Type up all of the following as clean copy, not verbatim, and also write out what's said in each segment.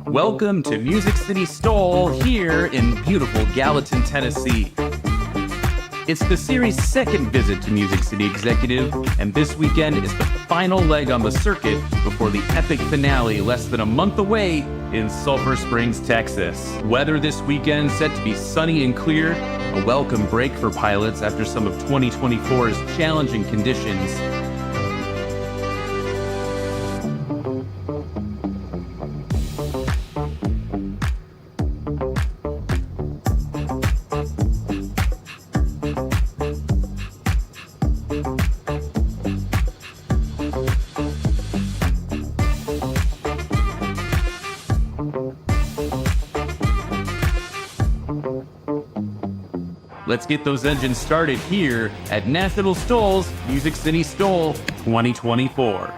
Welcome to Music City STOL here in beautiful Gallatin, Tennessee. It's the series' second visit to Music City Executive, and this weekend is the final leg on the circuit before the epic finale less than a month away in Sulphur Springs, Texas. Weather this weekend set to be sunny and clear, a welcome break for pilots after some of 2024's challenging conditions. Let's get those engines started here at National STOL's Music City STOL 2024.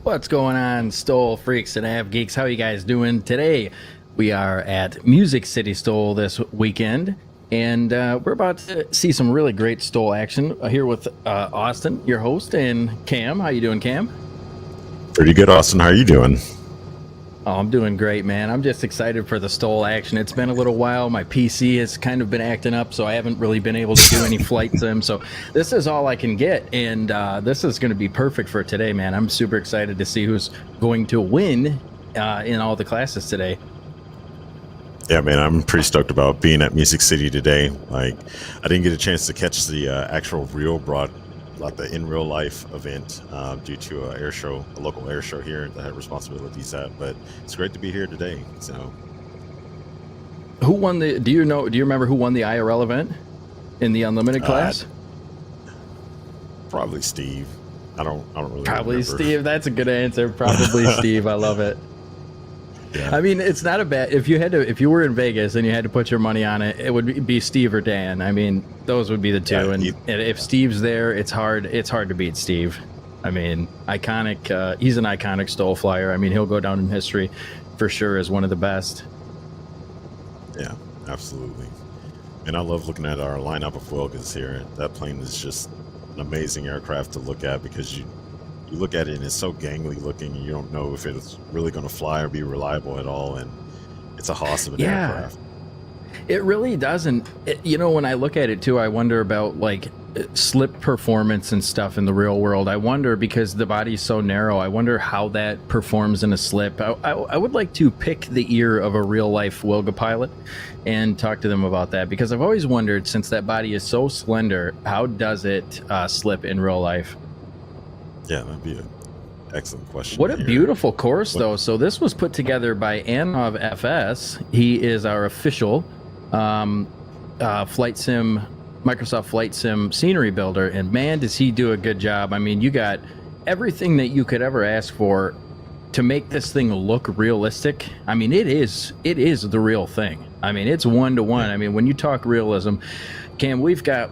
What's going on, STOL freaks and av geeks? How are you guys doing today? We are at Music City STOL this weekend, and we're about to see some really great STOL action here with Austin, your host, and Cam. How you doing, Cam? Pretty good, Austin. How are you doing? Oh, I'm doing great, man. I'm just excited for the STOL action. It's been a little while. My PC has kind of been acting up, so I haven't really been able to do any flight sim. So this is all I can get, and this is going to be perfect for today, man. I'm super excited to see who's going to win in all the classes today. Yeah, man, I'm pretty stoked about being at Music City today. Like, I didn't get a chance to catch the actual the in real life event due to a local air show here that I had responsibilities at, but it's great to be here today. So who won do you remember who won the IRL event in the unlimited class? Probably Steve. I don't really probably remember. Steve. That's a good answer. Probably Steve. I love it. Yeah. I mean, it's not a bad, if you were in Vegas and you had to put your money on it, it would be Steve or Dan. I mean, those would be the two. Yeah, and if Steve's there, it's hard to beat Steve. I mean, iconic, he's an iconic STOL flyer. I mean, he'll go down in history for sure as one of the best. Yeah, absolutely. And I love looking at our lineup of Wilgas here. That plane is just an amazing aircraft to look at because you look at it and it's so gangly looking and you don't know if it's really going to fly or be reliable at all, and it's a hoss of an aircraft. It really doesn't. When I look at it too, I wonder about like slip performance and stuff in the real world. I wonder, because the body's so narrow, I wonder how that performs in a slip. I would like to pick the ear of a real life Wilga pilot and talk to them about that, because I've always wondered, since that body is so slender, how does it slip in real life? Yeah, that'd be an excellent question. What a beautiful course, though. So this was put together by Anov FS. He is our official Microsoft Flight Sim scenery builder, and man, does he do a good job. I mean, you got everything that you could ever ask for to make this thing look realistic. I mean, it is the real thing. I mean, it's 1-to-1. I mean, when you talk realism, Cam, we've got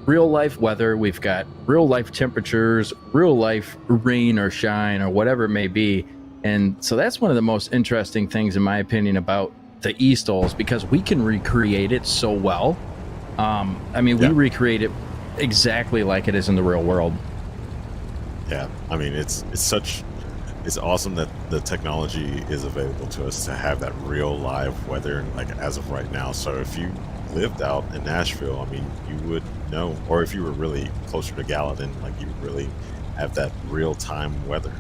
real life weather, we've got real life temperatures, real life rain or shine or whatever it may be. And so that's one of the most interesting things, in my opinion, about the eSTOLs, because we can recreate it so well. We recreate it exactly like it is in the real world. Yeah, I mean, it's awesome that the technology is available to us to have that real live weather, like as of right now. So if you lived out in Nashville, I mean, you would know, or if you were really closer to Gallatin, like you would really have that real-time weather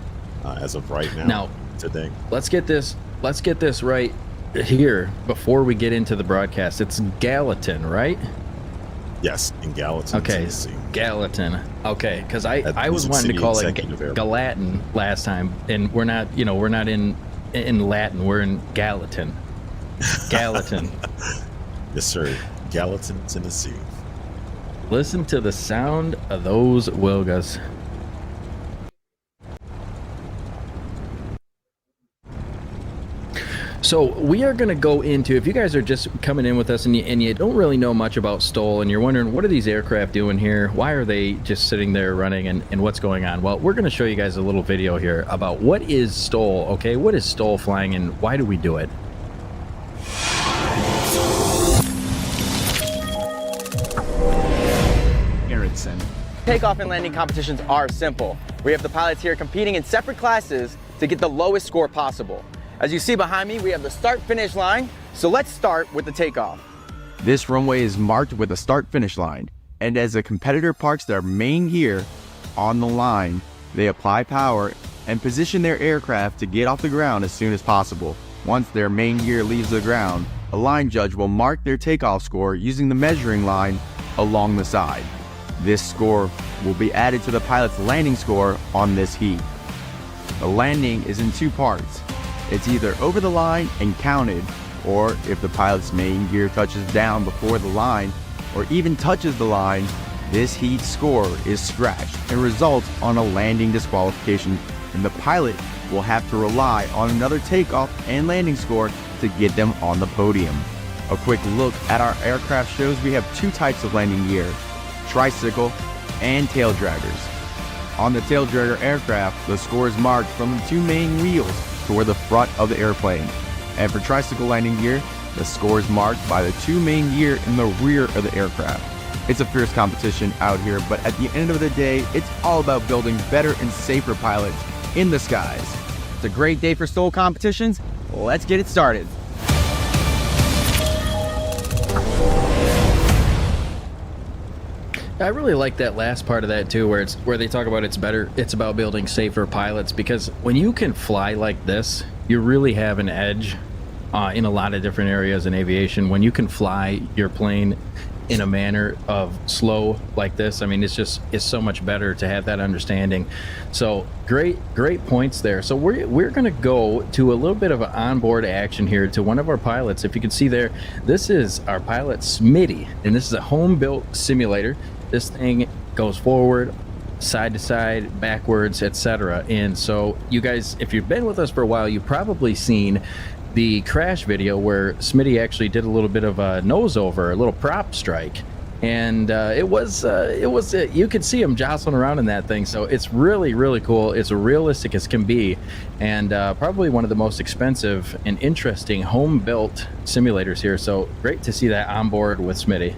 as of right now today. Let's get this right here before we get into the broadcast. It's Gallatin, right? Yes, in Gallatin, Tennessee. Gallatin. Okay, because I was wanting to call it Gallatin last time, and we're not in Latin, we're in Gallatin. Gallatin. Yes, sir. Gallatin, Tennessee. Listen to the sound of those Wilgas. So we are going to go into, if you guys are just coming in with us and you don't really know much about STOL and you're wondering, what are these aircraft doing here? Why are they just sitting there running and what's going on? Well, we're going to show you guys a little video here about what is STOL, okay? What is STOL flying and why do we do it? Flotsam. Takeoff and landing competitions are simple. We have the pilots here competing in separate classes to get the lowest score possible. As you see behind me, we have the start-finish line, so let's start with the takeoff. This runway is marked with a start-finish line, and as a competitor parks their main gear on the line, they apply power and position their aircraft to get off the ground as soon as possible. Once their main gear leaves the ground, a line judge will mark their takeoff score using the measuring line along the side. This score will be added to the pilot's landing score on this heat. The landing is in two parts. It's either over the line and counted, or if the pilot's main gear touches down before the line, or even touches the line, this heat score is scratched and results on a landing disqualification, and the pilot will have to rely on another takeoff and landing score to get them on the podium. A quick look at our aircraft shows we have two types of landing gear, tricycle and tail draggers. On the tail dragger aircraft, the score is marked from the two main wheels toward the front of the airplane. And for tricycle landing gear, the score is marked by the two main gear in the rear of the aircraft. It's a fierce competition out here, but at the end of the day, it's all about building better and safer pilots in the skies. It's a great day for STOL competitions. Let's get it started. I really like that last part of that too, where they talk about it's about building safer pilots, because when you can fly like this, you really have an edge in a lot of different areas in aviation. When you can fly your plane in a manner of slow like this, I mean, it's so much better to have that understanding. So great points there. So we're going to go to a little bit of an onboard action here to one of our pilots. If you can see there, this is our pilot Smitty, and this is a home built simulator. This thing goes forward, side to side, backwards, etc. And so you guys, if you've been with us for a while, you've probably seen the crash video where Smitty actually did a little bit of a nose over, a little prop strike, and it was you could see him jostling around in that thing. So it's really cool. It's realistic as can be, and probably one of the most expensive and interesting home built simulators here. So great to see that on board with Smitty.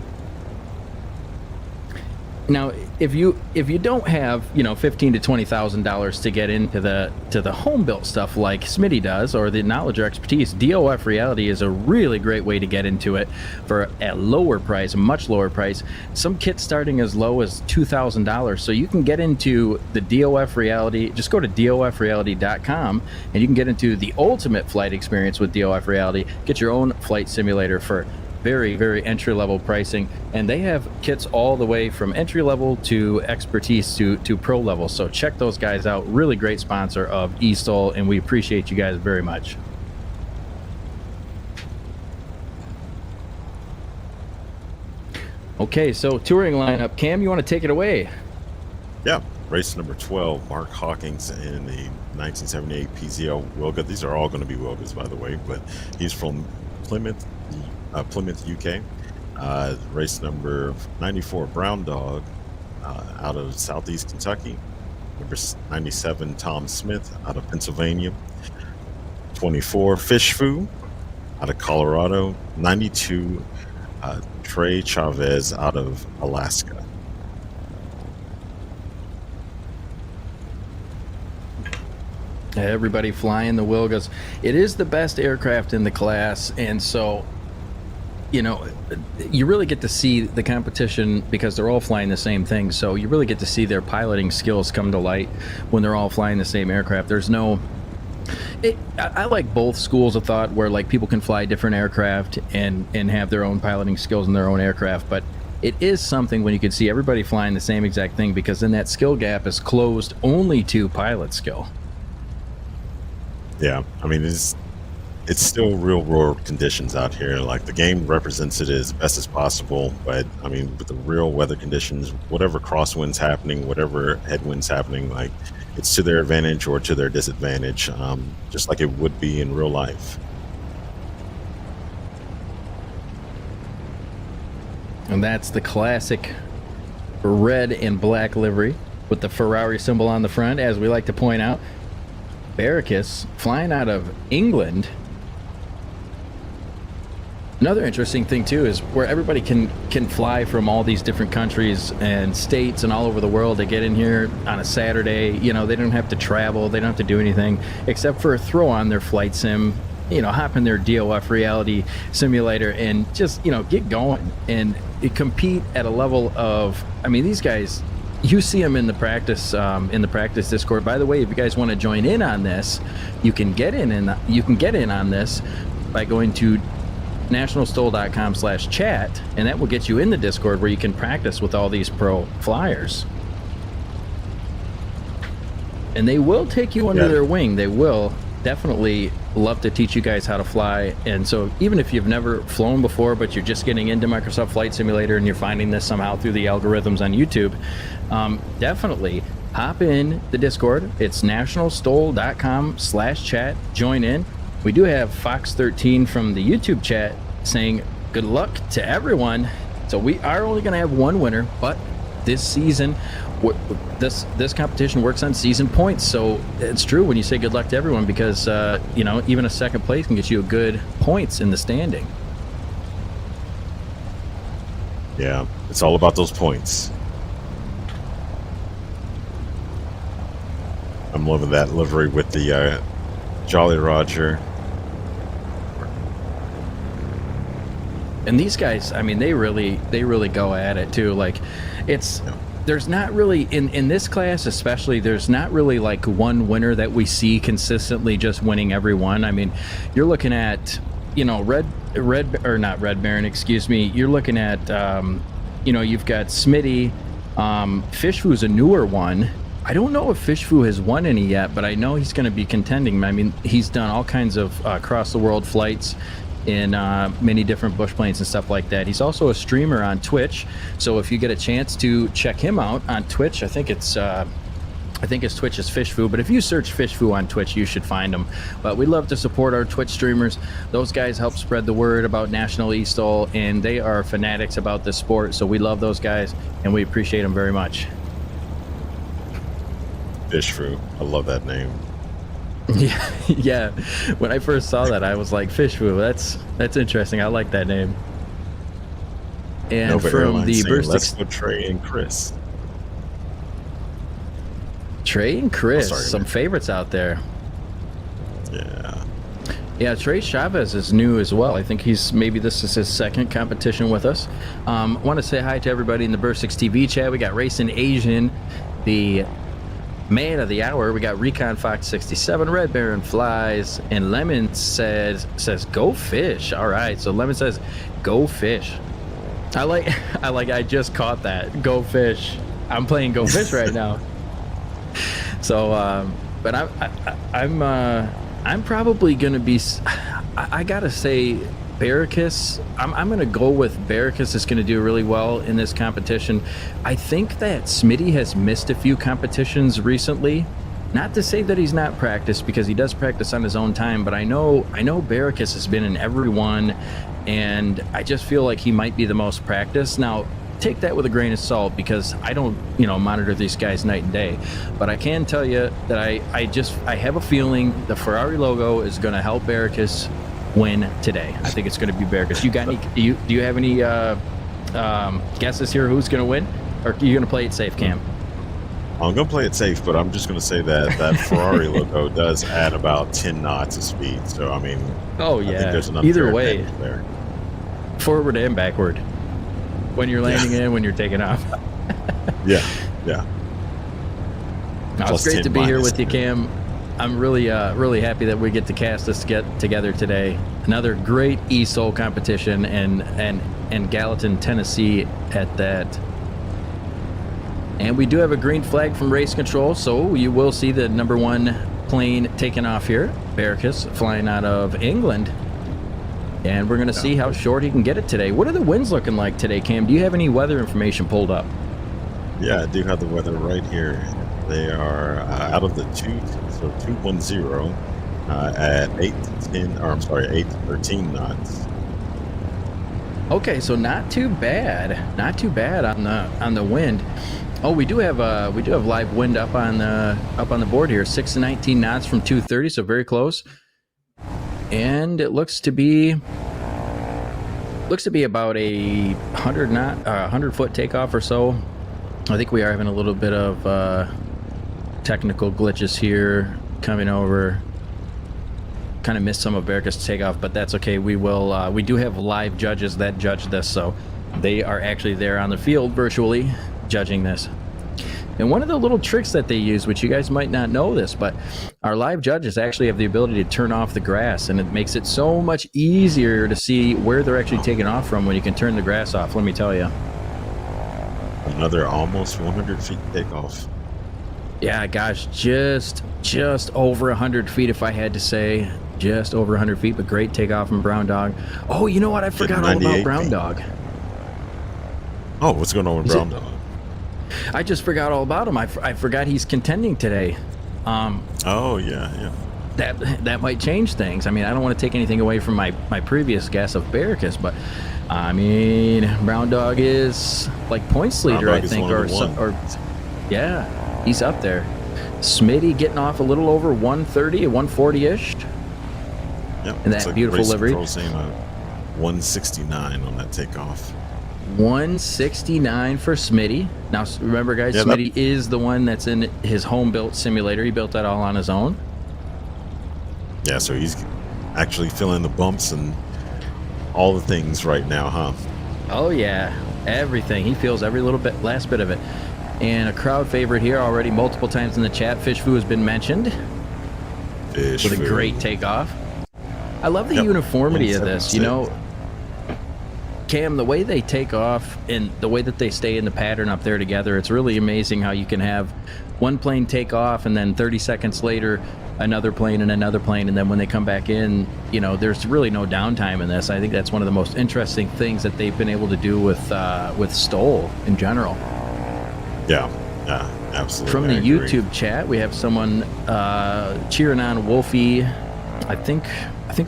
Now, if you don't have $15,000 to $20,000 to get into the home built stuff like Smitty does, or the knowledge or expertise, DOF Reality is a really great way to get into it for a lower price, a much lower price. Some kits starting as low as $2,000, so you can get into the DOF Reality. Just go to dofreality.com and you can get into the ultimate flight experience with DOF Reality. Get your own flight simulator for very entry-level pricing, and they have kits all the way from entry level to expertise to pro level. So check those guys out. Really great sponsor of eSTOL, and we appreciate you guys very much. Okay, so touring lineup. Cam, you want to take it away? Yeah, race number 12, Mark Hawkins in the 1978 PZL Wilga. These are all going to be Wilgas, by the way, but he's from Plymouth, UK. Race number 94, Brown Dog, out of Southeast Kentucky. Number 97, Tom Smith, out of Pennsylvania. 24, Fish Foo, out of Colorado. 92, Trey Chavez, out of Alaska. Everybody flying the Wilgas. It is the best aircraft in the class, and so you really get to see the competition because they're all flying the same thing. So you really get to see their piloting skills come to light when they're all flying the same aircraft. There's no... I like both schools of thought where like people can fly different aircraft and have their own piloting skills in their own aircraft, but it is something when you can see everybody flying the same exact thing, because then that skill gap is closed only to pilot skill. Yeah, I mean, it's still real world conditions out here. Like, the game represents it as best as possible, but I mean, with the real weather conditions, whatever crosswinds happening, whatever headwinds happening, like, it's to their advantage or to their disadvantage, just like it would be in real life. And that's the classic red and black livery with the Ferrari symbol on the front, as we like to point out. Barricus, flying out of England. Another interesting thing too is where everybody can fly from all these different countries and states and all over the world. They get in here on a Saturday. You know, they don't have to travel. They don't have to do anything except for throw on their flight sim. You know, hop in their DOF reality simulator and just, you know, get going and compete at a level of. I mean, these guys. You see them in the practice Discord. By the way, if you guys want to join in on this, you can get in on this by going to nationalstol.com/chat, and that will get you in the Discord where you can practice with all these pro flyers. And they will take you under their wing. They will definitely love to teach you guys how to fly. And so even if you've never flown before, but you're just getting into Microsoft Flight Simulator and you're finding this somehow through the algorithms on YouTube, definitely hop in the Discord. It's nationalstol.com/chat. Join in. We do have Fox13 from the YouTube chat saying good luck to everyone. So we are only going to have one winner, but this season, this competition works on season points. So it's true when you say good luck to everyone, because you know, even a second place can get you a good points in the standing. Yeah, it's all about those points. I'm loving that livery with the Jolly Roger. And these guys, I mean, they really go at it too. Like, it's there's not really in this class, especially, there's not really like one winner that we see consistently just winning every one. I mean, you're looking at, you know, Red Baron, excuse me. You're looking at, you know, you've got Smitty. Fishfu's a newer one. I don't know if Fishfu has won any yet, but I know he's going to be contending. I mean, he's done all kinds of across the world flights in many different bush planes and stuff like that. He's also a streamer on Twitch, so if you get a chance to check him out on Twitch, I think his Twitch is Fishfu, but if you search Fishfu on Twitch, you should find him. But we love to support our Twitch streamers. Those guys help spread the word about National eSTOL, and they are fanatics about this sport, so we love those guys, and we appreciate them very much. Fishfu, I love that name. Yeah. When I first saw that, I was like, Fishfu, that's interesting. I like that name. And Nova from Airlines the saying, Burst, let's go Trey and Chris. Trey and Chris, sorry, some man. favorites out there. Yeah. Trey Chavez is new as well. I think this is his second competition with us. Want to say hi to everybody in the Burst 6 TV chat. We got Racing Asian, the man of the hour. We got Recon Fox 67, Red Baron Flies, and Lemon says go fish. All right, so Lemon says go fish. I just caught that. Go fish. I'm playing go fish right now. So but I'm probably gonna be, I gotta say, Barracus, I'm gonna go with Barracus is gonna do really well in this competition. I think that Smitty has missed a few competitions recently. Not to say that he's not practiced, because he does practice on his own time, but I know Barracus has been in every one, and I just feel like he might be the most practiced. Now, take that with a grain of salt, because I don't, monitor these guys night and day, but I can tell you that I have a feeling the Ferrari logo is going to help Barracus win today. I think it's going to be Barracus. You got any? Do you have any guesses here who's going to win, or are you going to play it safe, Cam? I'm going to play it safe, but I'm just going to say that Ferrari logo does add about 10 knots of speed. So, I mean, oh, I think yeah. there's an Either way, there. Forward and backward. When you're landing and when you're taking off. Yeah. No, it's great to be here with you, Cam. I'm really happy that we get to cast this together today. Another great eSTOL competition and Gallatin, Tennessee at that. And we do have a green flag from Race Control, so you will see the number 1 plane taking off here. Barracus flying out of England. And we're going to see how short he can get it today. What are the winds looking like today, Cam? Do you have any weather information pulled up? Yeah, I do have the weather right here. They are out of the 210 at 8 to 13 knots. Okay, so not too bad on the wind. Oh, we do have live wind up on the board here. 6 to 19 knots from 230, so very close. And it looks to be Looks to be about a 100 foot takeoff or so. I think we are having a little bit of technical glitches here coming over. Kind of missed some of Bericus' takeoff, but that's okay. We will. We do have live judges that judge this, so they are actually there on the field virtually judging this. And one of the little tricks that they use, which you guys might not know this, but our live judges actually have the ability to turn off the grass, and it makes it so much easier to see where they're actually taking off from when you can turn the grass off, let me tell you. Another almost 100 feet takeoff. Yeah, gosh, just over 100 feet if I had to say. Just over 100 feet, but great takeoff from Brown Dog. Oh, you know what? I forgot all about Brown feet. Dog. Oh, what's going on with Brown Dog? I just forgot all about him. I forgot he's contending today. Oh, yeah. That might change things. I mean, I don't want to take anything away from my previous guess of Bericus, but I mean, Brown Dog is like points leader, I think, or yeah, he's up there. Smitty getting off a little over 130, 140-ish. Yep. And that beautiful livery. 169 on that takeoff. 169 for Smitty. Now, remember, guys, yeah, Smitty is the one that's in his home-built simulator. He built that all on his own. Yeah, so he's actually feeling the bumps and all the things right now, huh? Oh, yeah. Everything. He feels every little bit, last bit of it. And a crowd favorite here already multiple times in the chat. Fish Foo has been mentioned. Fish with Foo. A great takeoff. I love the uniformity of this, you know. Cam, the way they take off and the way that they stay in the pattern up there together, it's really amazing how you can have one plane take off and then 30 seconds later another plane and another plane, and then when they come back in, you know, there's really no downtime in this. I think that's one of the most interesting things that they've been able to do with STOL in general. Yeah, absolutely. From the YouTube chat, we have someone cheering on Wolfie. I think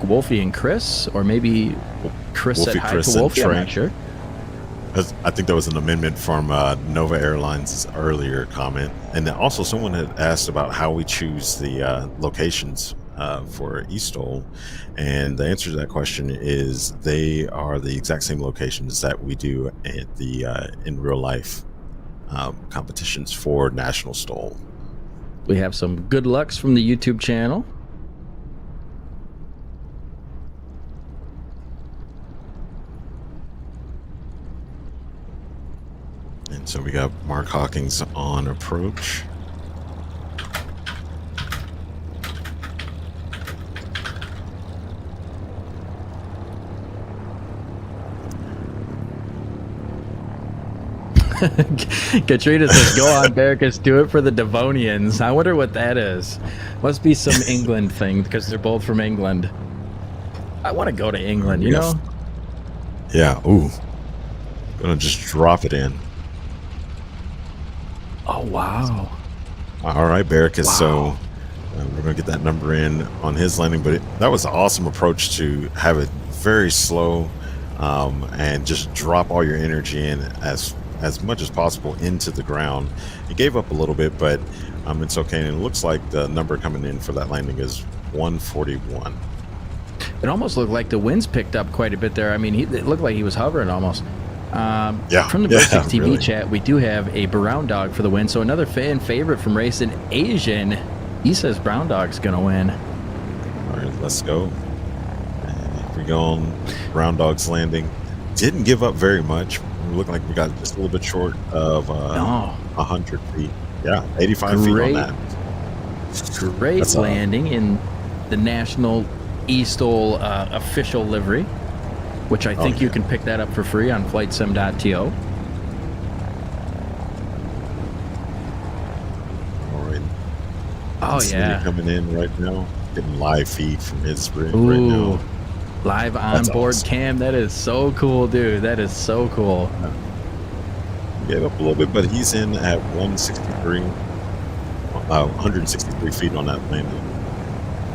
Wolfie and Chris, or maybe Chris Wolfie, said hi Chris, to Wolfie. I'm not sure. I think that was an amendment from Nova Airlines' earlier comment. And then also someone had asked about how we choose the locations for eSTOL. And the answer to that question is they are the exact same locations that we do at the in real life competitions for National STOL. We have some good lucks from the YouTube channel. And so we got Mark Hawkins on approach. Katrina says, go on, Bericus, do it for the Devonians. I wonder what that is. Must be some England thing, because they're both from England. I want to go to England, you know? Yeah, ooh. Gonna just drop it in. Oh, wow. All right, Bericus, Wow. so we're gonna get that number in on his landing, but that was an awesome approach to have it very slow and just drop all your energy in as much as possible into the ground. It gave up a little bit, but it's okay. And it looks like the number coming in for that landing is 141. It almost looked like the winds picked up quite a bit there. I mean, it looked like he was hovering almost. Yeah, from the Basic TV really. chat, we do have a Brown Dog for the win. So another fan favorite from Racing Asian. He says Brown Dog's going to win. All right, let's go. And here we go on Brown Dog's landing. Didn't give up very much. We're looking like we got just a little bit short of 100 feet. Yeah, 85 feet on that. Great That's landing in the National eSTOL official livery, which I think you can pick that up for free on flightsim.to. All right. Oh, Smitty coming in right now, getting live feed from his rig Ooh, right now. live on That's board awesome. cam. That is so cool, dude. That is so cool. Gave up a little bit, but he's in at 163 feet on that landing.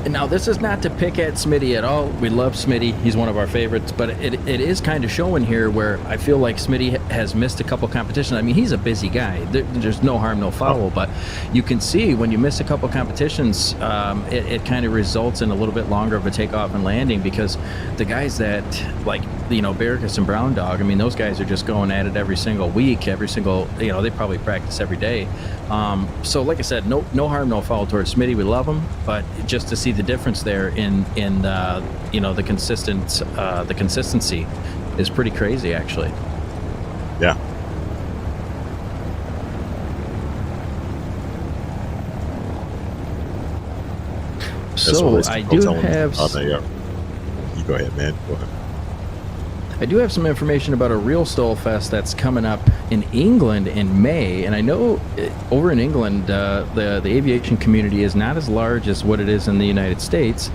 And now, this is not to pick at Smitty at all. We love Smitty. He's one of our favorites. But it is kind of showing here where I feel like Smitty has missed a couple competitions. I mean, he's a busy guy. There's no harm, no foul. But you can see when you miss a couple competitions, it kind of results in a little bit longer of a takeoff and landing, because the guys that, like, Barracus and Brown Dog. I mean, those guys are just going at it every single week, every single, they probably practice every day. So like I said, no harm, no foul towards Smitty. We love him, but just to see the difference there in the consistency is pretty crazy, actually. Yeah. So I do have. You go ahead, man. Go ahead. I do have some information about a real STOL Fest that's coming up in England in May, and I know over in England the aviation community is not as large as what it is in the United States.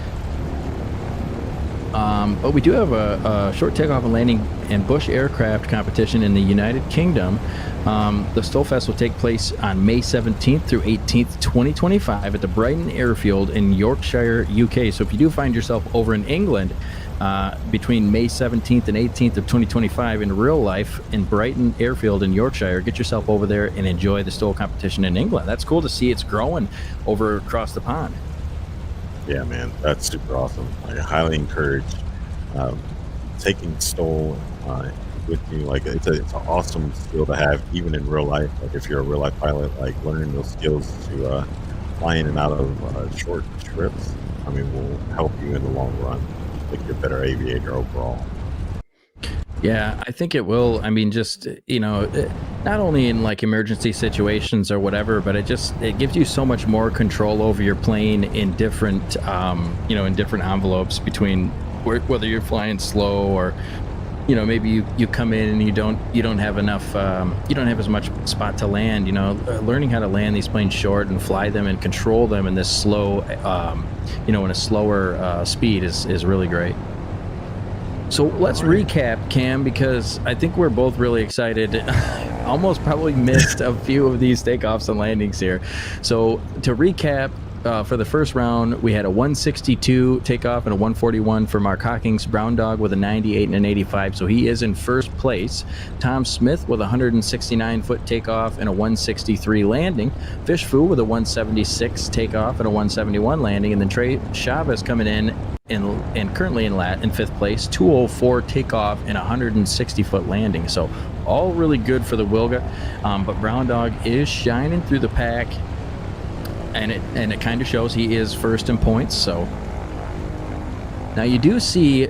But we do have a short takeoff and landing and bush aircraft competition in the United Kingdom. The STOL Fest will take place on May 17th through 18th, 2025 at the Brighton Airfield in Yorkshire, UK. So if you do find yourself over in England between May 17th and 18th of 2025 in real life in Brighton Airfield in Yorkshire, get yourself over there and enjoy the STOL competition in England. That's cool to see. It's growing over across the pond. Yeah, man, that's super awesome. I highly encourage taking STOL with you. Like, it's an awesome skill to have, even in real life. Like, if you're a real life pilot, like learning those skills to fly in and out of short trips, I mean, will help you in the long run. Make you a better aviator overall. Yeah, I think it will. I mean, just, not only in like emergency situations or whatever, but it gives you so much more control over your plane in different, in different envelopes between whether you're flying slow or, maybe you come in and you don't have enough, you don't have as much spot to land. Learning how to land these planes short and fly them and control them in this slow, in a slower speed is really great. So let's recap, Cam, because I think we're both really excited. Almost probably missed a few of these takeoffs and landings here. So to recap, for the first round, we had a 162 takeoff and a 141 for Mark Hawkins. Brown Dog with a 98 and an 85, so he is in first place. Tom Smith with a 169-foot takeoff and a 163 landing. Fish Fu with a 176 takeoff and a 171 landing. And then Trey Chavez coming in and currently in fifth place, 204 takeoff and 160-foot landing. So all really good for the Wilga, but Brown Dog is shining through the pack. And it kind of shows he is first in points. So now you do see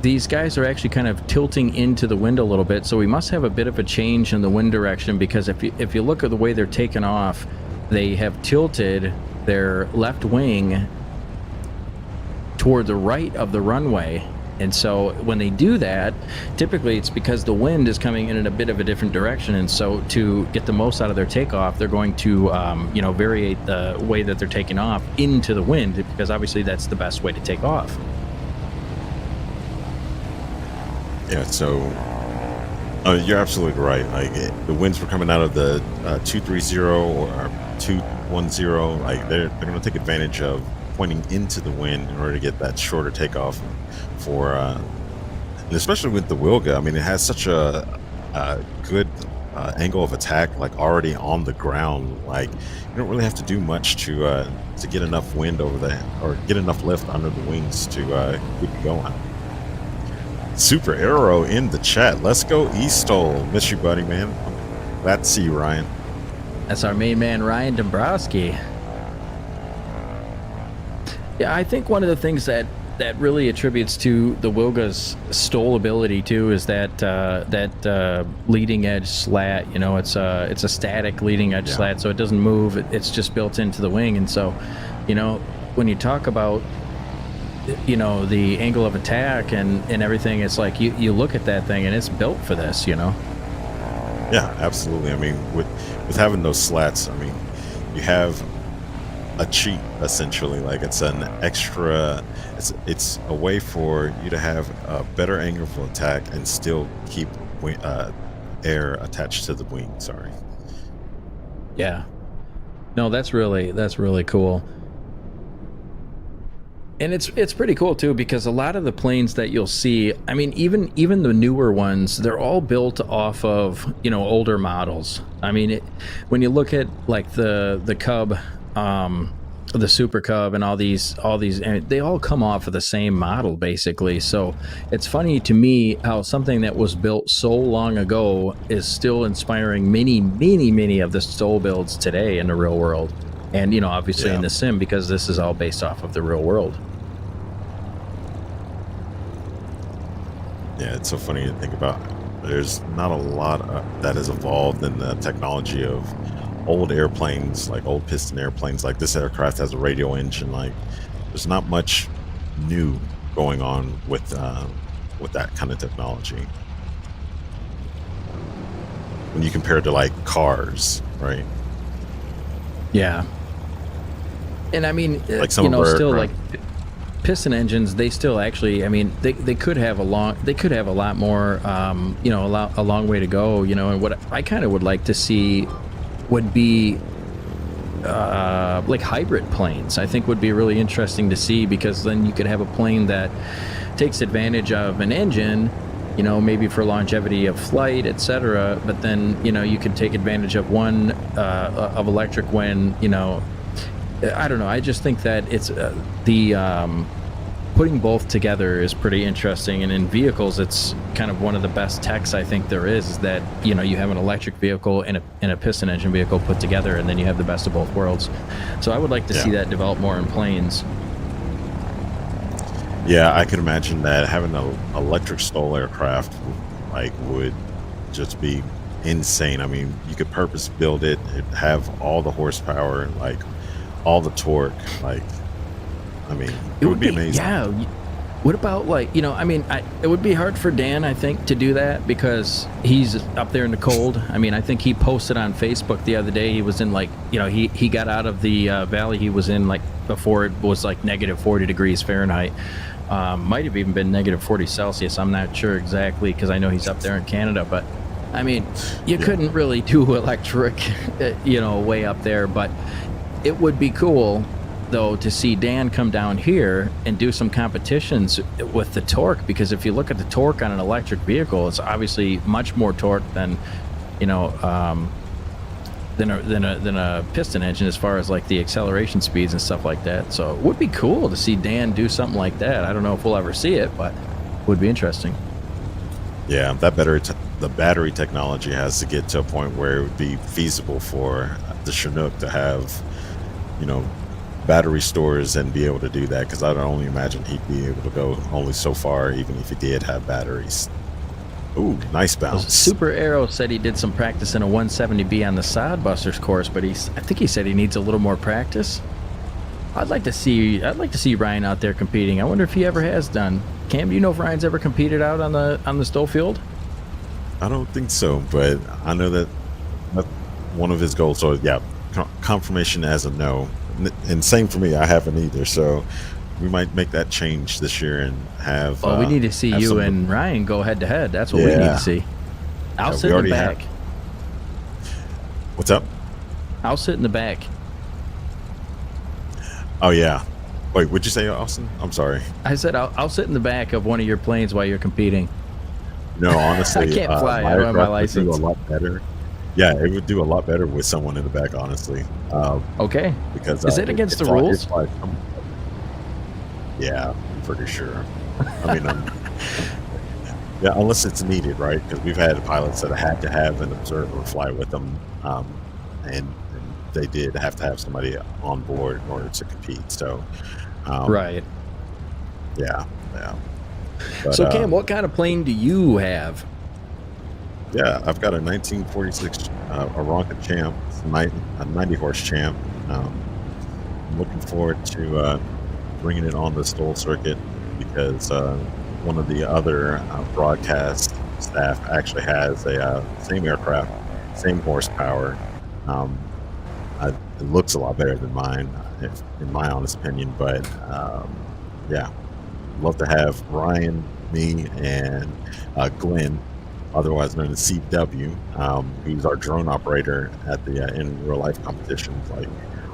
these guys are actually kind of tilting into the wind a little bit. So we must have a bit of a change in the wind direction, because if you look at the way they're taking off, they have tilted their left wing toward the right of the runway. And so when they do that, typically it's because the wind is coming in a bit of a different direction. And so to get the most out of their takeoff, they're going to, variate the way that they're taking off into the wind, because obviously that's the best way to take off. Yeah, so you're absolutely right. Like, the winds were coming out of the 230 or 210. Like, they're going to take advantage of pointing into the wind in order to get that shorter takeoff for and especially with the Wilga. I mean, it has such a good angle of attack, like already on the ground. Like, you don't really have to do much to get enough wind over there, or get enough lift under the wings to keep it going. Super Arrow in the chat. Let's go eSTOL. Miss you, buddy, man. Glad to see you, Ryan. That's our main man, Ryan Dombrowski. Yeah, I think one of the things that really attributes to the Wilga's STOL ability too is that leading edge slat. It's a static leading edge slat, so it doesn't move. It's just built into the wing. And so, when you talk about the angle of attack and everything, it's like you look at that thing and it's built for this. Yeah, absolutely. I mean, with having those slats, I mean, you have a cheat essentially. Like, it's an extra, it's a way for you to have a better angle of attack and still keep air attached to the wing. Sorry. Yeah, no, that's really cool. And it's pretty cool too, because a lot of the planes that you'll see, I mean, even the newer ones, they're all built off of older models. I mean, when you look at like the Cub the Super Cub and all these, and they all come off of the same model basically. So it's funny to me how something that was built so long ago is still inspiring many of the STOL builds today in the real world, and obviously in the sim, because this is all based off of the real world. Yeah, it's so funny to think about. There's not a lot that has evolved in the technology of old airplanes, like old piston airplanes. Like this aircraft has a radio engine. Like there's not much new going on with that kind of technology. When you compare it to like cars, right? Yeah. And I mean, Like some of our still aircraft. like piston engines, they still actually, I mean, they could have a lot more, a long way to go, and what I kind of would like to see would be like hybrid planes. I think would be really interesting to see, because then you could have a plane that takes advantage of an engine, maybe for longevity of flight, etc. But then, you could take advantage of one of electric when, I don't know. I just think that it's putting both together is pretty interesting. And in vehicles, it's kind of one of the best techs I think there is that, you have an electric vehicle and a piston engine vehicle put together, and then you have the best of both worlds. So I would like to see that develop more in planes. Yeah, I could imagine that having an electric STOL aircraft would just be insane. I mean, you could purpose build it, have all the horsepower, like all the torque. Like, I mean, it would be amazing. Yeah. What about it would be hard for Dan, I think, to do that, because he's up there in the cold. I mean, I think he posted on Facebook the other day, he was in he got out of the valley he was in before it was negative 40 degrees Fahrenheit. Might have even been negative 40 Celsius. I'm not sure exactly, because I know he's up there in Canada. But I mean, you couldn't really do electric, way up there. But it would be cool, though, to see Dan come down here and do some competitions with the torque, because if you look at the torque on an electric vehicle, it's obviously much more torque than than a piston engine, as far as the acceleration speeds and stuff like that. So it would be cool to see Dan do something like that. I don't know if we'll ever see it, but it would be interesting. Yeah, that the battery technology has to get to a point where it would be feasible for the Chinook to have, battery stores and be able to do that, because I don't only imagine he'd be able to go only so far, even if he did have batteries. Ooh, nice bounce. Super Arrow said he did some practice in a 170B on the Sodbusters course, but I think he said he needs a little more practice. I'd like to see Ryan out there competing. I wonder if he ever has done. Cam, do you know if Ryan's ever competed out on the STOL field? I don't think so, but I know that's one of his goals. So yeah, confirmation as a no. And same for me, I haven't either. So we might make that change this year and have. Well, we need to see you and Ryan go head to head. That's what we need to see. I'll sit in the back. What's up? I'll sit in the back. Oh yeah. Wait, what'd you say, Austin? I'm sorry. I said I'll sit in the back of one of your planes while you're competing. No, honestly, I can't fly. I don't have my license. Would do a lot better. Yeah, it would do a lot better with someone in the back, honestly. Okay. Because is it against the rules? Yeah, I'm pretty sure. I mean, yeah, unless it's needed, right? Because we've had pilots that had to have an observer fly with them, and they did have to have somebody on board in order to compete. So, right. Yeah. But, so, Cam, what kind of plane do you have? Yeah, I've got a 1946 Aronca Champ, a 90 horse Champ. I'm looking forward to bringing it on the STOL circuit, because one of the other broadcast staff actually has a same aircraft, same horsepower. It looks a lot better than mine, in my honest opinion. But yeah, love to have Ryan, me, and Glenn, otherwise known as CW, who's our drone operator at the in real life competitions.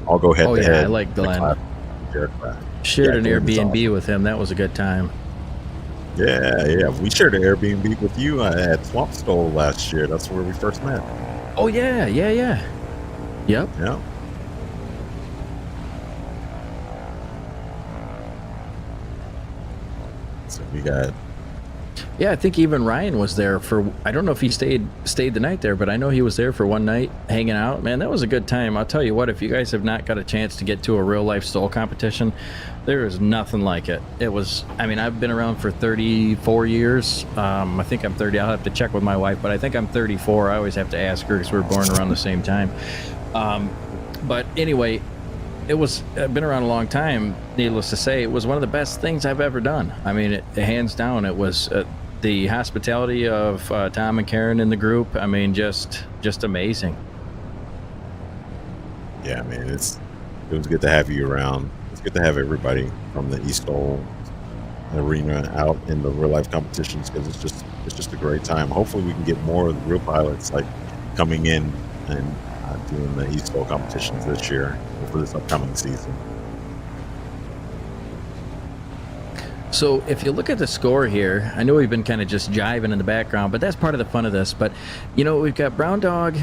I'll go head to head. I like Glenn. Shared an Airbnb with him. That was a good time. Yeah. We shared an Airbnb with you at Swamp STOL last year. That's where we first met. Oh yeah. Yep. Yeah. We got Yeah, I think even Ryan was there for. I don't know if he stayed the night there, but I know he was there for one night hanging out. Man, that was a good time. I'll tell you what, if you guys have not got a chance to get to a real life STOL competition, there is nothing like it. It was. I mean, I've been around for 34 years. I think I'm 30. I'll have to check with my wife, but I think I'm 34. I always have to ask her because we were born around the same time. But anyway, it was. I've been around a long time. Needless to say, it was one of the best things I've ever done. I mean, hands down, it was. The hospitality of Tom and Karen in the group, I mean, just amazing. Yeah, man, it was good to have you around. It's good to have everybody from the eSTOL arena out in the real life competitions because it's just a great time. Hopefully, we can get more of the real pilots like coming in and doing the eSTOL competitions this year for this upcoming season. So if you look at the score here, I know we've been kind of just jiving in the background, but that's part of the fun of this. But, you know, we've got Brown Dog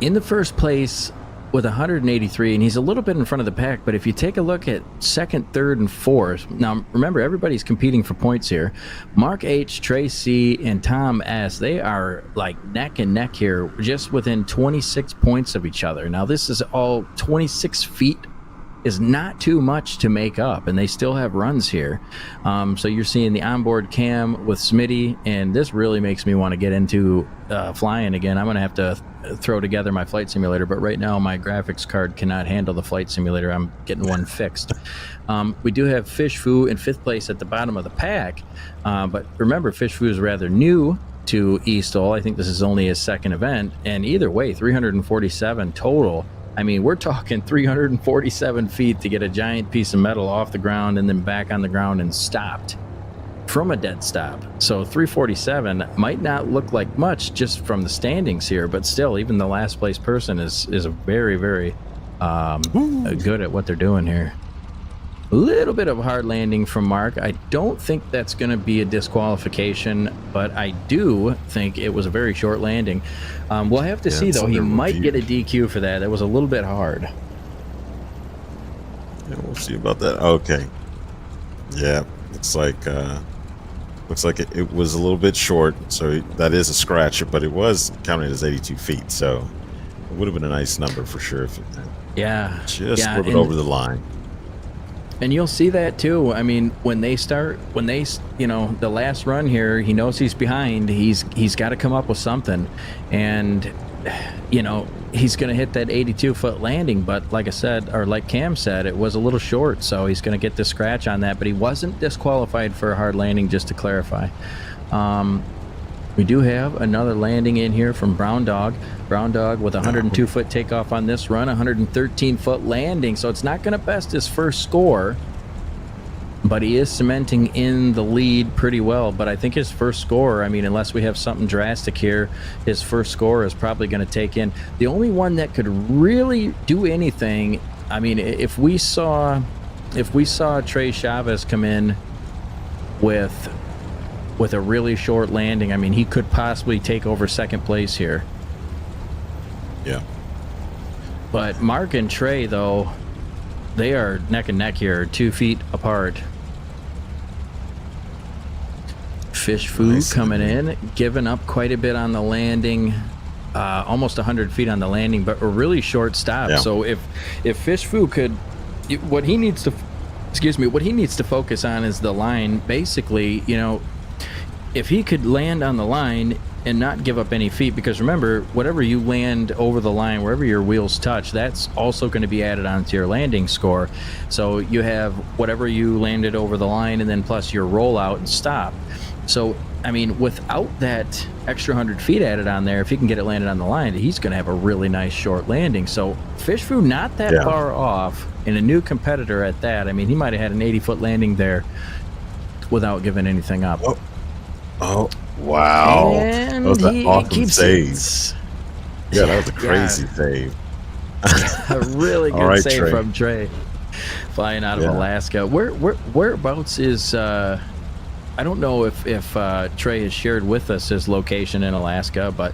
in the first place with 183, and he's a little bit in front of the pack. But if you take a look at second, third, and fourth, now remember, everybody's competing for points here. Mark H, Trey C, and Tom S, they are like neck and neck here, just within 26 points of each other. Now, this is all 26 feet is not too much to make up, and they still have runs here. So you're seeing the onboard cam with Smitty, and this really makes me want to get into flying again. I'm going to have to throw together my flight simulator, but right now my graphics card cannot handle the flight simulator. I'm getting one fixed. We do have Fish Foo in 5th place at the bottom of the pack, but remember, Fish Foo is rather new to eSTOL. I think this is only his second event, and either way, 347 total. I mean, we're talking 347 feet to get a giant piece of metal off the ground and then back on the ground and stopped from a dead stop. So 347 might not look like much just from the standings here, but still, even the last place person is very, very good at what they're doing here. A little bit of a hard landing from Mark. I don't think that's going to be a disqualification, but I do think it was a very short landing. We'll have to see, though. He might get a DQ for that. That was a little bit hard. Yeah, we'll see about that. Okay. Yeah, looks like it was a little bit short, so that is a scratch, but it was counted as 82 feet, so it would have been a nice number for sure if it just a little bit over the line. And you'll see that too. I mean, when they you know, the last run here, he knows he's behind. He's got to come up with something, and you know, he's going to hit that 82-foot landing. But like I said, or like Cam said, it was a little short, so he's going to get the scratch on that. But he wasn't disqualified for a hard landing, just to clarify. We do have another landing in here from Brown Dog. Brown Dog with a 102-foot takeoff on this run, 113-foot landing. So it's not going to best his first score, but he is cementing in the lead pretty well. But I think his first score, I mean, unless we have something drastic here, his first score is probably going to take in. The only one that could really do anything, I mean, if we saw Trey Chavez come in with a really short landing, I mean, he could possibly take over second place here. Yeah. But Mark and Trey, though, they are neck and neck here, 2 feet apart. Fish Foo coming in, giving up quite a bit on the landing, almost 100 feet on the landing, but a really short stop. Yeah. So if Fish Foo could, what he needs to focus on is the line. Basically, you know, if he could land on the line and not give up any feet, because remember, whatever you land over the line, wherever your wheels touch, that's also going to be added onto your landing score. So you have whatever you landed over the line and then plus your rollout and stop. So, I mean, without that extra 100 feet added on there, if he can get it landed on the line, he's going to have a really nice short landing. So Fish Foo not that far off, and a new competitor at that. I mean, he might have had an 80-foot landing there without giving anything up. Oh, wow. And that was an awesome keeps save. Yeah, that was a crazy save. A really good right, save Trey. from Trey, flying out of Alaska. Whereabouts is, I don't know if Trey has shared with us his location in Alaska, but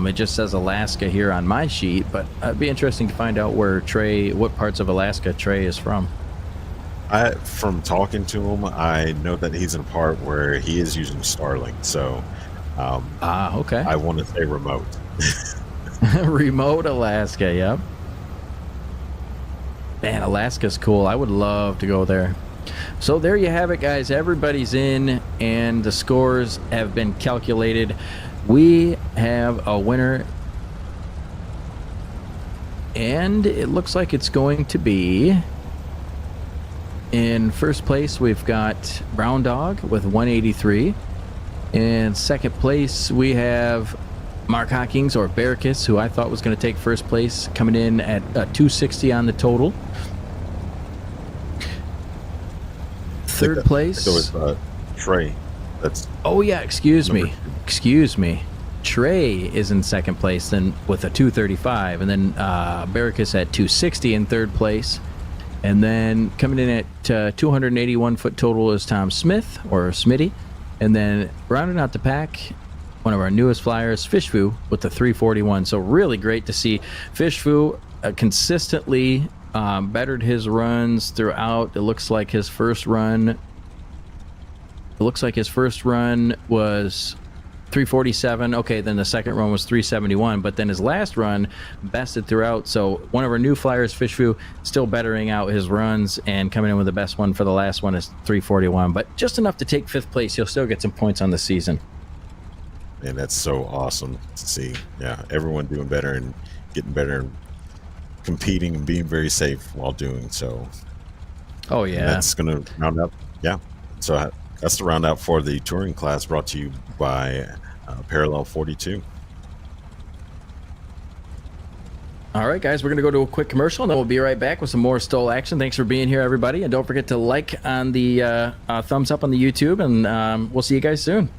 it just says Alaska here on my sheet. But it'd be interesting to find out what parts of Alaska Trey is from. From talking to him, I know that he's in a part where he is using Starlink. So, Okay. I want to say remote. Remote Alaska, yep. Man, Alaska's cool. I would love to go there. So there you have it, guys. Everybody's in, and the scores have been calculated. We have a winner, and it looks like it's going to be... In first place, we've got Brown Dog with 183. In second place, we have Mark Hawkins, or Barricus, who I thought was going to take first place, coming in at 260 on the total. Third place. So it's Trey. That's. Oh yeah, excuse me. Trey is in second place, then with a 235, and then Barricus at 260 in third place. And then coming in at 281 foot total is Tom Smith, or Smitty. And then rounding out the pack, one of our newest flyers, Fishfu, with the 341. So really great to see Fishfu consistently bettered his runs throughout. It looks like his first run was 347. Okay, then the second run was 371, but then his last run bested throughout. So one of our new flyers, Fishfu, still bettering out his runs and coming in with the best one for the last one is 341, but just enough to take fifth place. He'll still get some points on the season. And that's so awesome to see. Yeah, everyone doing better and getting better and competing and being very safe while doing so. Oh yeah, and that's gonna round up. Yeah, so that's the round out for the touring class, brought to you by Parallel 42. All right, guys, we're going to go to a quick commercial, and then we'll be right back with some more STOL action. Thanks for being here, everybody. And don't forget to like on the thumbs up on the YouTube, and we'll see you guys soon.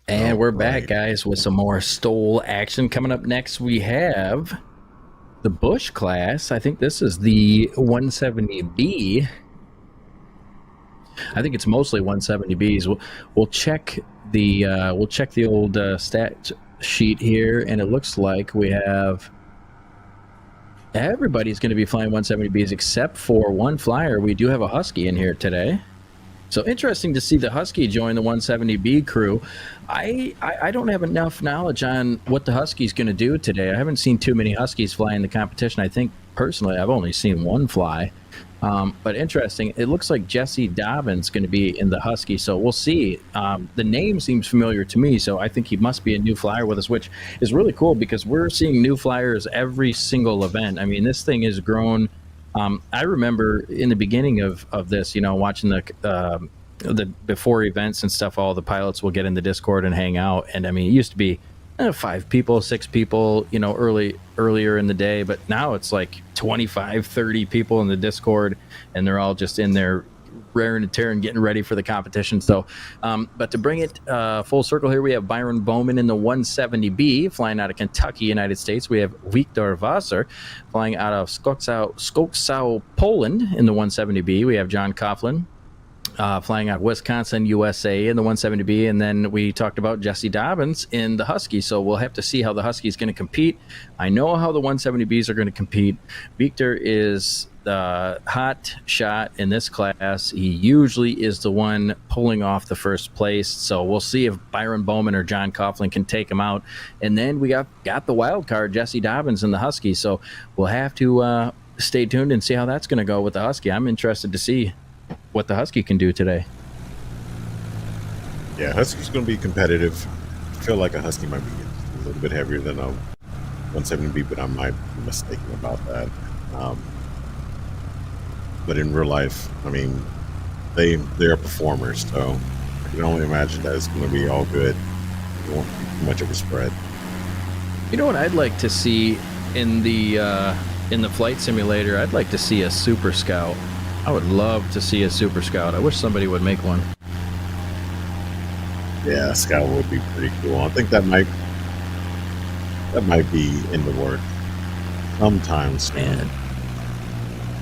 And we're back, guys, with some more STOL action. Coming up next, we have the Bush class. I think this is the 170B. I think it's mostly 170Bs. We'll check the old stat sheet here, and it looks like we have everybody's going to be flying 170Bs except for one flyer. We do have a Husky in here today. So interesting to see the Husky join the 170B crew. I don't have enough knowledge on what the Husky's going to do today. I haven't seen too many Huskies fly in the competition. I think personally I've only seen one fly. But interesting. It looks like Jesse Dobbins going to be in the Husky, so we'll see. The name seems familiar to me, so I think he must be a new flyer with us, which is really cool because we're seeing new flyers every single event. I mean, this thing has grown. I remember in the beginning of this, watching the before events and stuff, all the pilots will get in the Discord and hang out. And I mean, it used to be 5 people, 6 people, earlier in the day, but now it's like 25, 30 people in the Discord, and they're all just in there raring and tearing, getting ready for the competition. So, but to bring it full circle here, we have Byron Bowman in the 170B flying out of Kentucky, United States. We have Wiktor Wasser flying out of Skoksow, Poland in the 170B. We have John Coughlin flying out of Wisconsin, USA in the 170B. And then we talked about Jesse Dobbins in the Husky. So we'll have to see how the Husky is going to compete. I know how the 170Bs are going to compete. Victor is the hot shot in this class. He usually is the one pulling off the first place. So we'll see if Byron Bowman or John Coughlin can take him out. And then we got the wild card, Jesse Dobbins in the Husky. So we'll have to stay tuned and see how that's going to go with the Husky. I'm interested to see what the Husky can do today. Yeah, Husky's going to be competitive. I feel like a Husky might be a little bit heavier than a 170B, but I might be mistaken about that. But in real life, I mean, they're performers, so I can only imagine that it's going to be all good. It won't be too much of a spread. You know what I'd like to see in the flight simulator? I'd like to see a Super Scout. I would love to see a Super Scout. I wish somebody would make one. Yeah, Scout would be pretty cool. I think that might be in the work sometime soon.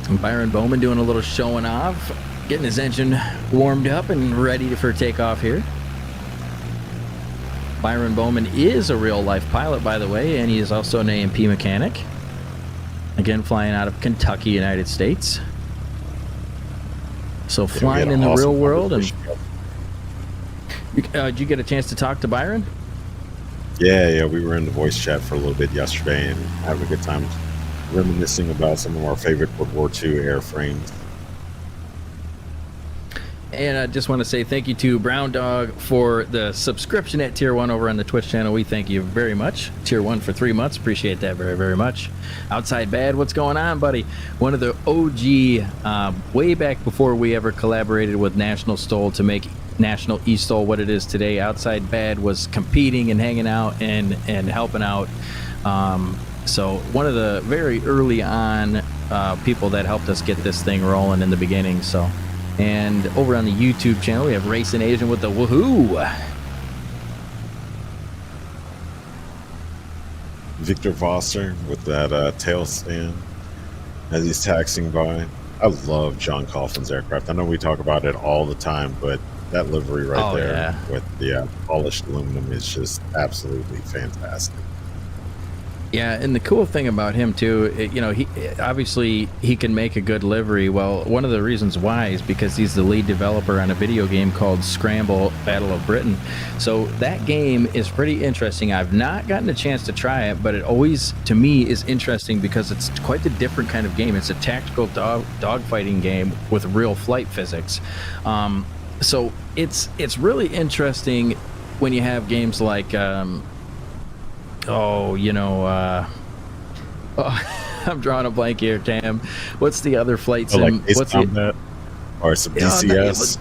And Byron Bowman doing a little showing off, getting his engine warmed up and ready for takeoff here. Byron Bowman is a real-life pilot, by the way, and he is also an A&P mechanic. Again, flying out of Kentucky, United States. So flying in the real world. And did you get a chance to talk to Byron? Yeah, we were in the voice chat for a little bit yesterday and having a good time reminiscing about some of our favorite World War II airframes. And I just want to say thank you to Brown Dog for the subscription at Tier 1 over on the Twitch channel. We thank you very much. Tier 1 for 3 months. Appreciate that very, very much. Outside Bad, what's going on, buddy? One of the OG, way back before we ever collaborated with National STOL to make National eSTOL what it is today. Outside Bad was competing and hanging out and helping out. So one of the very early on people that helped us get this thing rolling in the beginning. So. And over on the YouTube channel, we have Racing Asian with the woohoo. Victor Voster with that tail stand as he's taxiing by. I love John Coughlin's aircraft. I know we talk about it all the time, but that livery right with the polished aluminum is just absolutely fantastic. Yeah, and the cool thing about him too, he obviously he can make a good livery. Well, one of the reasons why is because he's the lead developer on a video game called Scramble Battle of Britain. So that game is pretty interesting. I've not gotten a chance to try it, but it always, to me, is interesting because it's quite a different kind of game. It's a tactical dogfighting game with real flight physics. So it's really interesting when you have games like. I'm drawing a blank here, Cam. What's the other flight sim? Like Ace Combat or some DCS?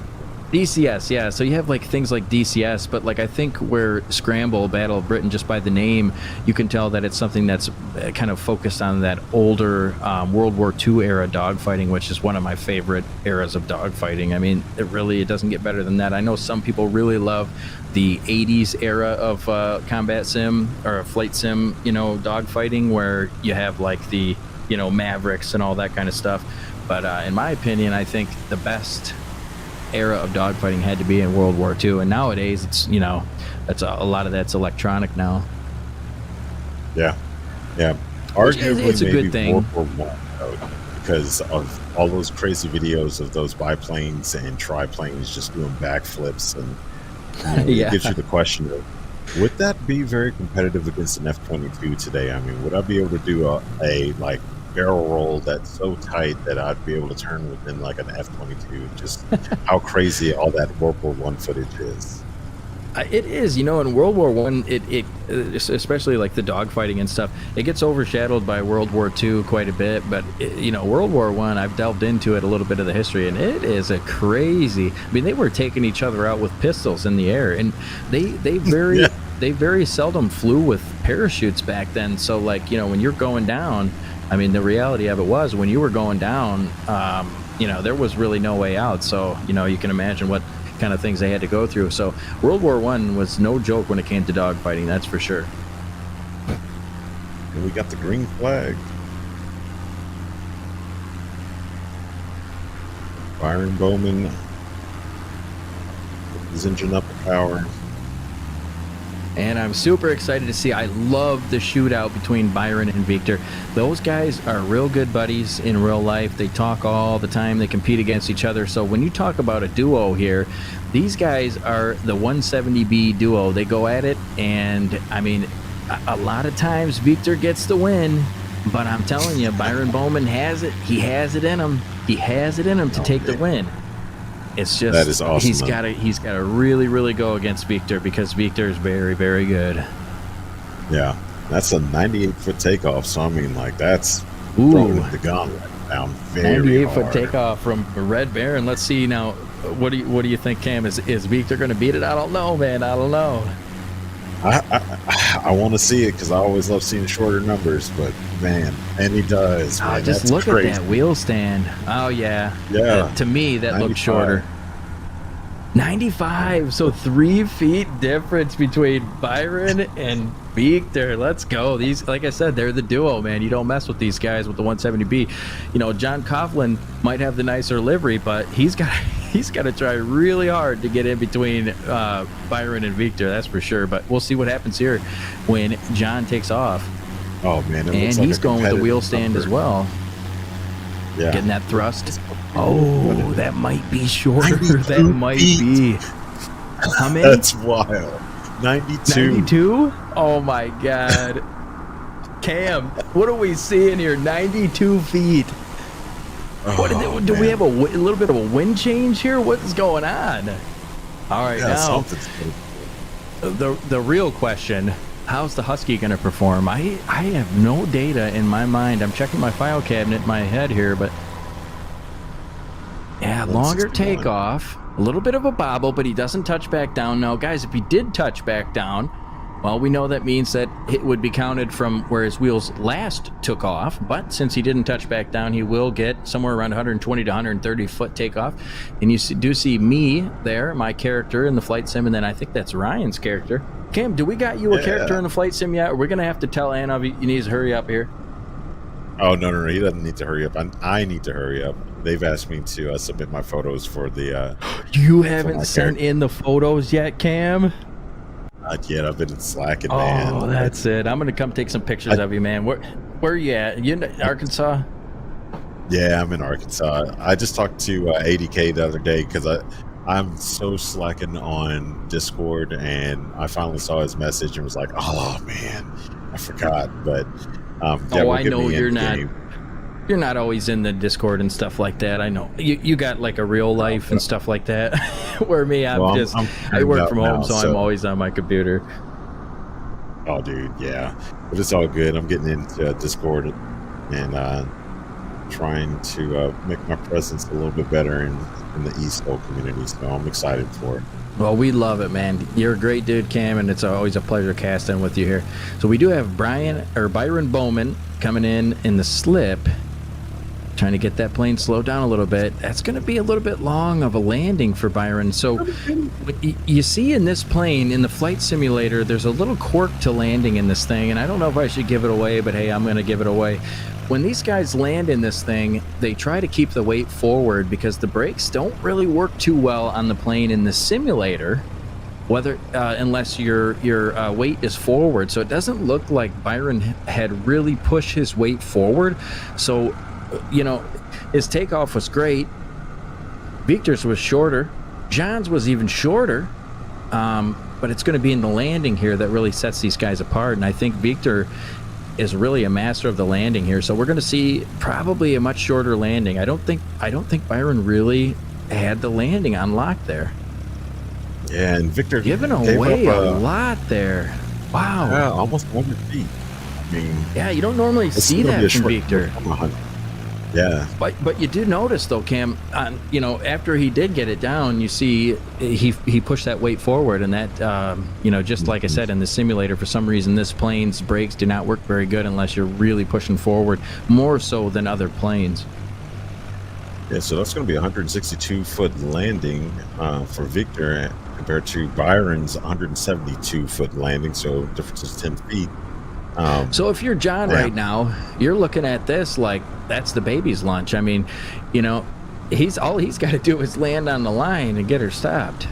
DCS, yeah. So you have like things like DCS, but like I think where Scramble Battle of Britain, just by the name, you can tell that it's something that's kind of focused on that older World War II era dogfighting, which is one of my favorite eras of dogfighting. I mean, it doesn't get better than that. I know some people really love the 80s era of combat sim or flight sim, dogfighting, where you have like the, Mavericks and all that kind of stuff. But in my opinion, I think the best era of dogfighting had to be in World War II, and nowadays it's that's a lot of that's electronic now. Yeah, yeah. Arguably, It's a maybe good thing. World War I, though, because of all those crazy videos of those biplanes and triplanes just doing backflips, and Yeah. it gives you the question of, would that be very competitive against an F-22 today? I mean, would I be able to do a like barrel roll that's so tight that I'd be able to turn within like an F-22? Just how crazy all that World War I footage is. It is, in World War One, it especially like the dogfighting and stuff, it gets overshadowed by World War II quite a bit. But World War One, I've delved into it a little bit of the history, and it is a crazy. I mean, they were taking each other out with pistols in the air, and they very Yeah. they very seldom flew with parachutes back then. So like when you're going down, I mean, the reality of it was when you were going down, there was really no way out. So you can imagine what kind of things they had to go through. So World War One was no joke when it came to dogfighting, that's for sure. And we got the green flag. Byron Bowman, his engine up to power. And I'm super excited to see. I love the shootout between Byron and Victor. Those guys are real good buddies in real life. They talk all the time. They compete against each other. So when you talk about a duo here, these guys are the 170B duo. They go at it, and I mean, a lot of times Victor gets the win, but I'm telling you, Byron Bowman has it. He has it in him. He has it in him to take the win. It's just That is awesome, he's got to really, really go against Victor, because Victor is very, very good. Yeah, that's a 98-foot takeoff. So I mean, like, that's Ooh. throwing the gauntlet down very 98-foot hard. takeoff from Red Baron. Let's see now. What do you think, Cam? Is Victor going to beat it? I don't know, man. I don't know. I want to see it because I always love seeing shorter numbers, but man, and he does. Oh, Man, just that's look crazy. at that wheel stand. Oh yeah. Yeah. To me, that looked 95. shorter. 95. So 3 feet difference between Byron and Victor. Let's go. These, like I said, they're the duo, man. You don't mess with these guys with the 170B. John Coughlin might have the nicer livery, but he's got to try really hard to get in between Byron and Victor. That's for sure. But we'll see what happens here when John takes off. Oh man, it And looks like he's a going with the wheel competitive stand as number. well. Yeah, Getting that thrust. Oh, that might be shorter. 92 That might be. How many? That's wild. 92. 92? Oh my God. Cam, what are we seeing here? 92 feet. Do we have a little bit of a wind change here? What's going on? All right, Yeah, now something's good. the real question: how's the Husky going to perform? I have no data in my mind. I'm checking my file cabinet in my head here, but yeah, longer 161. takeoff, a little bit of a bobble, but he doesn't touch back down. Now, guys, if he did touch back down, well, we know that means that it would be counted from where his wheels last took off. But since he didn't touch back down, he will get somewhere around 120 to 130 foot takeoff. And you do see me there, my character in the flight sim, and then I think that's Ryan's character. Cam, do we got you a Yeah. character in the flight sim yet? Or we're going to have to tell Anna you need to hurry up here. Oh no, he doesn't need to hurry up. I need to hurry up. They've asked me to submit my photos for the. You my haven't sent character. in the photos yet, Cam? Not yet. I've been slacking, Oh, man. that's it. I'm going to come take some pictures of you, man. Where are you at? You in Arkansas? Yeah, I'm in Arkansas. I just talked to ADK the other day because I'm so slacking on Discord, and I finally saw his message and was like, "Oh man, I forgot." But yeah, Oh, we'll I get know me in you're the not. game. You're not always in the Discord and stuff like that. I know you got like a real life and stuff like that. Where me, I Well, I work out from home, now, so I'm always on my computer. Oh, dude, yeah, but it's all good. I'm getting into Discord and trying to make my presence a little bit better in the eSTOL community. So I'm excited for it. Well, we love it, man. You're a great dude, Cam, and it's always a pleasure casting with you here. So we do have Byron Bowman coming in the slip. Trying to get that plane slowed down a little bit. That's going to be a little bit long of a landing for Byron. So you see in this plane, in the flight simulator, there's a little quirk to landing in this thing. And I don't know if I should give it away, but hey, I'm going to give it away. When these guys land in this thing, they try to keep the weight forward because the brakes don't really work too well on the plane in the simulator, whether unless your weight is forward. So it doesn't look like Byron had really pushed his weight forward. So, you know, his takeoff was great. Victor's was shorter. John's was even shorter. But it's going to be in the landing here that really sets these guys apart. And I think Victor is really a master of the landing here. So we're going to see probably a much shorter landing. I don't think Byron really had the landing on lock there. Yeah, and Victor giving away a lot there. Wow. Yeah, almost 100 feet. I mean, yeah, you don't normally see that from Victor. Yeah. But you do notice though, Cam, you know, after he did get it down, you see he pushed that weight forward, and that you know, just like I said in the simulator, for some reason this plane's brakes do not work very good unless you're really pushing forward, more so than other planes. Yeah, so that's going to be a 162-foot landing for Victor compared to Byron's 172-foot landing, so difference is 10 feet. So if you're John right now, you're looking at this like that's the baby's lunch. I mean, you know, all he's got to do is land on the line and get her stopped.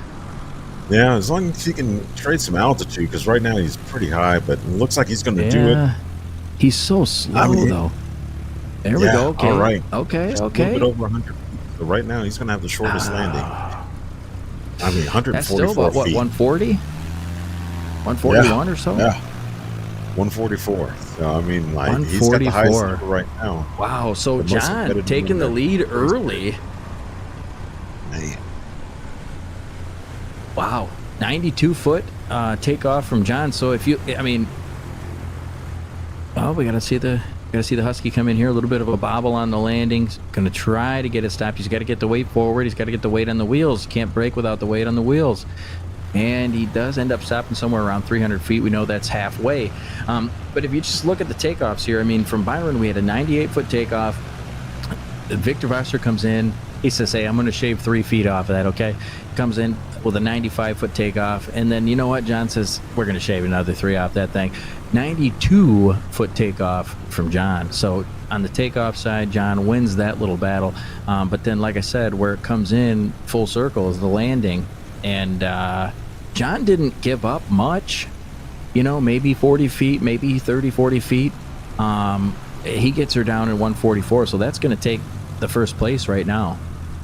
Yeah, as long as he can trade some altitude, because right now he's pretty high, but it looks like he's going to do it. He's so slow though. There we go. Okay. All right. Okay. Just okay. A little bit over 100 feet. So right now he's going to have the shortest landing. I mean, 144 that's still about, what, feet. 140? 141 or so? Yeah. 144. So I mean, like, he's got the highest number right now. Wow. So John taking the lead early. Man. Wow. 92-foot takeoff from John. So if you, I mean, oh, we gotta see the Husky come in here. A little bit of a bobble on the landing. Gonna try to get it stopped. He's got to get the weight forward. He's got to get the weight on the wheels. Can't brake without the weight on the wheels. And he does end up stopping somewhere around 300 feet. We know that's halfway. But if you just look at the takeoffs here, I mean, from Byron, we had a 98-foot takeoff. Victor Voster comes in. He says, hey, I'm going to shave 3 feet off of that, okay? Comes in with a 95-foot takeoff. And then, you know what? John says, we're going to shave another 3 off that thing. 92-foot takeoff from John. So on the takeoff side, John wins that little battle. But then, like I said, where it comes in full circle is the landing. And John didn't give up much, you know, maybe 40 feet, maybe 30, 40 feet. He gets her down in 144, so that's going to take the first place right now.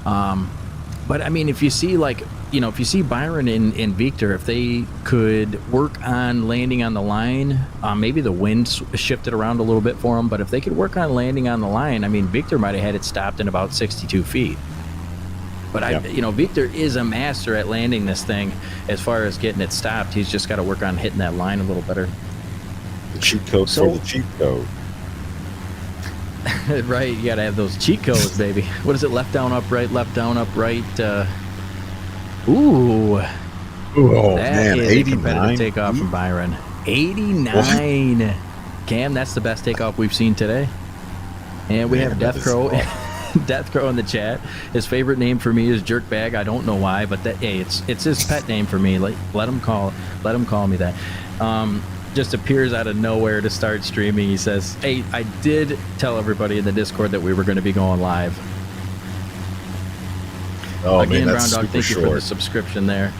But, I mean, if you see, like, you know, if you see Byron and Victor, if they could work on landing on the line, maybe the wind shifted around a little bit for them, but if they could work on landing on the line, I mean, Victor might have had it stopped in about 62 feet. But you know, Victor is a master at landing this thing. As far as getting it stopped, he's just got to work on hitting that line a little better. The cheat code for the cheat code. Right, you got to have those cheat codes, baby. What is it? Left, down, upright, left, down, upright. Ooh, oh that man, is 89 a competitive takeoff from Byron. 89. What? Cam, that's the best takeoff we've seen today. And we have Death Crow. Death Crow in the chat. His favorite name for me is Jerkbag. I don't know why, but that, hey, it's his pet name for me. Let him call me that. Just appears out of nowhere to start streaming. He says, "Hey, I did tell everybody in the Discord that we were going to be going live." Oh, again, man, Brown Dog, thank you for the subscription there.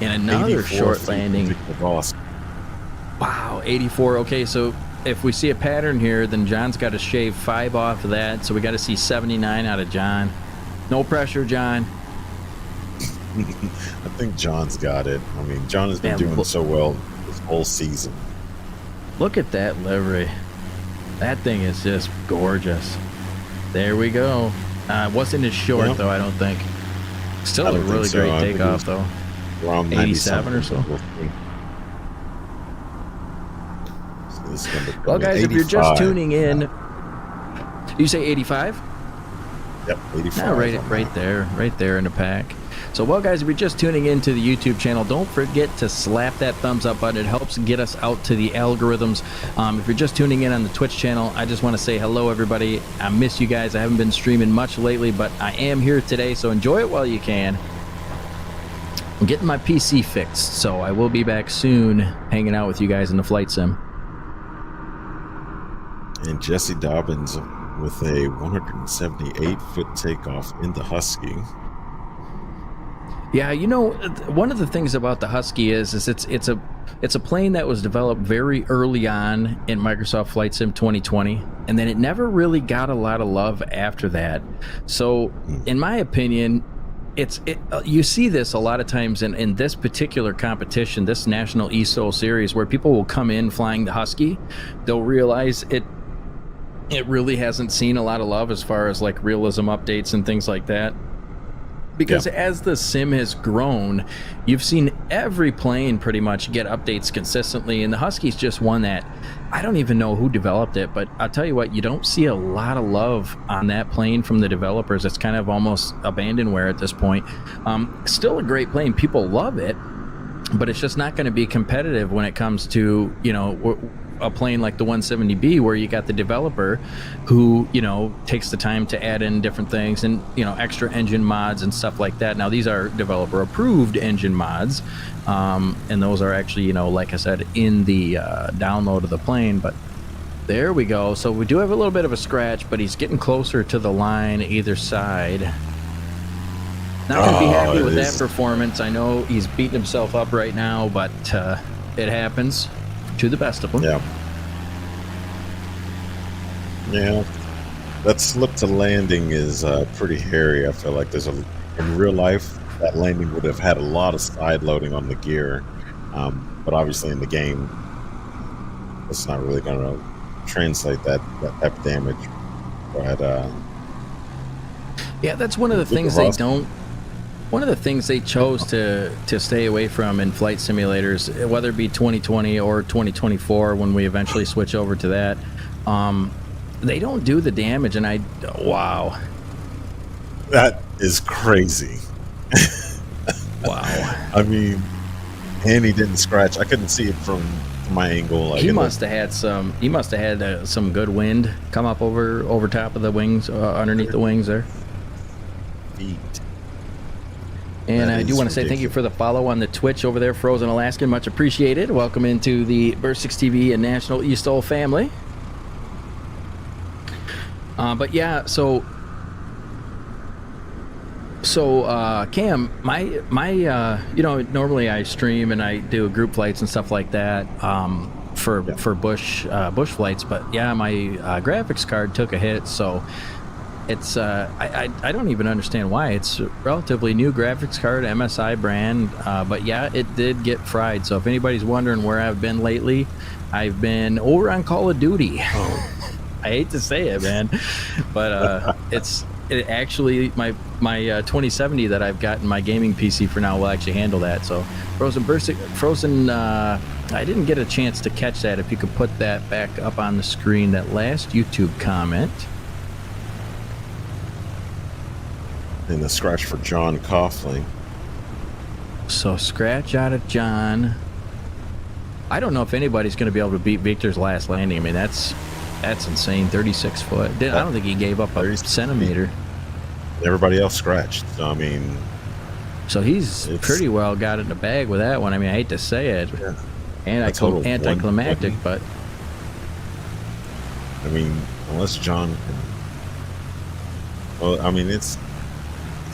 And another short landing. Wow, 84. Okay, so if we see a pattern here, then John's got to shave 5 off of that. So we got to see 79 out of John. No pressure, John. I think John's got it. I mean, John has been doing so well this whole season. Look at that livery. That thing is just gorgeous. There we go. Wasn't as short, though, I don't think. Still a really great takeoff, though. Around 87 or so. Well, guys, if you're just tuning in, you say 85? Yep, 85. No, right there in the pack. So, well, guys, if you're just tuning into the YouTube channel, don't forget to slap that thumbs up button. It helps get us out to the algorithms. If you're just tuning in on the Twitch channel, I just want to say hello, everybody. I miss you guys. I haven't been streaming much lately, but I am here today, so enjoy it while you can. I'm getting my PC fixed, so I will be back soon hanging out with you guys in the flight sim. And Jesse Dobbins with a 178-foot takeoff in the Husky. Yeah, you know, one of the things about the Husky is it's a plane that was developed very early on in Microsoft Flight Sim 2020, and then it never really got a lot of love after that. So, in my opinion, you see this a lot of times in this particular competition, this National eSTOL series, where people will come in flying the Husky. They'll realize it really hasn't seen a lot of love as far as like realism updates and things like that. Because as the sim has grown, you've seen every plane pretty much get updates consistently, and the Husky's just one that I don't even know who developed it, but I'll tell you what, you don't see a lot of love on that plane from the developers. It's kind of almost abandonware at this point. Still a great plane. People love it, but it's just not going to be competitive when it comes to, you know, a plane like the 170B, where you got the developer who, you know, takes the time to add in different things and, you know, extra engine mods and stuff like that. Now, these are developer approved engine mods, and those are actually, you know, like I said, in the download of the plane. But there we go. So we do have a little bit of a scratch, but he's getting closer to the line either side. Not gonna be happy with that performance. I know he's beating himself up right now, but it happens to the best of them. Yeah, that slip to landing is pretty hairy. I feel like in real life, that landing would have had a lot of side loading on the gear, but obviously in the game, it's not really going to translate that type of damage. But yeah, that's one of the things they don't. One of the things they chose to stay away from in flight simulators, whether it be 2020 or 2024 when we eventually switch over to that, they don't do the damage. And wow. That is crazy. Wow. I mean, and he didn't scratch. I couldn't see it from my angle. Like, he must have had some. He must have had some good wind come up over top of the wings, underneath the wings there. Feet. And I do want to say thank you for the follow on the Twitch over there, Frozen Alaskan. Much appreciated. Welcome into the Burst 6 TV and National eSTOL family. But yeah, so Cam, my you know, normally I stream and I do group flights and stuff like that for bush flights. But yeah, my graphics card took a hit, so. It's I don't even understand why. It's a relatively new graphics card, MSI brand, but yeah, it did get fried. So if anybody's wondering where I've been lately, I've been over on Call of Duty. I hate to say it, man, but it actually my 2070 that I've got in my gaming PC for now will actually handle that. So Frozen, I didn't get a chance to catch that. If you could put that back up on the screen, that last YouTube comment. And the scratch for John Coughlin. So scratch out of John. I don't know if anybody's going to be able to beat Victor's last landing. I mean, that's insane. 36 foot. I don't think he gave up a centimeter. Everybody else scratched. So, I mean, so he's pretty well got it in the bag with that one. I mean, I hate to say it, anticlimactic, but I mean, unless John can, well, I mean, it's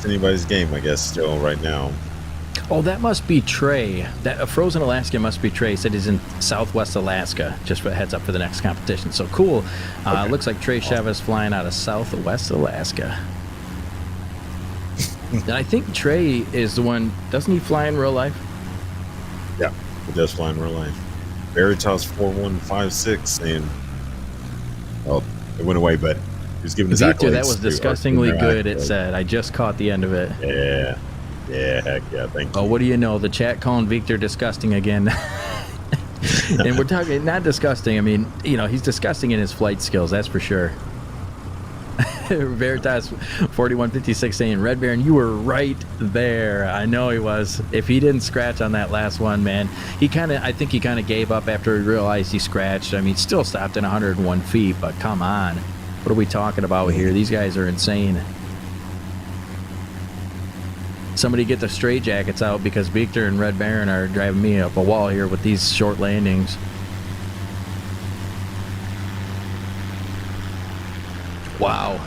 anybody's game, I guess, still right now. Oh, that must be Trey. That Frozen Alaska must be Trey. He said he's in Southwest Alaska. Just for a heads up for the next competition. So cool. Okay. Looks like Trey Chavez flying out of Southwest Alaska. And I think Trey is the one. Doesn't he fly in real life? Yeah, he does fly in real life. Veritas 4156, and well, it went away, but he was giving his Victor, accolades. That was disgustingly good. It said. I just caught the end of it. Yeah. Yeah, heck yeah, thank you. Oh, what do you know? The chat calling Victor disgusting again. And we're talking, not disgusting, I mean, you know, he's disgusting in his flight skills, that's for sure. Veritas 4156 saying, Red Baron, you were right there. I know he was. If he didn't scratch on that last one, man, I think he kind of gave up after he realized he scratched. I mean, still stopped in 101 feet, but come on. What are we talking about here? These guys are insane. Somebody get the straight jackets out because Victor and Red Baron are driving me up a wall here with these short landings. Wow.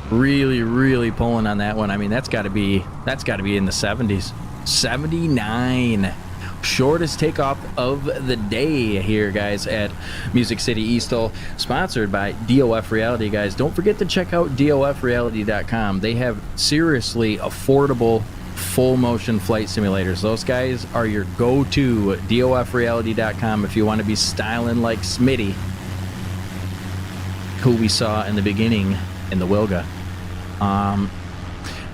Really, really pulling on that one. I mean, that's got to be in the 70s. 79. Shortest takeoff of the day here, guys, at Music City eSTOL, sponsored by DOF Reality, guys. Don't forget to check out dofreality.com. They have seriously affordable full motion flight simulators. Those guys are your go-to. dofreality.com if you want to be styling like Smitty, who we saw in the beginning in the Wilga.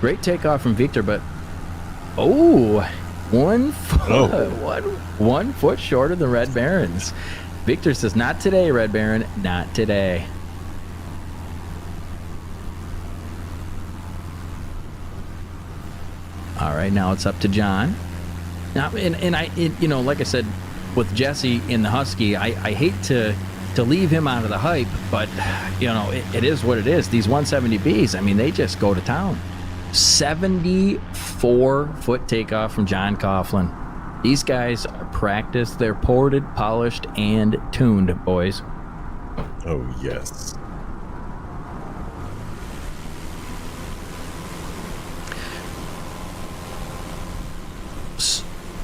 Great takeoff from Victor, but one foot shorter than Red Baron's. Victor says, not today, Red Baron, not today. All right, now it's up to John. Now, you know, like I said, with Jesse in the Husky, I hate to leave him out of the hype, but you know, it is what it is. These 170Bs, I mean, they just go to town. 74-foot takeoff from John Coughlin. These guys are practiced, they're ported, polished, and tuned, boys. Oh, yes.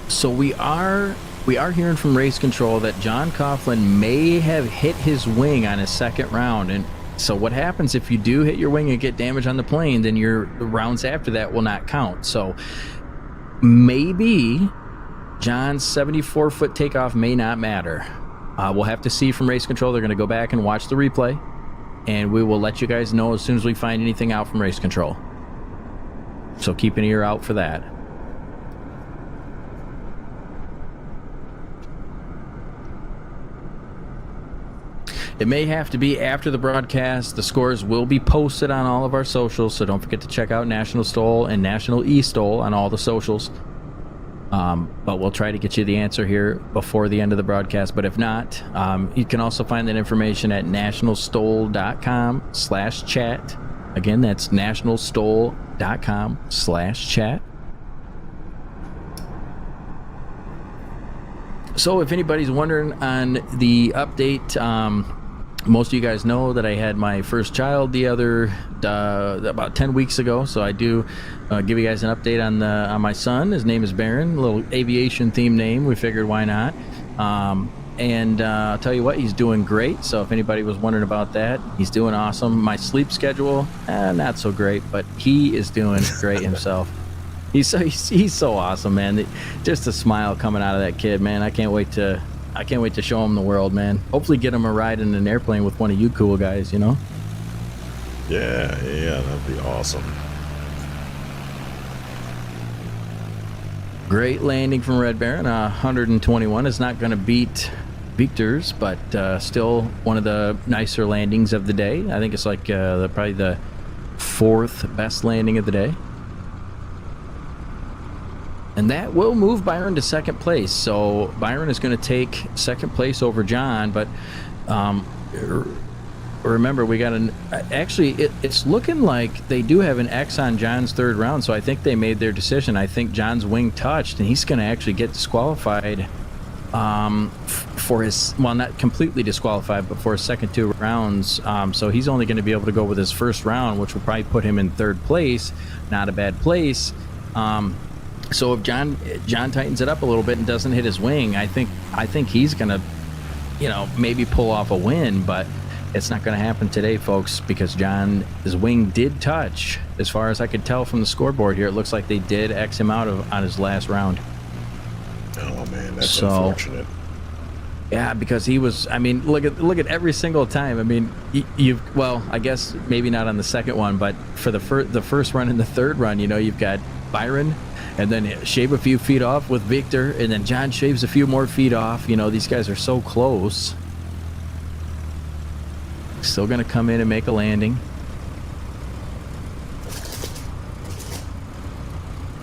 So we are hearing from race control that John Coughlin may have hit his wing on his second round, and so what happens if you do hit your wing and get damage on the plane, then your rounds after that will not count. So maybe John's 74-foot takeoff may not matter. We'll have to see from race control. They're going to go back and watch the replay, and we will let you guys know as soon as we find anything out from race control. So keep an ear out for that. It may have to be after the broadcast. The scores will be posted on all of our socials, so don't forget to check out National STOL and National eSTOL on all the socials. But we'll try to get you the answer here before the end of the broadcast. But if not, you can also find that information at nationalstol.com/chat. Again, that's nationalstol.com/chat. So if anybody's wondering on the update, most of you guys know that I had my first child about 10 weeks ago. So I do give you guys an update on my son. His name is Baron, a little aviation themed name. We figured why not. And I'll tell you what, he's doing great. So if anybody was wondering about that, he's doing awesome. My sleep schedule, not so great, but he is doing great himself. He's so awesome, man. Just a smile coming out of that kid, man. I can't wait to show him the world, man. Hopefully get him a ride in an airplane with one of you cool guys, you know? Yeah, that'd be awesome. Great landing from Red Baron. 121 is not going to beat Victor's, but still one of the nicer landings of the day. I think it's like probably the fourth best landing of the day. And that will move Byron to second place. So Byron is going to take second place over John. But remember, we got it's looking like they do have an X on John's third round. So I think they made their decision. I think John's wing touched, and he's going to actually get disqualified for his, well, not completely disqualified, but for his second two rounds. So he's only going to be able to go with his first round, which will probably put him in third place. Not a bad place. So if John tightens it up a little bit and doesn't hit his wing, I think he's gonna, maybe pull off a win, but it's not gonna happen today, folks, because his wing did touch. As far as I could tell from the scoreboard here, it looks like they did X him out on his last round. Oh man, that's unfortunate. Yeah, because he was. I mean, look at every single time. I mean, I guess maybe not on the second one, but for the first run and the third run, you've got Byron, and then shave a few feet off with Victor, and then John shaves a few more feet off. These guys are so close. Still going to come in and make a landing.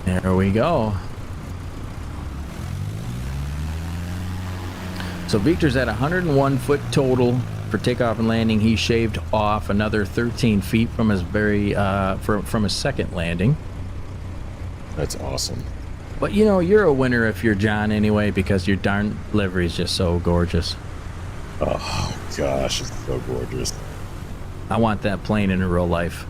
There we go. So Victor's at 101 foot total for takeoff and landing. He shaved off another 13 feet from his from his second landing. That's awesome. But you know, you're a winner if you're John anyway, because your darn livery is just so gorgeous. Oh gosh, it's so gorgeous. I want that plane in real life.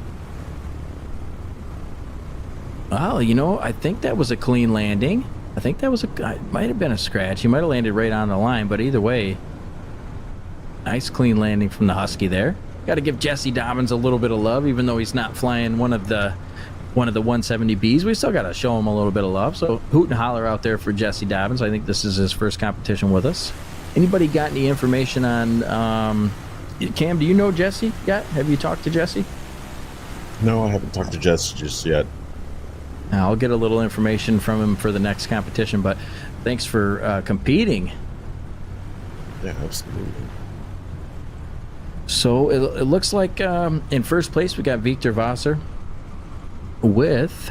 Well, you know, I think that was a clean landing. I think that was it might have been a scratch. He might have landed right on the line, but either way, nice clean landing from the Husky there. Got to give Jesse Dobbins a little bit of love, even though he's not flying one of the 170Bs. We still got to show him a little bit of love. So hoot and holler out there for Jesse Dobbins. I think this is his first competition with us. Anybody got any information on Cam? Do you know Jesse yet? Have you talked to Jesse? No, I haven't talked to Jess just yet. I'll get a little information from him for the next competition, but thanks for competing. Yeah, absolutely. So it looks like in first place we got Victor Vasser with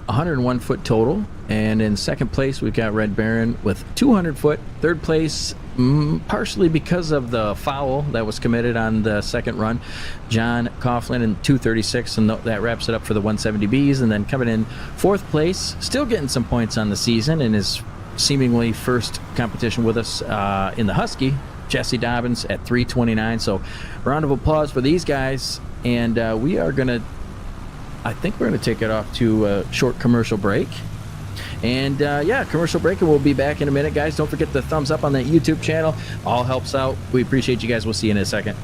101 foot total, and in second place we've got Red Baron with 200 foot. Third place, partially because of the foul that was committed on the second run, John Coughlin in 236, and that wraps it up for the 170Bs. And then coming in fourth place, still getting some points on the season in his seemingly first competition with us in the Husky, Jesse Dobbins at 329. So round of applause for these guys, and we are gonna, I think we're gonna take it off to a short commercial break. And yeah, commercial break, and we'll be back in a minute, guys. Don't forget the thumbs up on that YouTube channel. All helps out. We appreciate you guys. We'll see you in a second.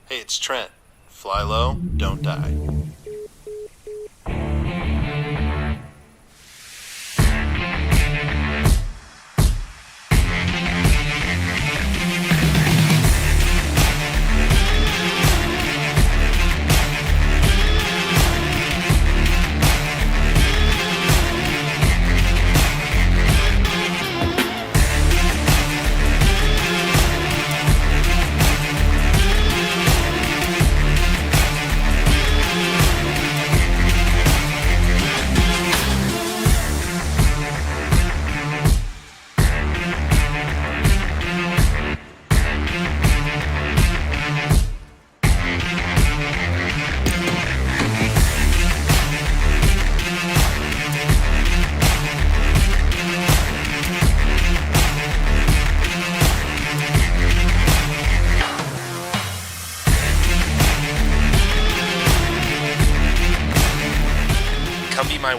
Hey, it's Trent. Fly low, don't die.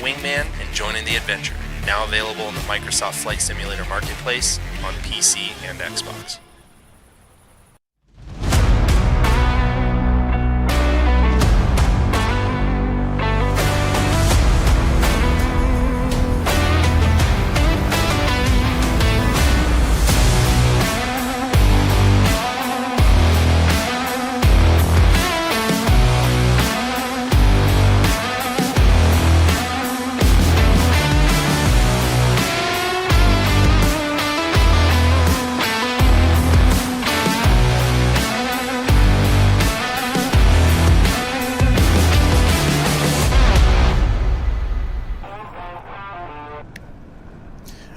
wingman and joining the adventure. Now available in the Microsoft Flight Simulator Marketplace on PC and Xbox.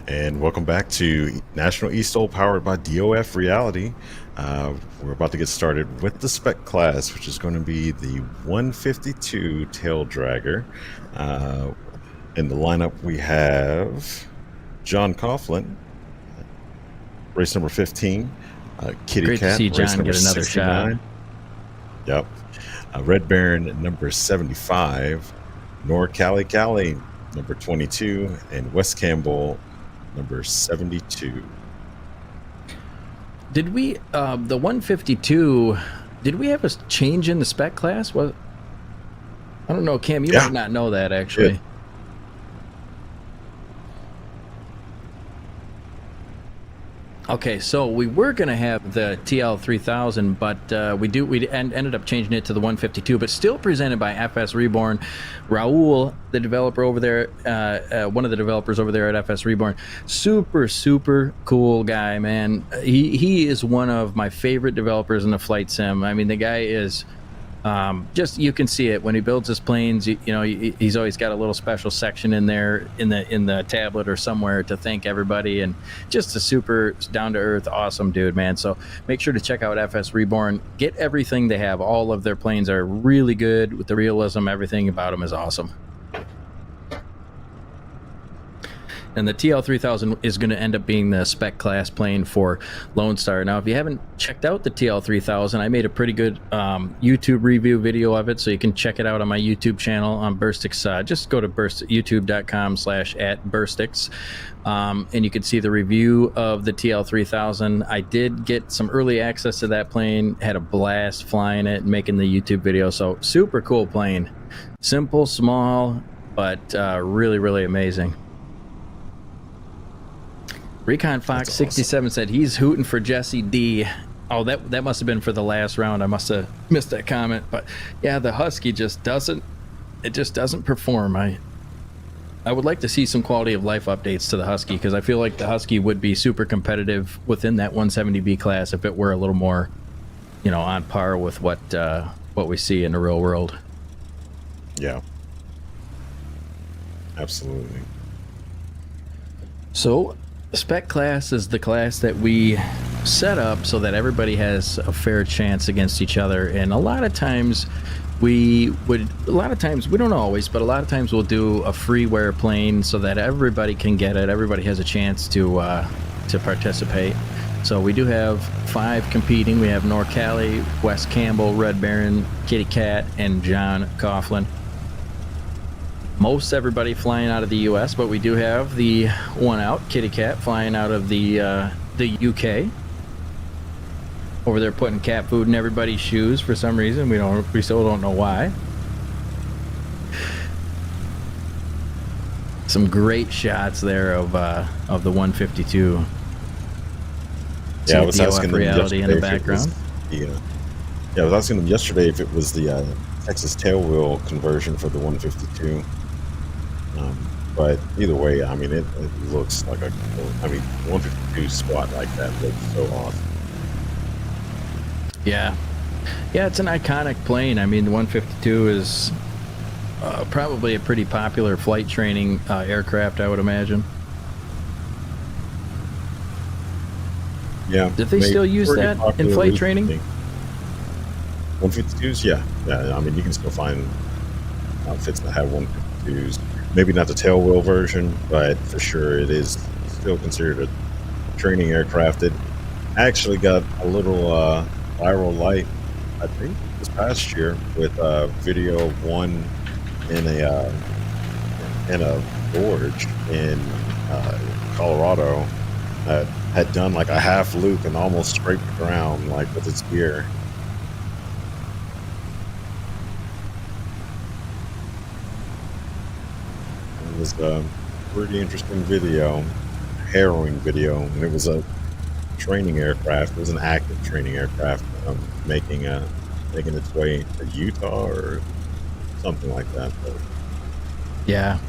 And welcome back to National eSTOL powered by DOF Reality. We're about to get started with the Spec class, which is going to be the 152 tail dragger. In the lineup, we have John Coughlin, race number 15. Kitty Great Cat, to see race John number get another 69. Yep. Red Baron, number 75. Nor Cali Cali, number 22. And Wes Campbell, number 72. Did we, the 152, did we have a change in the Spec class? Well, I don't know, Cam, you Yeah. might not know that, actually. Yeah. Okay, so we were going to have the TL3000, but we ended up changing it to the 152, but still presented by FS Reborn. Raul, the developer over there, one of the developers over there at FS Reborn, super cool guy, man. He is one of my favorite developers in the flight sim. I mean, the guy is just, you can see it when he builds his planes. You know, he's always got a little special section in there in the tablet or somewhere to thank everybody, and just a super down to earth, awesome dude, man. So make sure to check out FS Reborn. Get everything they have. All of their planes are really good with the realism. Everything about them is awesome. And the TL3000 is going to end up being the Spec class plane for Lone Star. Now, if you haven't checked out the TL3000, I made a pretty good YouTube review video of it, so you can check it out on my YouTube channel on Burstix. Just go to youtube.com/@Burstix, and you can see the review of the TL3000. I did get some early access to that plane, had a blast flying it and making the YouTube video, so super cool plane. Simple, small, but really amazing. Recon Fox 67 said he's hooting for Jesse D. Oh, that must have been for the last round. I must have missed that comment. But yeah, the Husky just doesn't perform. I would like to see some quality of life updates to the Husky, because I feel like the Husky would be super competitive within that 170B class if it were a little more, you know, on par with what we see in the real world. Yeah. Absolutely. So Spec class is the class that we set up so that everybody has a fair chance against each other, and a lot of times we don't always, but a lot of times we'll do a freeware plane so that everybody can get it. Everybody has a chance to participate. So we do have 5 competing. We have Nor Cali, Wes Campbell, Red Baron, Kitty Cat, and John Coughlin. Most everybody flying out of the U.S., but we do have the one out, Kitty Cat, flying out of the UK. Over there putting cat food in everybody's shoes for some reason. We still don't know why. Some great shots there of the 152. Yeah, I was asking them reality in the background. I was asking them yesterday if it was the Texas tailwheel conversion for the 152. But either way, I mean, it looks like 152 squat like that looks so awesome. Yeah, it's an iconic plane. I mean, the 152 is probably a pretty popular flight training aircraft, I would imagine. Yeah. Did they still use that in flight training? 152s, yeah. I mean, you can still find outfits that have 152s. Maybe not the tailwheel version, but for sure it is still considered a training aircraft. It actually got a little viral light, I think, this past year with a video of one in a in a gorge in Colorado that had done like a half loop and almost scraped the ground like with its gear. It was a pretty interesting video, harrowing video, and it was a training aircraft. It was an active training aircraft making its way to Utah or something like that. But Yeah.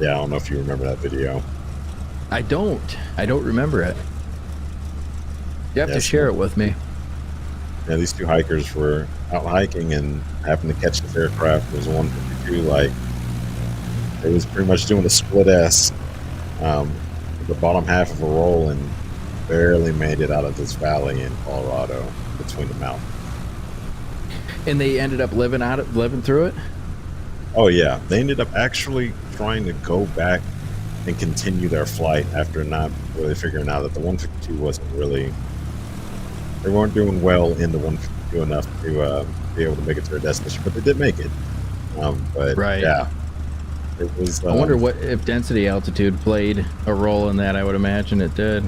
yeah, I don't know if you remember that video. I don't remember it. You have to Yes. share it with me. Yeah, these two hikers were out hiking and happened to catch this aircraft. It was a 152. Like, it was pretty much doing a split S, the bottom half of a roll, and barely made it out of this valley in Colorado between the mountains. And they ended up living through it. Oh yeah, they ended up actually trying to go back and continue their flight after not really figuring out that the 152 wasn't really. They weren't doing well in the 152 enough to be able to make it to their destination, but they did make it. But Right. yeah, it was. I wonder what if density altitude played a role in that. I would imagine it did.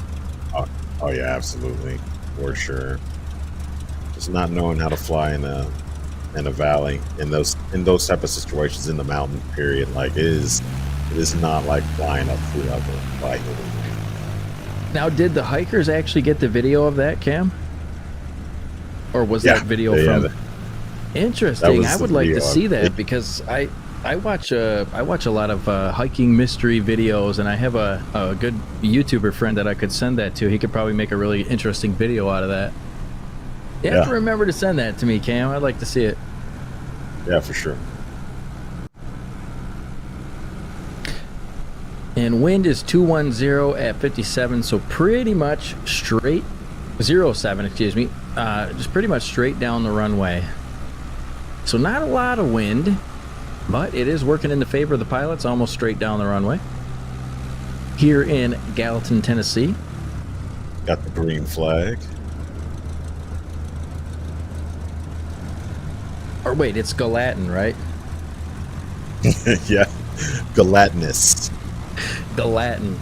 Oh yeah, absolutely, for sure. Just not knowing how to fly in a valley in those type of situations in the mountain. Period. Like it is not like flying up sea level. Like Now, did the hikers actually get the video of that, Cam? Or was that video from? that Interesting. was I the would like to video. see that because I watch a lot of hiking mystery videos, and I have a good YouTuber friend that I could send that to. He could probably make a really interesting video out of that. You have to remember to send that to me, Cam. I'd like to see it. Yeah, for sure. And wind is 210 at 57, so pretty much straight 07, excuse me, just pretty much straight down the runway. So not a lot of wind, but it is working in the favor of the pilots, almost straight down the runway. Here in Gallatin, Tennessee. Got the green flag. Or wait, it's Gallatin, right? Yeah, gelatinous. Gallatin.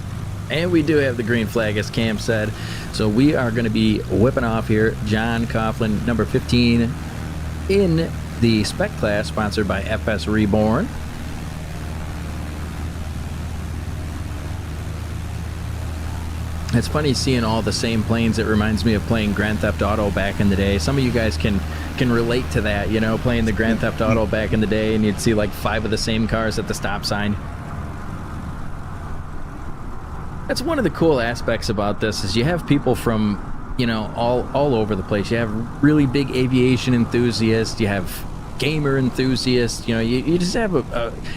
And we do have the green flag, as Cam said. So we are going to be whipping off here. John Coughlin, number 15, in the Spec class, sponsored by FS Reborn. It's funny seeing all the same planes. It reminds me of playing Grand Theft Auto back in the day. Some of you guys can relate to that, you know, playing the Grand Theft Auto back in the day, and you'd see like 5 of the same cars at the stop sign. That's one of the cool aspects about this is you have people from, you know, all over the place. You have really big aviation enthusiasts. You have gamer enthusiasts. You know, you just have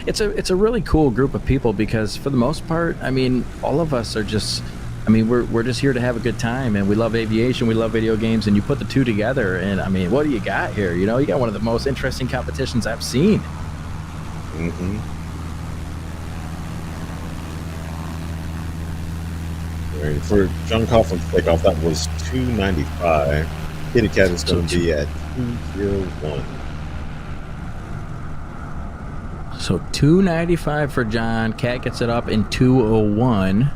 it's a really cool group of people because for the most part, I mean, all of us are just, I mean, we're just here to have a good time, and we love aviation, we love video games, and you put the two together, and I mean, what do you got here? You know, you got one of the most interesting competitions I've seen. Mm-hmm. Right. For John Coughlin's takeoff, that was 295. Kitty Cat is going to be at 201. So 295 for John. Cat gets it up in 201.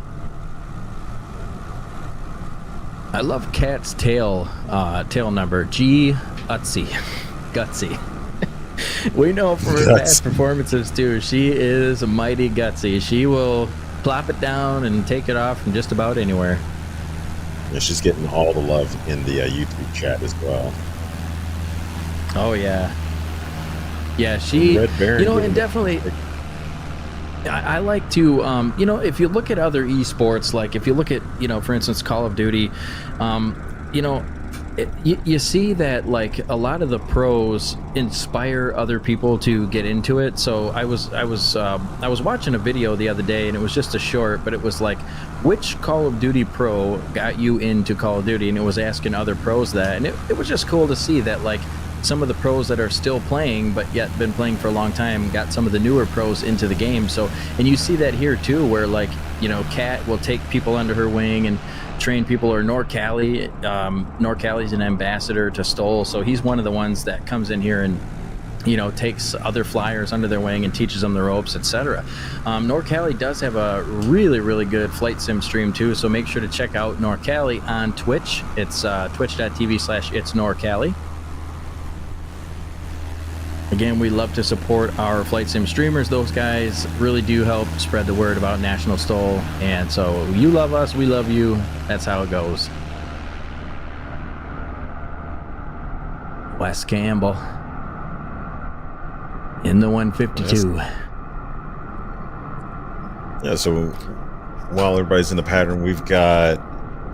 I love Cat's tail number. G gutsy. We know from her past performances too. She is mighty gutsy. She will plop it down and take it off from just about anywhere. Yeah, she's getting all the love in the YouTube chat as well. Oh yeah, yeah. She, Red Baron, you know, and definitely. I like to, you know, if you look at other esports, like if you look at, you know, for instance, Call of Duty, you know, you see that like a lot of the pros inspire other people to get into it. So I was watching a video the other day, and it was just a short, but it was like, which Call of Duty pro got you into Call of Duty? And it was asking other pros that, and it was just cool to see that like some of the pros that are still playing but yet been playing for a long time got some of the newer pros into the game. So, and you see that here too, where like, you know, Kat will take people under her wing and train people, or Norcali's an ambassador to STOL, so he's one of the ones that comes in here and takes other flyers under their wing and teaches them the ropes, etc. NorCali does have a really, really good flight sim stream too, so make sure to check out NorCali on Twitch. It's twitch.tv/itsnorcali. Again, we love to support our flight sim streamers. Those guys really do help spread the word about National STOL, and so you love us, we love you. That's how it goes. Wes Campbell in the 152. Yeah, so while everybody's in the pattern, we've got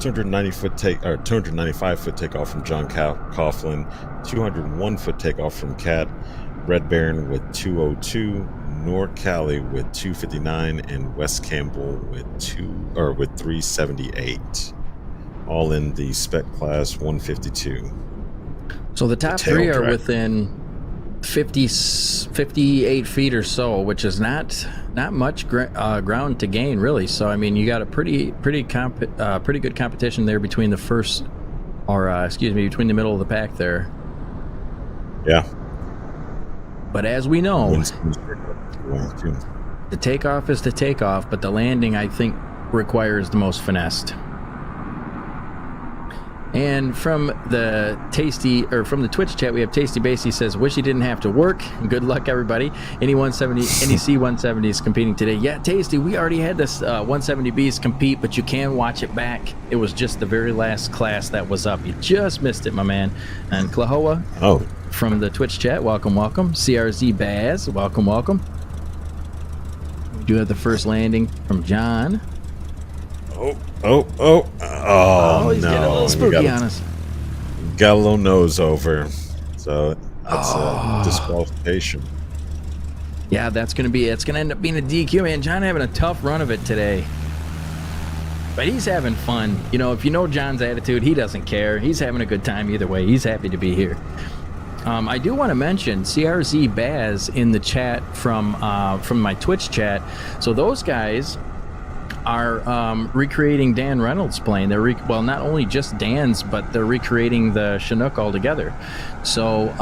295 foot takeoff from John Coughlin, 201 foot takeoff from Cat, Red Baron with 202, NorCali with 259, and West Campbell with 378, all in the Spec class 152. So the top three are within 58 feet or so, which is not much ground to gain, really. So I mean, you got a pretty good competition there between the first, between the middle of the pack there. Yeah. But as we know, the takeoff is the takeoff, but the landing, I think, requires the most finessed. And from the Twitch chat, we have Tasty Basey says, wish he didn't have to work. Good luck, everybody. Any C-170s competing today? Yeah, Tasty, we already had this 170Bs compete, but you can watch it back. It was just the very last class that was up. You just missed it, my man. And Klahoa from the Twitch chat, welcome. CRZ Baz, welcome. We do have the first landing from John. Oh, he's getting a little spooky on us. Got a little nose over. So that's a disqualification. Yeah, it's going to end up being a DQ, man. John having a tough run of it today. But he's having fun. If you know John's attitude, he doesn't care. He's having a good time either way. He's happy to be here. I do want to mention CRZ Baz in the chat from my Twitch chat. So those guys are recreating Dan Reynolds' plane. They're not only just Dan's, but they're recreating the Chinook altogether. So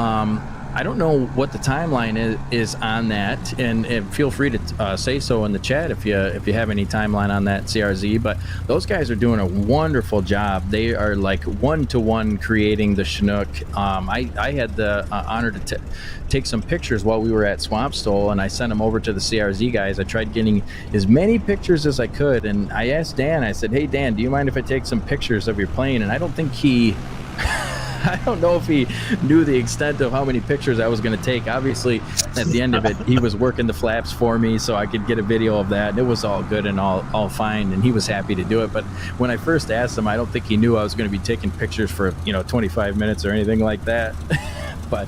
I don't know what the timeline is on that, and feel free to say so in the chat if you have any timeline on that, CRZ. But those guys are doing a wonderful job. They are like one-to-one creating the Chinook. I had the honor to take some pictures while we were at Swamp STOL, and I sent them over to the CRZ guys. I tried getting as many pictures as I could, and I asked Dan, I said, hey Dan, do you mind if I take some pictures of your plane? And I don't think I don't know if he knew the extent of how many pictures I was going to take. Obviously, at the end of it, he was working the flaps for me so I could get a video of that, and it was all good and all fine, and he was happy to do it. But when I first asked him, I don't think he knew I was going to be taking pictures for 25 minutes or anything like that. But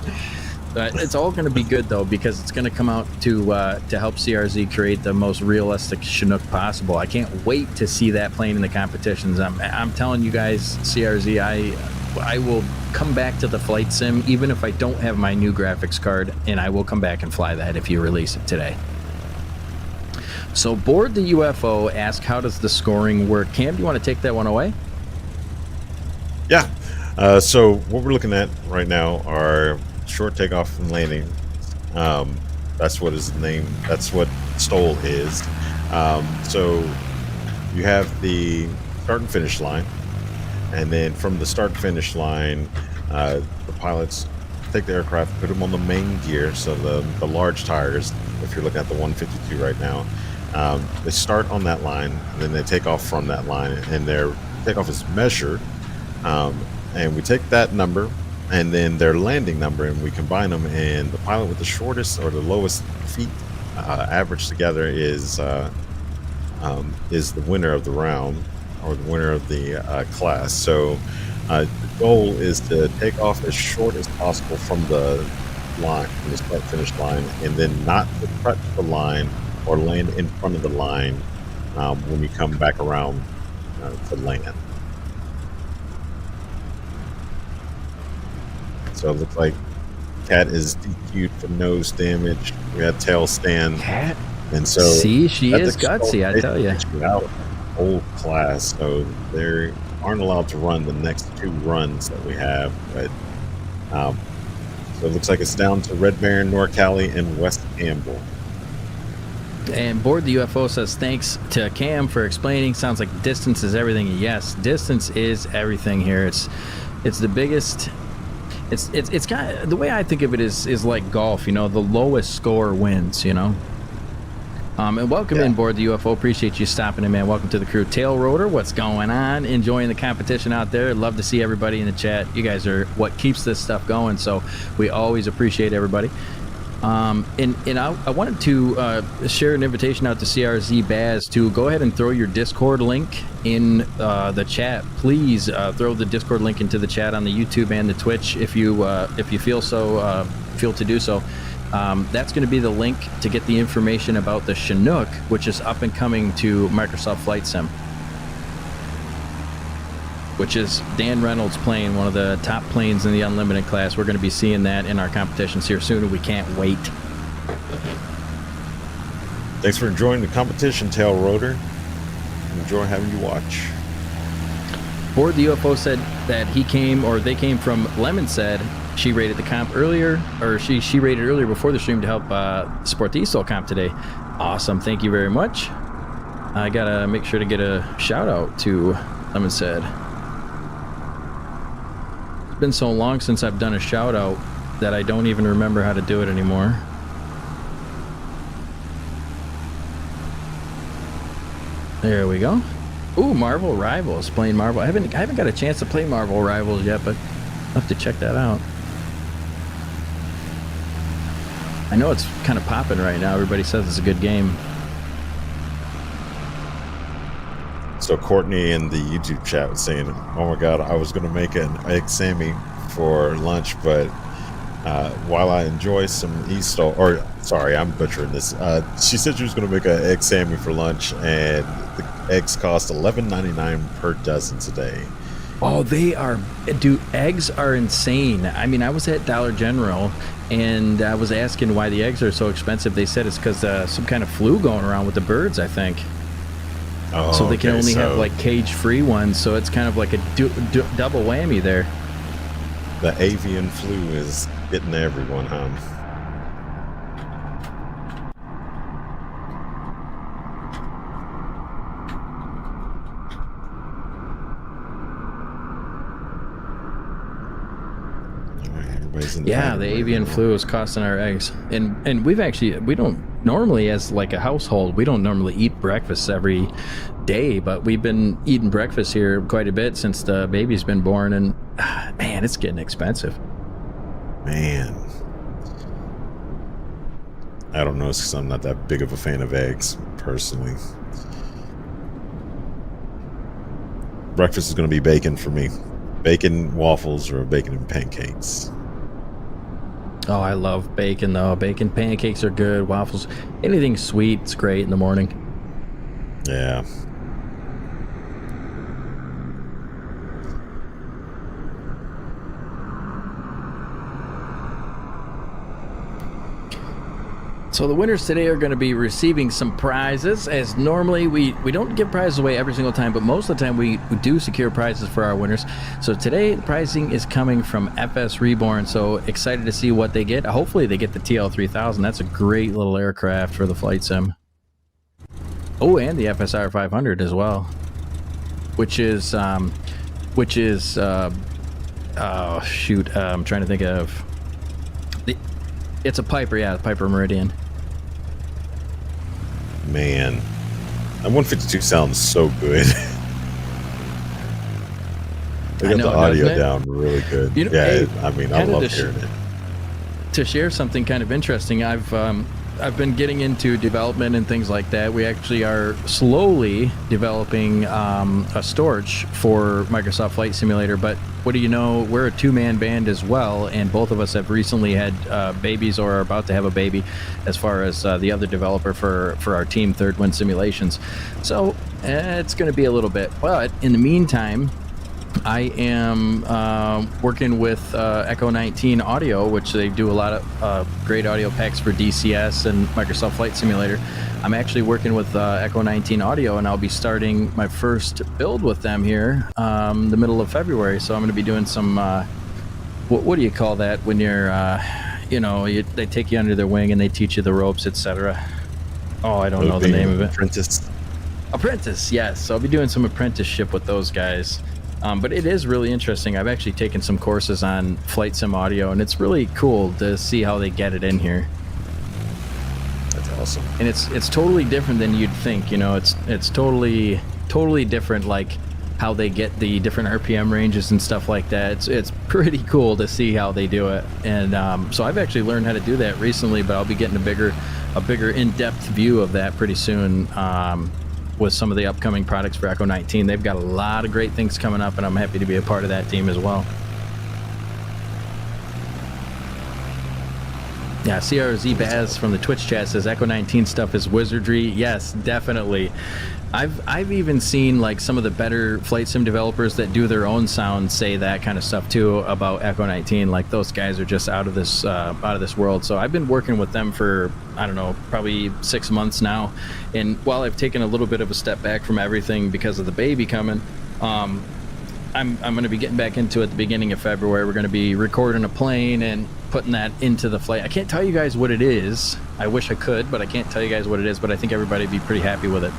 it's all going to be good, though, because it's going to come out to help CRZ create the most realistic Chinook possible. I can't wait to see that plane in the competitions. I'm telling you guys, CRZ, I will come back to the flight sim even if I don't have my new graphics card, and I will come back and fly that if you release it today. So Board the UFO asked, how does the scoring work? Cam, do you want to take that one away? Yeah. So what we're looking at right now are short takeoff and landing. That's what is the name. That's what STOL is. So you have the start and finish line. And then from the start-finish line, the pilots take the aircraft, put them on the main gear, so the large tires, if you're looking at the 152 right now, they start on that line, and then they take off from that line, and their takeoff is measured, and we take that number, and then their landing number, and we combine them, and the pilot with the shortest or the lowest feet average together is the winner of the round, or the winner of the class. So the goal is to take off as short as possible from the line, from the start finish line, and then not to cut the line or land in front of the line when you come back around to land. So it looks like Cat is DQ'd for nose damage. We had tail stand. Cat? And so see, she is gutsy, I tell you. Whole class, so they aren't allowed to run the next two runs that we have, but So it looks like it's down to Red Baron, North Cali, and West Campbell. And Board the UFO says, thanks to Cam for explaining. Sounds like distance is everything. Yes, distance is everything here. It's the biggest. It's kind of, the way I think of it is like golf. You know, the lowest score wins. You know. And welcome in, Board the UFO. Appreciate you stopping in, man. Welcome to the crew. Tail Rotor, what's going on? Enjoying the competition out there. Love to see everybody in the chat. You guys are what keeps this stuff going, so we always appreciate everybody. And I wanted to share an invitation out to CRZ Baz to go ahead and throw your Discord link in the chat. Please throw the Discord link into the chat on the YouTube and the Twitch if you feel to do so. That's going to be the link to get the information about the Chinook, which is up and coming to Microsoft Flight Sim, which is Dan Reynolds' plane, one of the top planes in the Unlimited class. We're going to be seeing that in our competitions here soon, and we can't wait. Thanks for enjoying the competition, Tail Rotor. Enjoy having you watch. Board the UFO said that they came from Lemon said she rated the comp earlier, or she rated earlier before the stream to help support the eSTOL comp today. Awesome, thank you very much. I gotta make sure to get a shout out to Lemon said. It's been so long since I've done a shout out that I don't even remember how to do it anymore. There we go. Ooh, Marvel Rivals, playing Marvel. I haven't got a chance to play Marvel Rivals yet, but I'll have to check that out. I know it's kind of popping right now. Everybody says it's a good game. So Courtney in the YouTube chat was saying, "Oh my God, I was going to make an egg Sammy for lunch, but while I enjoy some eSTOL, or sorry, I'm butchering this. She said she was going to make an egg Sammy for lunch, and the eggs cost $11.99 per dozen today." Oh, they are, dude, eggs are insane. I mean, I was at Dollar General and I was asking why the eggs are so expensive. They said it's because some kind of flu going around with the birds, I think. Oh, so they can only so have like cage-free ones, so it's kind of like a double whammy there. the avian flu is getting everyone, huh? Yeah, the avian flu is costing our eggs, and we don't normally, as like a household, we don't normally eat breakfast every day, but we've been eating breakfast here quite a bit since the baby's been born, and man, it's getting expensive. Man, I don't know, because I'm not that big of a fan of eggs personally. Breakfast is going to be bacon for me. Bacon waffles or bacon and pancakes. Oh, I love bacon though. Bacon pancakes are good. Waffles, anything sweet, it's great in the morning. Yeah. So the winners today are going to be receiving some prizes. As normally we don't give prizes away every single time, but most of the time we do secure prizes for our winners. So today the pricing is coming from FS Reborn, so excited to see what they get. Hopefully they get the TL3000. That's a great little aircraft for the flight sim. Oh, and the FSR 500 as well, which is oh shoot, I'm trying to think of it's a Piper, yeah, Piper Meridian. Man, that 152 sounds so good. They got the audio down really good. You know, yeah, hey, I mean, I love hearing it. To share something kind of interesting, I've been getting into development and things like that. We actually are slowly developing a storage for Microsoft Flight Simulator, but what do you know, we're a two-man band as well, and both of us have recently had babies or are about to have a baby as far as the other developer for our team, Third Wind Simulations. So it's going to be a little bit, but in the meantime, I am working with Echo 19 Audio, which they do a lot of great audio packs for DCS and Microsoft Flight Simulator. I'm actually working with Echo 19 Audio, and I'll be starting my first build with them here the middle of February. So I'm going to be doing some what do you call that when you're, they take you under their wing and they teach you the ropes, etc. Oh, I don't know the name of it. Apprentice, yes. So I'll be doing some apprenticeship with those guys. But it is really interesting. I've actually taken some courses on flight sim audio, and it's really cool to see how they get it in here. That's awesome. And it's totally different than you'd think. It's totally different, like how they get the different RPM ranges and stuff like that. It's pretty cool to see how they do it. And so I've actually learned how to do that recently, but I'll be getting a bigger in-depth view of that pretty soon. With some of the upcoming products for Echo 19. They've got a lot of great things coming up, and I'm happy to be a part of that team as well. Yeah, CRZ Baz from the Twitch chat says Echo 19 stuff is wizardry. Yes, definitely. I've even seen like some of the better flight sim developers that do their own sound say that kind of stuff too about Echo 19. Like those guys are just out of this world. So I've been working with them for, I don't know, probably 6 months now. And while I've taken a little bit of a step back from everything because of the baby coming, I'm going to be getting back into it at the beginning of February. We're going to be recording a plane and putting that into the flight. I can't tell you guys what it is. I wish I could, but I can't tell you guys what it is. But I think everybody would be pretty happy with it.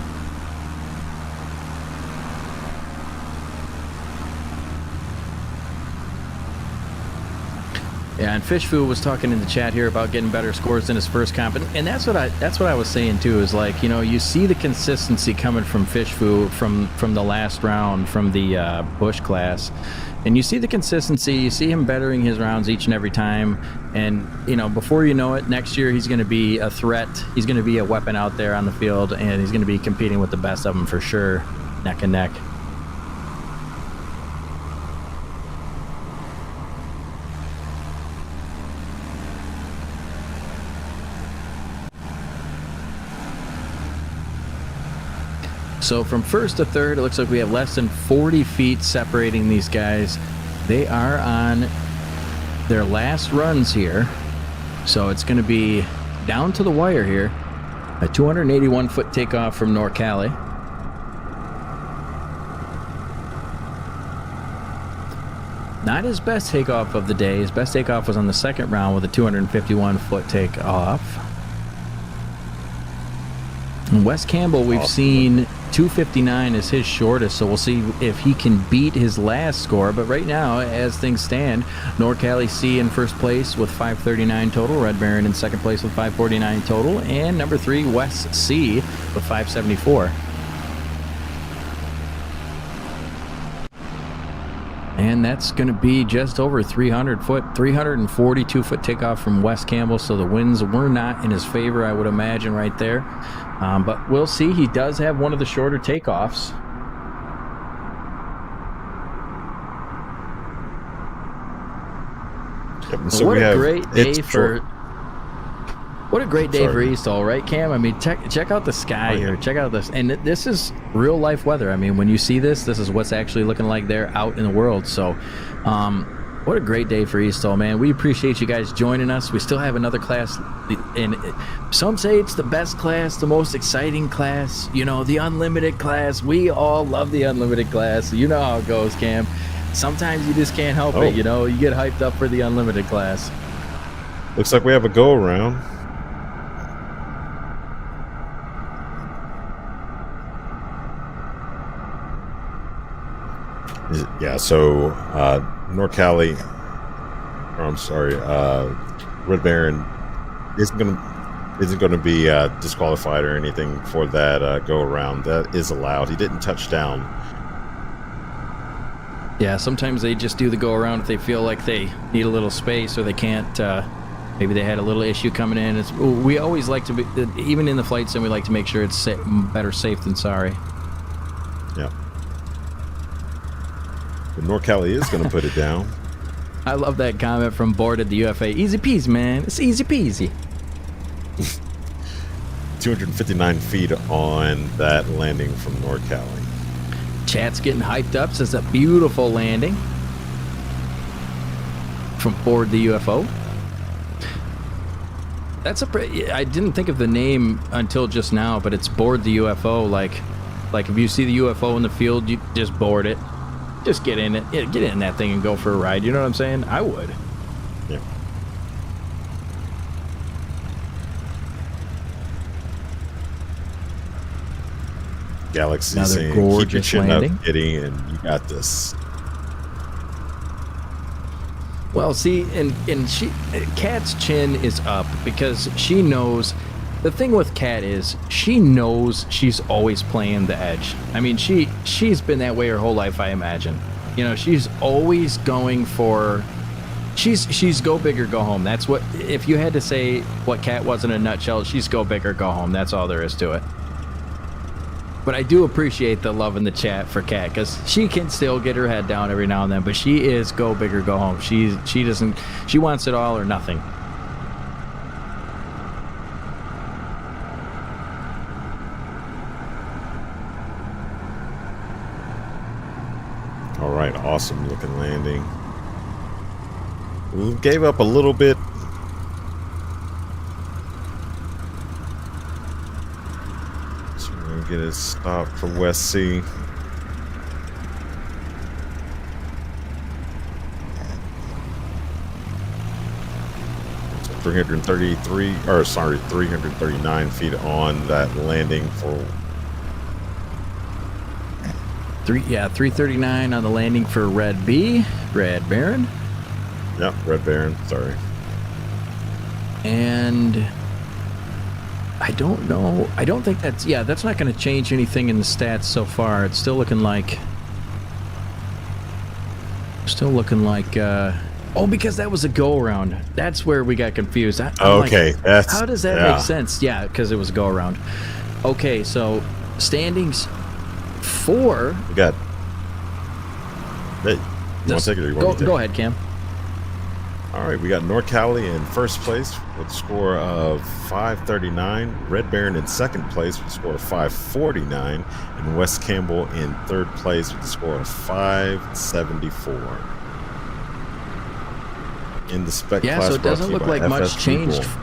Yeah, and Fishfu was talking in the chat here about getting better scores in his first comp, and that's what I was saying too. Is like, you see the consistency coming from Fishfu from the last round from the Bush class, and you see the consistency. You see him bettering his rounds each and every time, and before you know it, next year he's going to be a threat. He's going to be a weapon out there on the field, and he's going to be competing with the best of them for sure, neck and neck. So from first to third, it looks like we have less than 40 feet separating these guys. They are on their last runs here. So it's going to be down to the wire here. A 281-foot takeoff from NorCali. Not his best takeoff of the day. His best takeoff was on the second round with a 251-foot takeoff. And Wes Campbell, we've seen 259 is his shortest, so we'll see if he can beat his last score. But right now, as things stand, NorCali C in first place with 539 total, Red Baron in second place with 549 total, and number 3, Wes C with 574. And that's going to be just over 300 foot, 342-foot takeoff from Wes Campbell, so the winds were not in his favor, I would imagine, right there. But we'll see. He does have one of the shorter takeoffs. Yep, so what a great day for eSTOL, right, Cam? I mean, check out the sky here. Check out this, and this is real life weather. I mean, when you see this is what's actually looking like there out in the world. So, what a great day for eSTOL, man. We appreciate you guys joining us. We still have another class, and some say it's the best class, the most exciting class, the unlimited class. We all love the unlimited class. You know how it goes, Cam. Sometimes you just can't help it, you get hyped up for the unlimited class. Looks like we have a go-around. Yeah, so NorCali, or I'm sorry, Red Baron isn't going to be disqualified or anything for that go around. That is allowed. He didn't touch down. Yeah, sometimes they just do the go around if they feel like they need a little space or they can't. Maybe they had a little issue coming in. We always like to be, even in the flight sim, we like to make sure it's better safe than sorry. Yeah. But NorCali is going to put it down. I love that comment from Board at the UFA. Easy peasy, man. It's easy peasy. 259 feet on that landing from NorCali. Chat's getting hyped up. Says a beautiful landing from Board the UFO. That's I didn't think of the name until just now, but it's Board the UFO. Like if you see the UFO in the field, you just board it. just get in it, get in that thing and go for a ride. You know what I'm saying? I would. Yeah. Galaxy Another saying, keep your gorgeous chin landing. up, Kitty, and you got this. Well, see, and Kat's chin is up because she knows. The thing with Kat is she knows she's always playing the edge. I mean, she's been that way her whole life, I imagine. You know, she's always going for. She's go big or go home. That's what. If you had to say what Kat was in a nutshell, she's go big or go home. That's all there is to it. But I do appreciate the love in the chat for Kat because she can still get her head down every now and then. But she is go big or go home. She doesn't. She wants it all or nothing. All right, awesome looking landing. We gave up a little bit. So we're gonna get a stop for West C. So 339 feet on that landing for 339 on the landing for Red B, Red Baron. yeah, Red Baron, sorry. And I don't know. I don't think that's not going to change anything in the stats so far. It's still looking like oh, because that was a go around. That's where we got confused. Okay, that's how does that make sense? Yeah, because it was a go around. Okay, so standings for. We got. Hey, you want to take it or you want me to take Go it? ahead, Cam. All right, we got NorCali in first place with a score of 539. Red Baron in second place with a score of 549. And West Campbell in third place with a score of 574. In the Spec class, so it doesn't brought look to you like by much FS changed. People.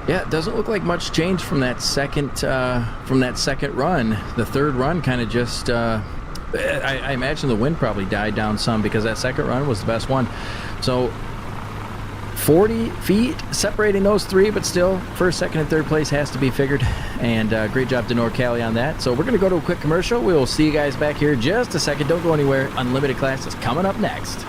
Yeah, it doesn't look like much changed from that second run. The third run kind of just. I imagine the wind probably died down some because that second run was the best one. So 40 feet separating those three, but still first, second, and third place has to be figured. And great job to NorCali on that. So we're going to go to a quick commercial. We will see you guys back here in just a second. Don't go anywhere. Unlimited class is coming up next.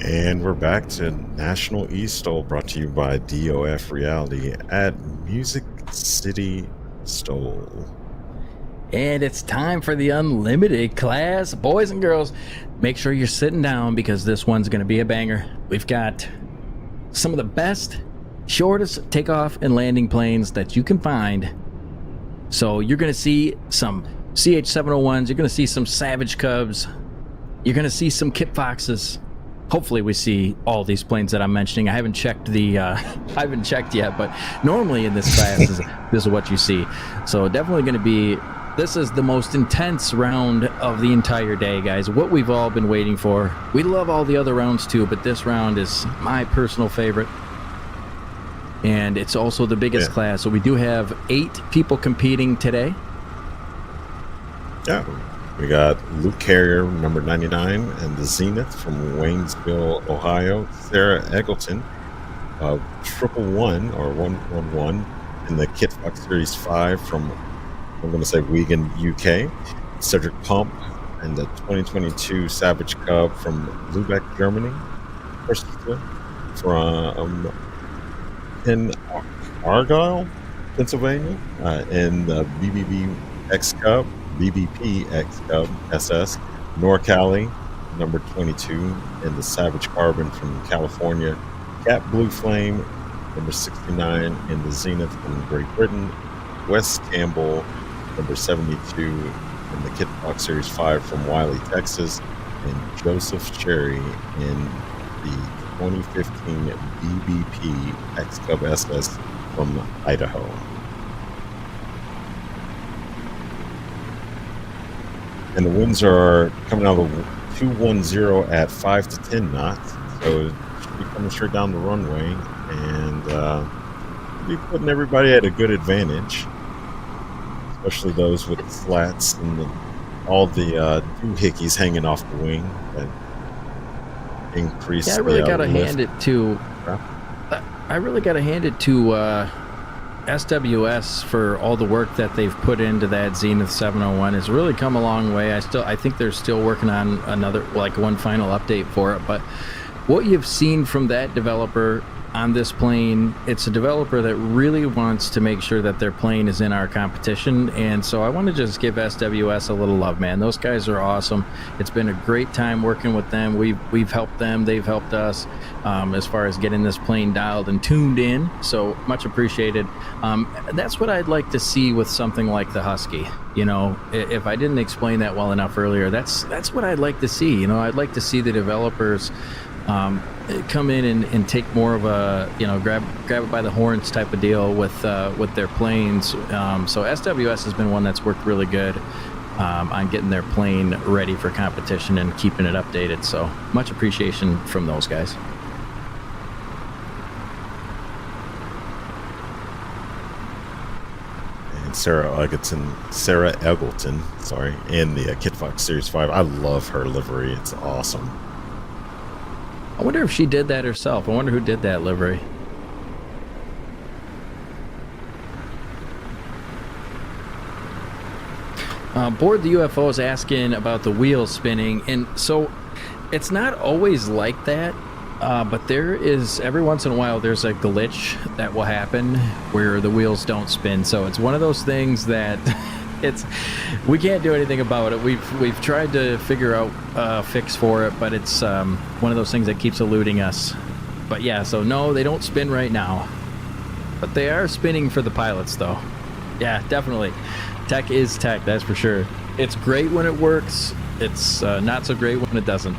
And we're back to National eSTOL, brought to you by DOF Reality at Music City STOL. And it's time for the unlimited class. Boys and girls, make sure you're sitting down because this one's going to be a banger. We've got some of the best, shortest takeoff and landing planes that you can find. So you're going to see some CH-701s, you're going to see some Savage Cubs, you're going to see some Kit Foxes. Hopefully we see all these planes that I'm mentioning. I haven't checked I haven't checked yet, but normally in this class this is what you see. So definitely going to be, this is the most intense round of the entire day, guys. What we've all been waiting for. We love all the other rounds too, but this round is my personal favorite. And it's also the biggest class. So we do have 8 people competing today. Yeah. We got Luke Carrier, number 99, and the Zenith from Waynesville, Ohio. Sarah Eggleton, 111 or 111 in the Kit Fox Series 5 from, I'm going to say, Wigan, UK. Cedric Pump and the 2022 Savage Cub from Lübeck, Germany. Christopher from Argyle, Pennsylvania, in the BBP X Cub SS, NorCali, number 22, and the Savage Carbon from California, Cat Blue Flame, number 69, in the Zenith from Great Britain, Wes Campbell, number 72, in the Kit Fox Series 5 from Wiley, Texas, and Joseph Cherry in the 2015 BBP X Cub SS from Idaho. And the winds are coming out of 210 at 5 to 10 knots. So it should be coming straight down the runway and be putting everybody at a good advantage, especially those with the slats and all the doohickeys hanging off the wing that increase. Yeah, I really got to hand it to. I really got to hand it to SWS for all the work that they've put into that Zenith 701. It's really come a long way. I think they're still working on another, like, one final update for it, but what you've seen from that developer on this plane, it's a developer that really wants to make sure that their plane is in our competition, and so I want to just give SWS a little love, man. Those guys are awesome. It's been a great time working with them. We've helped them, they've helped us as far as getting this plane dialed and tuned in, so much appreciated. That's what I'd like to see with something like the Husky. You know, if I didn't explain that well enough earlier, that's what I'd like to see. You know, I'd like to see the developers come in and take more of a, you know, grab it by the horns type of deal with their planes. So SWS has been one that's worked really good on getting their plane ready for competition and keeping it updated. So much appreciation from those guys. And Sarah Eggleton, sorry, in the Kit Fox Series 5. I love her livery. It's awesome. I wonder if she did that herself. I wonder who did that livery. Board the UFO is asking about the wheels spinning, and so it's not always like that, but there is, every once in a while, there's a glitch that will happen where the wheels don't spin. So it's one of those things that we can't do anything about it. We've tried to figure out a fix for it, but it's one of those things that keeps eluding us. But yeah, so no, they don't spin right now, but they are spinning for the pilots though. Yeah, definitely. Tech is tech, that's for sure. It's great when it works. It's not so great when it doesn't.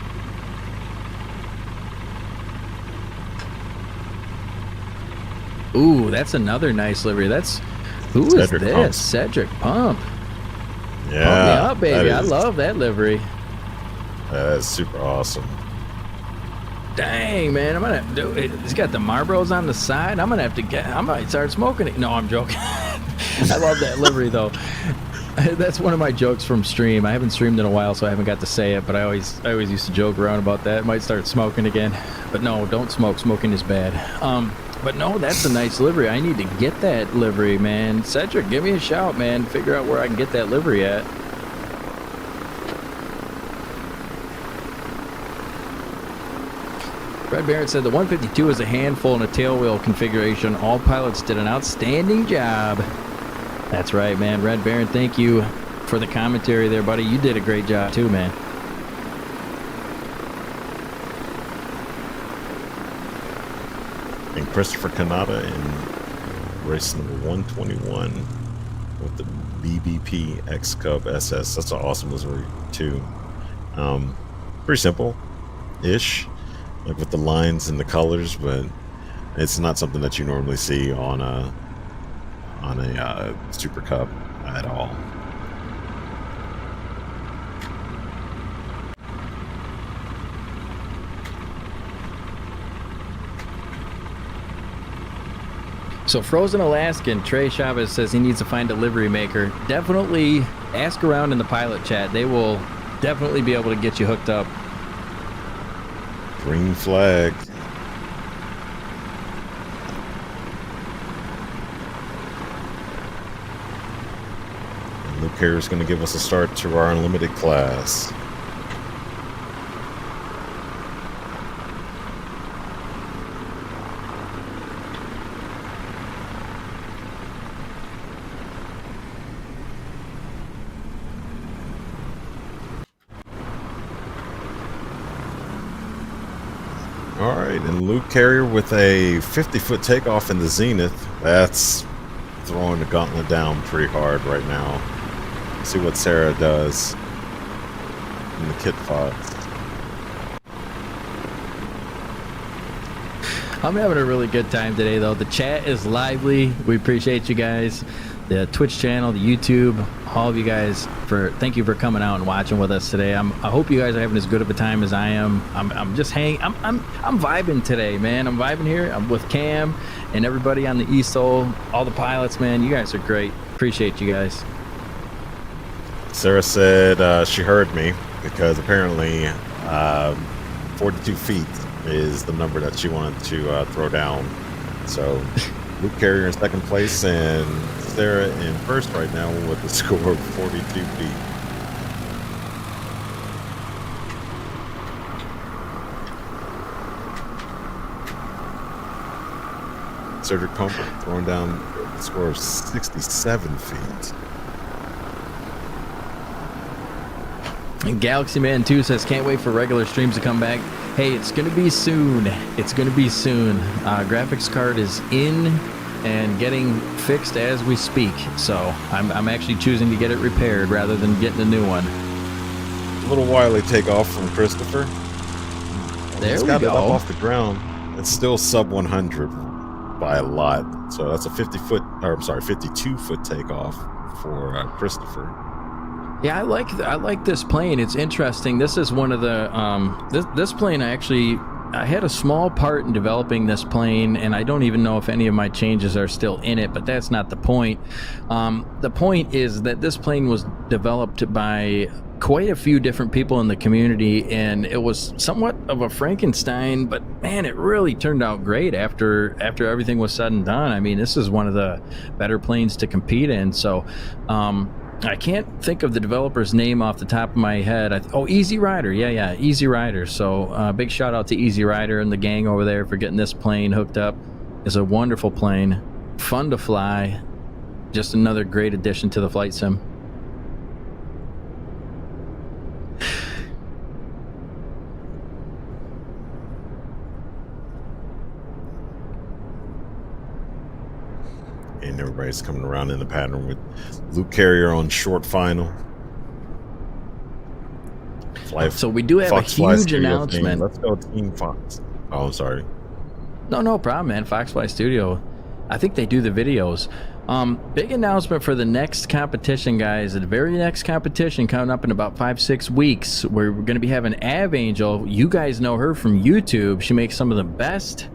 Ooh, that's another nice livery. Who is Cedric this? Pump. Cedric Pump. Yeah, Pump me up, baby. I love that livery. That's super awesome. Dang, man, I'm gonna have to do it. He's got the Marlboros on the side. I might start smoking it. No, I'm joking. I love that livery though. That's one of my jokes from stream. I haven't streamed in a while, so I haven't got to say it, but I always used to joke around about that. Might start smoking again. But no, don't smoke. Smoking is bad. But no, that's a nice livery. I need to get that livery, man. Cedric, give me a shout, man. Figure out where I can get that livery at. Red Baron said the 152 is a handful in a tailwheel configuration. All pilots did an outstanding job. That's right, man. Red Baron, thank you for the commentary there, buddy. You did a great job too, man. And Christopher Kanata in race number 121 with the BBP X Cub SS. That's an awesome livery too. Pretty simple-ish, like with the lines and the colors, but it's not something that you normally see on a Super Cup at all. So Frozen Alaskan, Trey Chavez says he needs to find a livery maker. Definitely ask around in the pilot chat. They will definitely be able to get you hooked up. Green flag. And Luke Carrier's going to give us a start to our unlimited class. All right, and Luke Carrier with a 50-foot takeoff in the zenith. That's throwing the gauntlet down pretty hard right now. Let's see what Sarah does in the kit pods. I'm having a really good time today, though. The chat is lively. We appreciate you guys. The Twitch channel, the YouTube, all of you guys, thank you for coming out and watching with us today. I hope you guys are having as good of a time as I am. I'm just hanging. I'm vibing today, man. I'm vibing here. I'm with Cam and everybody on the eSTOL, all the pilots, man. You guys are great. Appreciate you guys. Sarah said she heard me because apparently 42 feet is the number that she wanted to throw down. So Luke Carrier in second place and Sarah in first right now with a score of 42 feet. Cedric Pumper throwing down a score of 67 feet. And Galaxy Man 2 says, can't wait for regular streams to come back. Hey, it's going to be soon. It's going to be soon. Graphics card is in and getting fixed as we speak. So I'm actually choosing to get it repaired rather than getting a new one. A little wily takeoff from Christopher. There He's we got go. it up off the ground. It's still sub 100 by a lot. So that's a 52-foot takeoff for Christopher. Yeah, I like this plane. It's interesting. This is one of the this plane I had a small part in developing this plane, and I don't even know if any of my changes are still in it, but that's not the point. The point is that this plane was developed by quite a few different people in the community, and it was somewhat of a Frankenstein, but man, it really turned out great after everything was said and done. I mean, this is one of the better planes to compete in. So I can't think of the developer's name off the top of my head. Easy Rider. Yeah, Easy Rider. So big shout out to Easy Rider and the gang over there for getting this plane hooked up. It's a wonderful plane, fun to fly, just another great addition to the flight sim. And everybody's coming around in the pattern with Luke Carrier on short final. So we do have a huge announcement. Let's go Team Fox. Oh, I'm sorry. No problem, man. Foxfly Studio. I think they do the videos. Big announcement for the next competition, guys. The very next competition coming up in about 5-6 weeks. We're going to be having Av Angel. You guys know her from YouTube. She makes some of the best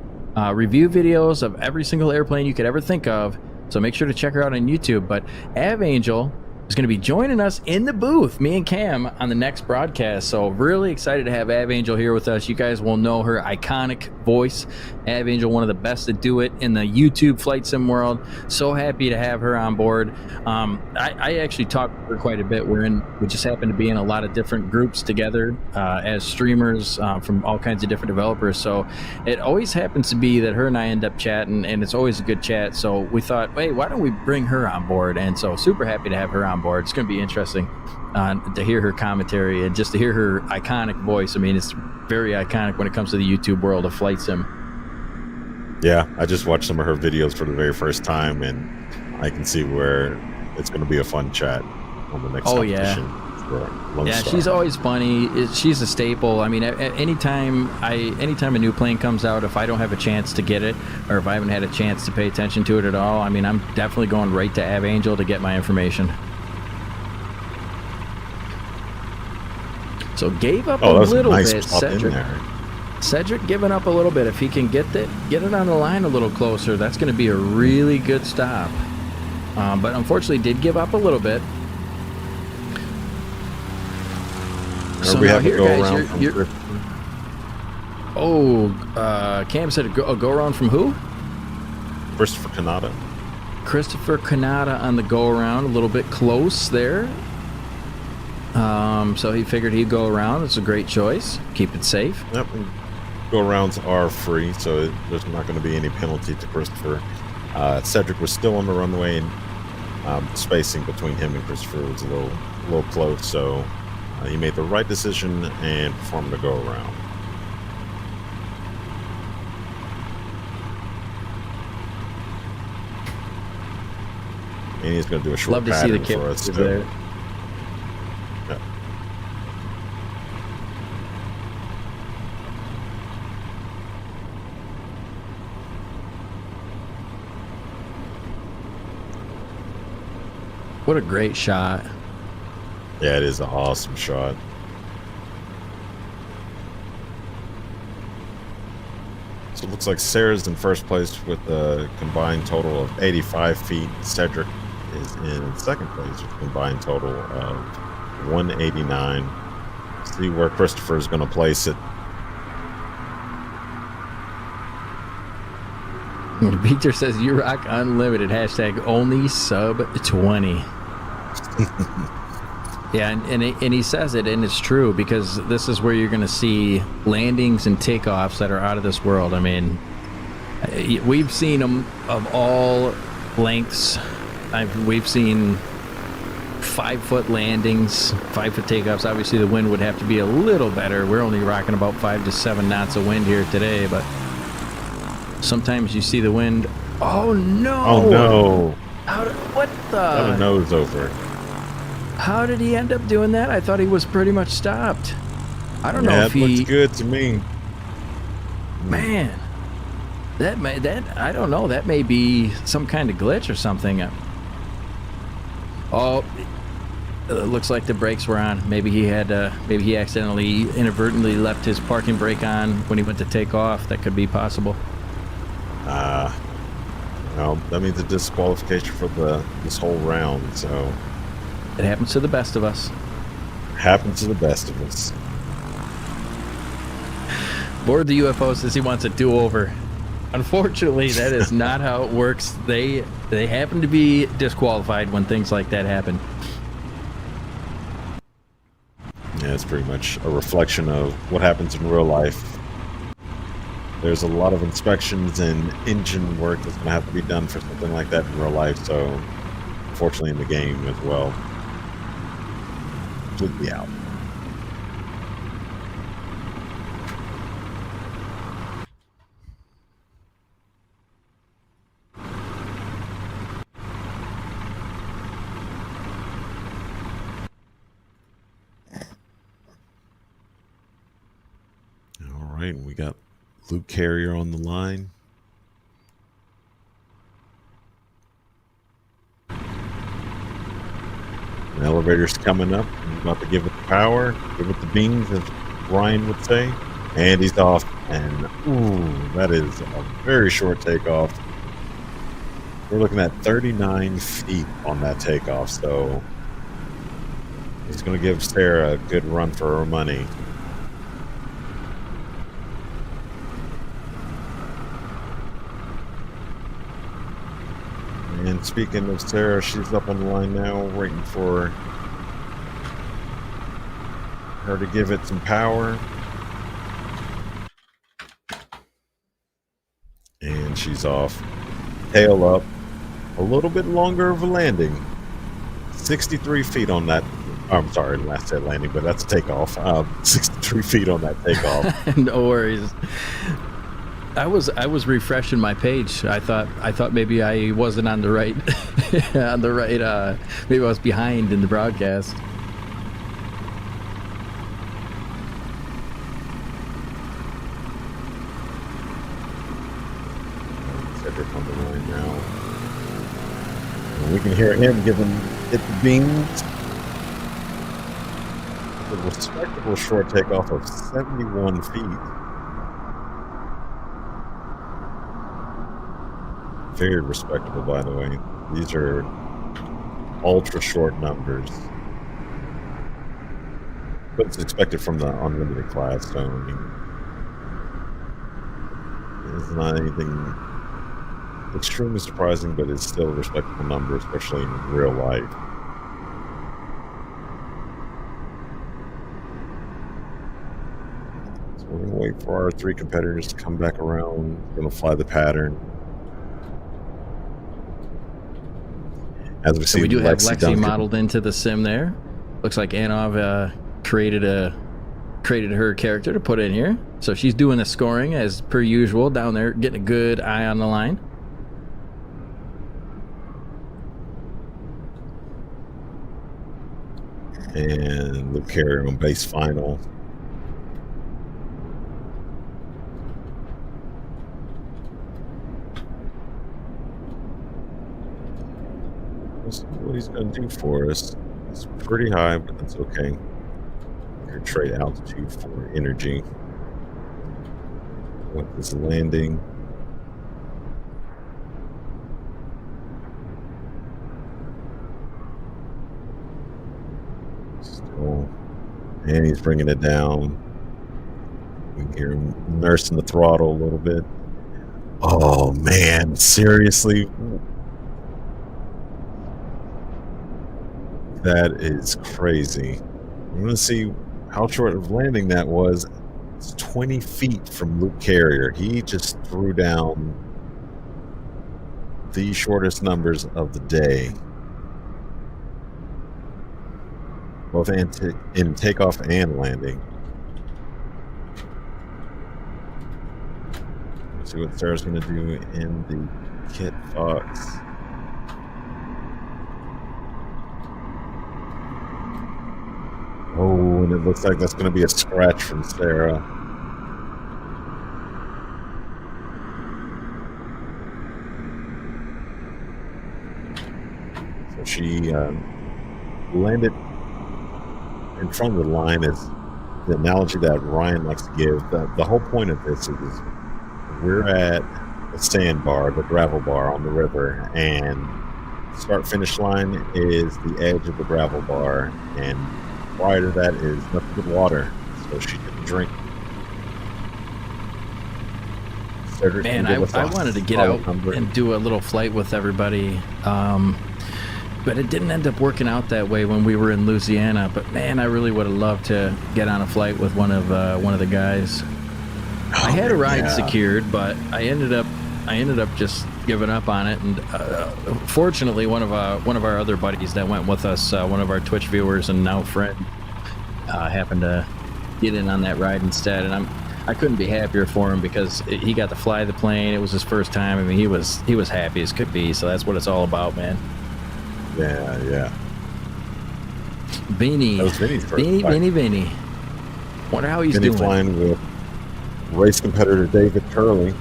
review videos of every single airplane you could ever think of. So make sure to check her out on YouTube. But Av Angel is going to be joining us in the booth, me and Cam, on the next broadcast. So really excited to have Av Angel here with us. You guys will know her iconic voice. Av Angel, one of the best to do it in the YouTube flight sim world. So happy to have her on board. I actually talked to her quite a bit. We just happen to be in a lot of different groups together as streamers from all kinds of different developers. So it always happens to be that her and I end up chatting, and it's always a good chat. So we thought, hey, why don't we bring her on board? And so super happy to have her on board. It's going to be interesting to hear her commentary and just to hear her iconic voice. I mean, it's very iconic when it comes to the YouTube world of flight sim. Yeah, I just watched some of her videos for the very first time, and I can see where it's going to be a fun chat on the next competition. Yeah, she's always funny. She's a staple. I mean, anytime a new plane comes out, if I don't have a chance to get it, or if I haven't had a chance to pay attention to it at all, I mean, I'm definitely going right to Av Angel to get my information. So gave up a little bit, Cedric. Cedric giving up a little bit. If he can get it on the line a little closer, that's going to be a really good stop. But unfortunately, did give up a little bit. So we now have here, to go guys, around Cam said a go around from who? Christopher Kanata. Christopher Kanata on the go around, a little bit close there. So he figured he'd go around. It's a great choice. Keep it safe. Yep. Go arounds are free, so there's not going to be any penalty to Christopher. Cedric was still on the runway, and spacing between him and Christopher was a little close, so he made the right decision and performed the go around. And he's going to do a short Love to see the pattern for us. there. Yeah. What a great shot. Yeah, it is an awesome shot. So it looks like Sarah's in first place with a combined total of 85 feet. Cedric is in second place with a combined total of 189. See where Christopher is going to place it. Peter says, "You rock unlimited." Hashtag only sub 20. Yeah, and he says it, and it's true, because this is where you're going to see landings and takeoffs that are out of this world. I mean, we've seen them of all lengths. We've seen 5-foot landings, 5-foot takeoffs. Obviously, the wind would have to be a little better. We're only rocking about 5 to 7 knots of wind here today, but sometimes you see the wind. Oh no! Oh no! What the? Got a nose over. How did he end up doing that? I thought he was pretty much stopped. I don't know if he. Looks good to me. Man, that I don't know. That may be some kind of glitch or something. Oh, it looks like the brakes were on. Maybe he accidentally, inadvertently left his parking brake on when he went to take off. That could be possible. Well, that means a disqualification for this whole round. So it happens to the best of us. Happens to the best of us. Board the UFO says he wants a do-over. Unfortunately, that is not how it works. They happen to be disqualified when things like that happen. Yeah, it's pretty much a reflection of what happens in real life. There's a lot of inspections and engine work that's going to have to be done for something like that in real life. So, unfortunately, in the game as well, completely out. All right, we got Luke Carrier on the line. An elevator's coming up. He's about to give it the power, give it the beans, as Ryan would say. And he's off. And, ooh, that is a very short takeoff. We're looking at 39 feet on that takeoff. So He's going to give Sarah a good run for her money. And speaking of Sarah, she's up on the line now, waiting for her to give it some power. And she's off. Tail up. A little bit longer of a landing. 63 feet on that. I'm sorry, last said landing, but that's a takeoff. 63 feet on that takeoff. No worries. I was refreshing my page. I thought maybe I wasn't on the right maybe I was behind in the broadcast. Cedric on the line now. And we can hear him giving it the beans. A respectable short takeoff of 71 feet. Very respectable, by the way. These are ultra short numbers. But it's expected from the unlimited class, so I mean, it's not anything extremely surprising, but it's still a respectable number, especially in real life. So we're going to wait for our three competitors to come back around. We're going to fly the pattern. As we see, So we do have Lexi Lexi Duncan modeled into the sim there. Looks like Anov created her character to put in here. So she's doing the scoring as per usual down there, getting a good eye on the line. and Luke Carrier on base final. Let's see what he's going to do for us. It's pretty high, but that's okay. Your trade altitude for energy. What is landing? Still, and he's bringing it down. We can hear him nursing the throttle a little bit. Oh man, seriously? That is crazy. I'm going to see how short of landing that was. It's 20 feet from Luke Carrier. He just threw down the shortest numbers of the day, both in takeoff and landing. Let's see what Sarah's going to do in the Kit Fox. Oh, and it looks like that's going to be a scratch from Sarah. So she landed in front of the line. Is the analogy that Ryan likes to give. The whole point of this is we're at the sandbar, the gravel bar on the river, and start-finish line is the edge of the gravel bar, and prior to that is nothing but water, so she didn't drink. Man, I wanted to get out and do a little flight with everybody, but it didn't end up working out that way when we were in Louisiana. But man, I really would have loved to get on a flight with one of the guys. I had a ride secured, but I ended up just giving up on it. And fortunately, one of our other buddies that went with us, one of our Twitch viewers and now friend, happened to get in on that ride instead. And I couldn't be happier for him because he got to fly the plane. It was his first time. I mean, he was happy as could be. So that's what it's all about, man. Yeah. Beanie. That was Vinny's first flight. Beanie. Wonder how he's Vinny doing. Flying with race competitor David Turley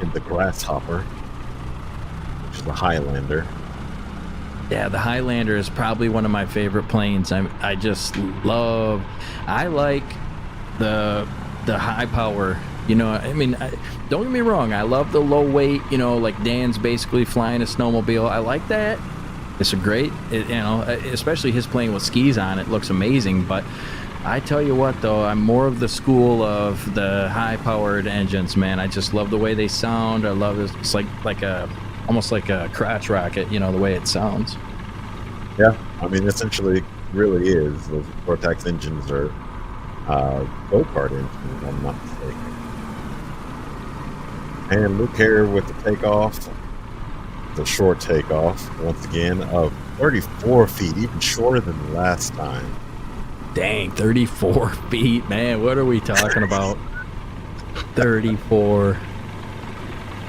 in the Grasshopper, which is the Highlander. Yeah, the Highlander is probably one of my favorite planes. I like the high power. You know, I mean, don't get me wrong. I love the low weight. You know, like Dan's basically flying a snowmobile. I like that. It's a great, especially his plane with skis on it looks amazing. But I tell you what, though, I'm more of the school of the high-powered engines, man. I just love the way they sound. I love it. It's almost like a crotch rocket, the way it sounds. Yeah, I mean, essentially, it really is. Those Vortex engines are go-kart engines, if I'm not mistaken. And Luke here with the takeoff, the short takeoff, once again, of 34 feet, even shorter than the last time. Dang, 34 feet, man. What are we talking about? 34.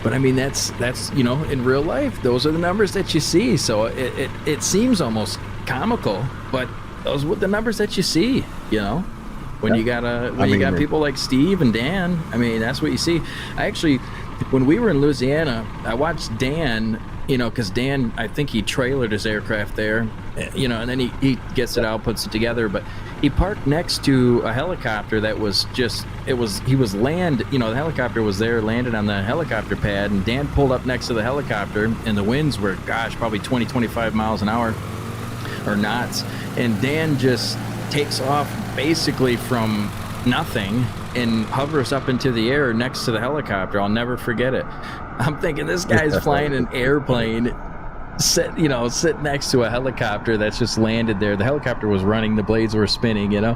But I mean, that's in real life, those are the numbers that you see. So it seems almost comical, but those are the numbers that you see, when you got people like Steve and Dan. I mean, that's what you see. I actually, when we were in Louisiana, I watched Dan, because Dan, I think he trailered his aircraft there, and then he gets it out, puts it together, but he parked next to a helicopter that was the helicopter was there, landed on the helicopter pad, and Dan pulled up next to the helicopter, and the winds were, probably 20, 25 miles an hour, or knots, and Dan just takes off basically from nothing and hovers up into the air next to the helicopter. I'll never forget it. I'm thinking, this guy's flying an airplane, sit next to a helicopter that's just landed there. The helicopter was running, the blades were spinning, and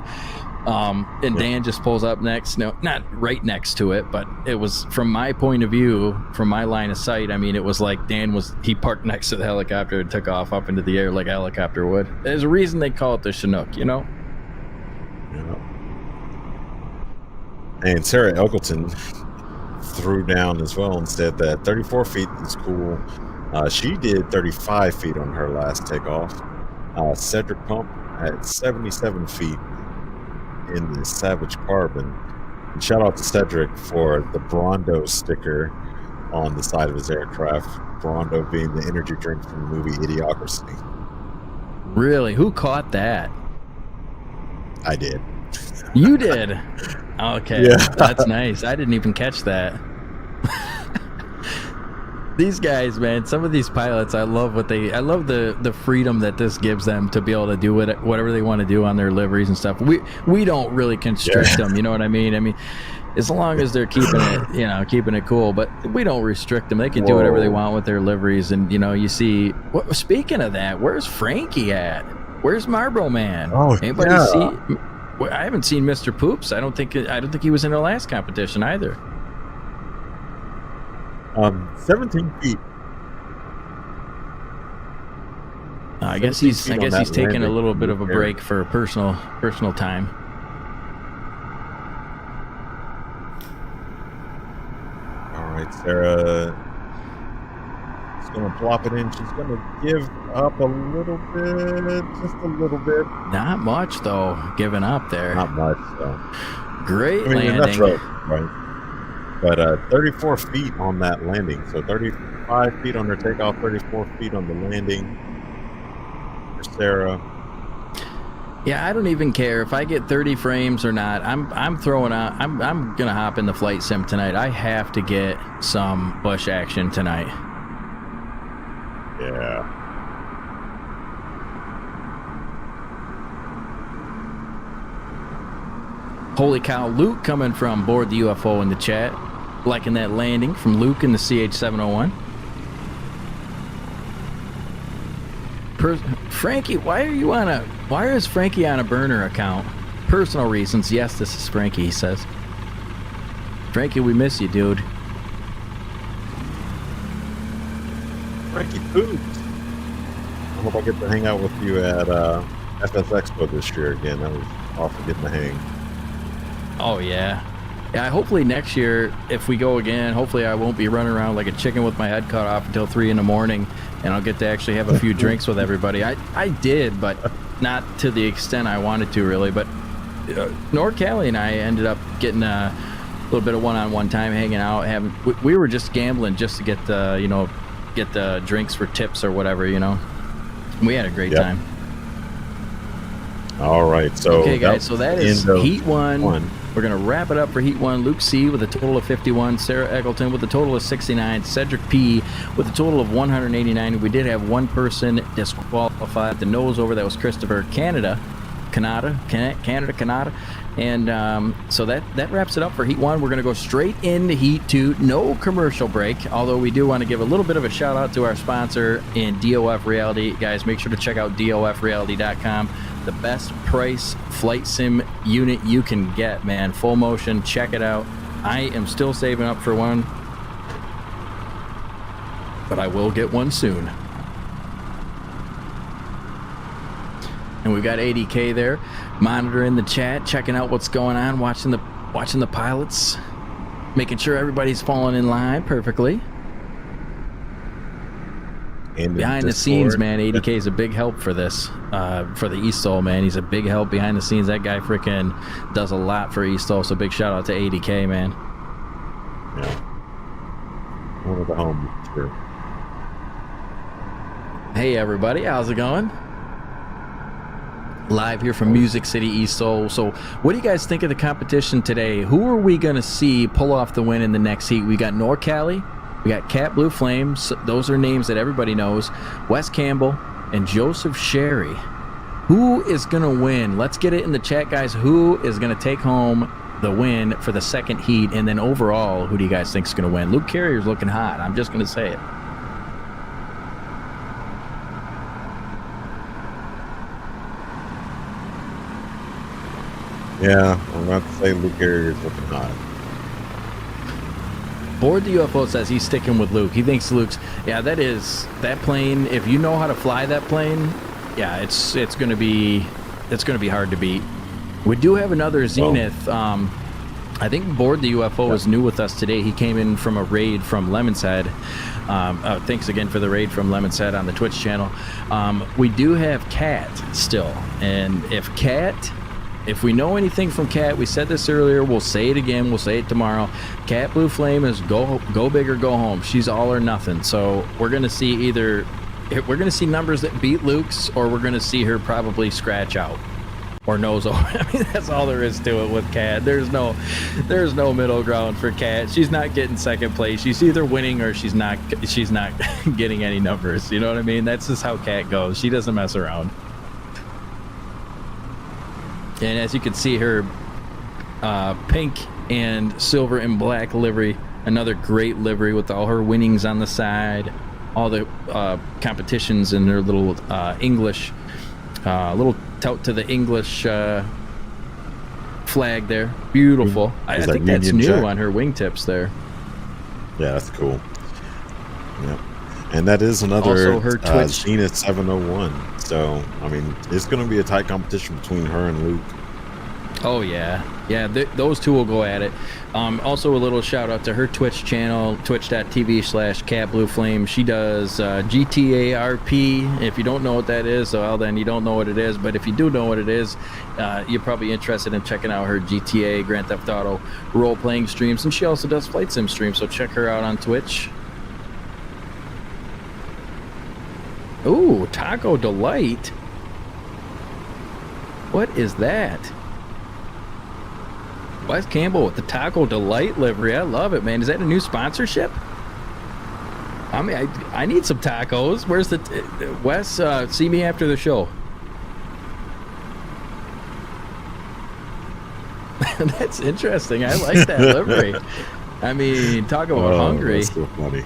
Dan just pulls up next, not right next to it, but it was, from my point of view, from my line of sight, I mean, it was like he parked next to the helicopter and took off up into the air like a helicopter would. There's a reason they call it the Chinook, Yeah. And Sarah Elgleton threw down as well and said that 34 feet is cool. She did 35 feet on her last takeoff. Cedric Pump at 77 feet in the Savage Carbon. And shout out to Cedric for the Brondo sticker on the side of his aircraft. Brondo being the energy drink from the movie Idiocracy. Really? Who caught that? I did. You did? Okay, yeah. That's nice. I didn't even catch that. These guys, man, some of these pilots, I love the freedom that this gives them to be able to do whatever they want to do on their liveries and stuff. We don't really constrict them, you know what I mean? I mean, as long as they're keeping it cool, but we don't restrict them. They can do whatever they want with their liveries. And you see, speaking of that, where's Frankie at? Where's Marlboro Man? Anybody see? I haven't seen Mr. Poops. I don't think he was in the last competition either. 17 feet. I guess he's taking a little bit of a break for personal time. All right, Sarah is going to plop it in. She's going to give up a little bit, just a little bit. Not much though, giving up there. Not much though. Great landing. That's right. But 34 feet on that landing. So 35 feet on her takeoff, 34 feet on the landing for Sarah. Yeah, I don't even care if I get 30 frames or not. I'm throwing out. I'm gonna hop in the flight sim tonight. I have to get some bush action tonight. Yeah. Holy cow, Luke coming from Board the UFO in the chat. Liking that landing from Luke in the CH-701. Frankie, why is Frankie on a burner account? Personal reasons. Yes, this is Frankie, he says. Frankie, we miss you, dude. Frankie Poops. I hope I get to hang out with you at FS Expo this year again. That was awesome getting to hang. Oh, yeah. Yeah, hopefully next year, if we go again, hopefully I won't be running around like a chicken with my head cut off until 3 in the morning, and I'll get to actually have a few drinks with everybody. I did, but not to the extent I wanted to, really. But NorCali and I ended up getting a little bit of one-on-one time, hanging out. We were just gambling just to get the drinks for tips or whatever, We had a great time. All right. So Okay, guys, so that is end of Heat 1. one. We're going to wrap it up for Heat 1. Luke C. with a total of 51. Sarah Eggleton with a total of 69. Cedric P. with a total of 189. We did have one person disqualified. The nose over, that was Christopher Canada. And so that wraps it up for Heat 1. We're going to go straight into Heat 2. No commercial break, although we do want to give a little bit of a shout out to our sponsor in DOF Reality. Guys, make sure to check out dofreality.com. The best price flight sim unit you can get, man. Full motion, check it out. I am still saving up for one, but I will get one soon. And we've got ADK there, monitoring the chat, checking out what's going on, watching the pilots, making sure everybody's falling in line perfectly. And Behind the scenes, man, ADK is a big help for this, for the eSTOL, man. He's a big help behind the scenes. That guy freaking does a lot for eSTOL, so big shout out to ADK, man. Yeah. One of the home. Sure. Hey, everybody, how's it going? Live here from Music City eSTOL. So what do you guys think of the competition today? Who are we going to see pull off the win in the next heat? We got NorCali, we got Cat Blue Flames. Those are names that everybody knows. Wes Campbell and Joseph Sherry. Who is going to win? Let's get it in the chat, guys. Who is going to take home the win for the second heat? And then overall, who do you guys think is going to win? Luke Carrier's looking hot. I'm just going to say it. Yeah, I'm about to say Luke Carrier's looking hot. Board the UFO says he's sticking with Luke. He thinks Luke's, yeah, that plane, if you know how to fly that plane, yeah, it's going to be hard to beat. We do have another Zenith. I think Board the UFO is new with us today. He came in from a raid from Lemon's Head. Thanks again for the raid from Lemon's Head on the Twitch channel. We do have Cat still, and if we know anything from Cat, we said this earlier, we'll say it again, we'll say it tomorrow. Cat Blue Flame is go big or go home. She's all or nothing. So we're going to see numbers that beat Luke's, or we're going to see her probably scratch out or nose over. I mean, that's all there is to it with Cat. There's no middle ground for Cat. She's not getting second place. She's either winning or she's not getting any numbers. You know what I mean? That's just how Cat goes. She doesn't mess around. And as you can see, her pink and silver and black livery, another great livery with all her winnings on the side, all the competitions in her little English, little tout to the English flag there. Beautiful. I think that's new on her wingtips there. Yeah, that's cool. Yeah. And that is another also her Twitch Zenith 701. So, I mean, it's going to be a tight competition between her and Luke. Oh, yeah. Yeah, those two will go at it. Also, a little shout out to her Twitch channel, twitch.tv/CatBlueFlame. She does GTA RP. If you don't know what that is, well, then you don't know what it is. But if you do know what it is, you're probably interested in checking out her GTA Grand Theft Auto role-playing streams. And she also does flight sim streams, so check her out on Twitch. Ooh, Taco Delight. What is that? Wes Campbell with the Taco Delight livery. I love it, man. Is that a new sponsorship? I mean, I need some tacos. Where's the Wes? See me after the show. That's interesting. I like that livery. I mean, talk about hungry. That's so funny.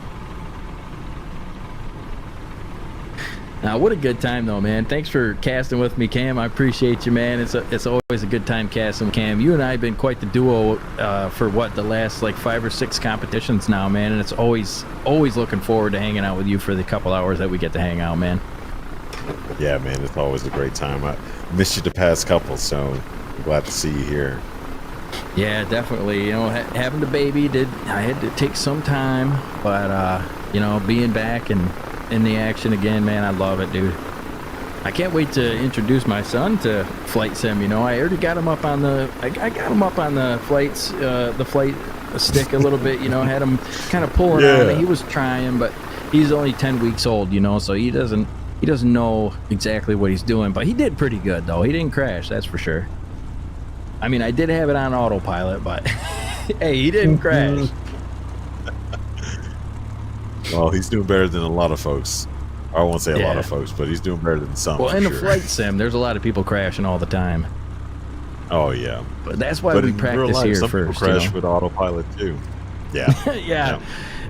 Now, what a good time, though, man. Thanks for casting with me, Cam. I appreciate you, man. It's always a good time casting with Cam. You and I have been quite the duo for, the last, 5 or 6 competitions now, man. And it's always looking forward to hanging out with you for the couple hours that we get to hang out, man. Yeah, man, it's always a great time. I missed you the past couple, so I'm glad to see you here. Yeah, definitely. You know, having the baby, I had to take some time, but, being back and in the action again, man, I love it, dude. I can't wait to introduce my son to flight sim. You know, I already got him up on the I got him up on the flight stick a little bit, had him kind of pulling on it. He was trying, but he's only 10 weeks old, so he doesn't he doesn't know exactly what he's doing, but he did pretty good though. He didn't crash, that's for sure. I mean, I did have it on autopilot, but hey, he didn't crash. Well, he's doing better than a lot of folks. I won't say a lot of folks, but he's doing better than some. Well, for in the sure. flight sim, there's a lot of people crashing all the time. Oh yeah, But that's why but we in real practice life, here some first. people crash you know? with autopilot too. Yeah,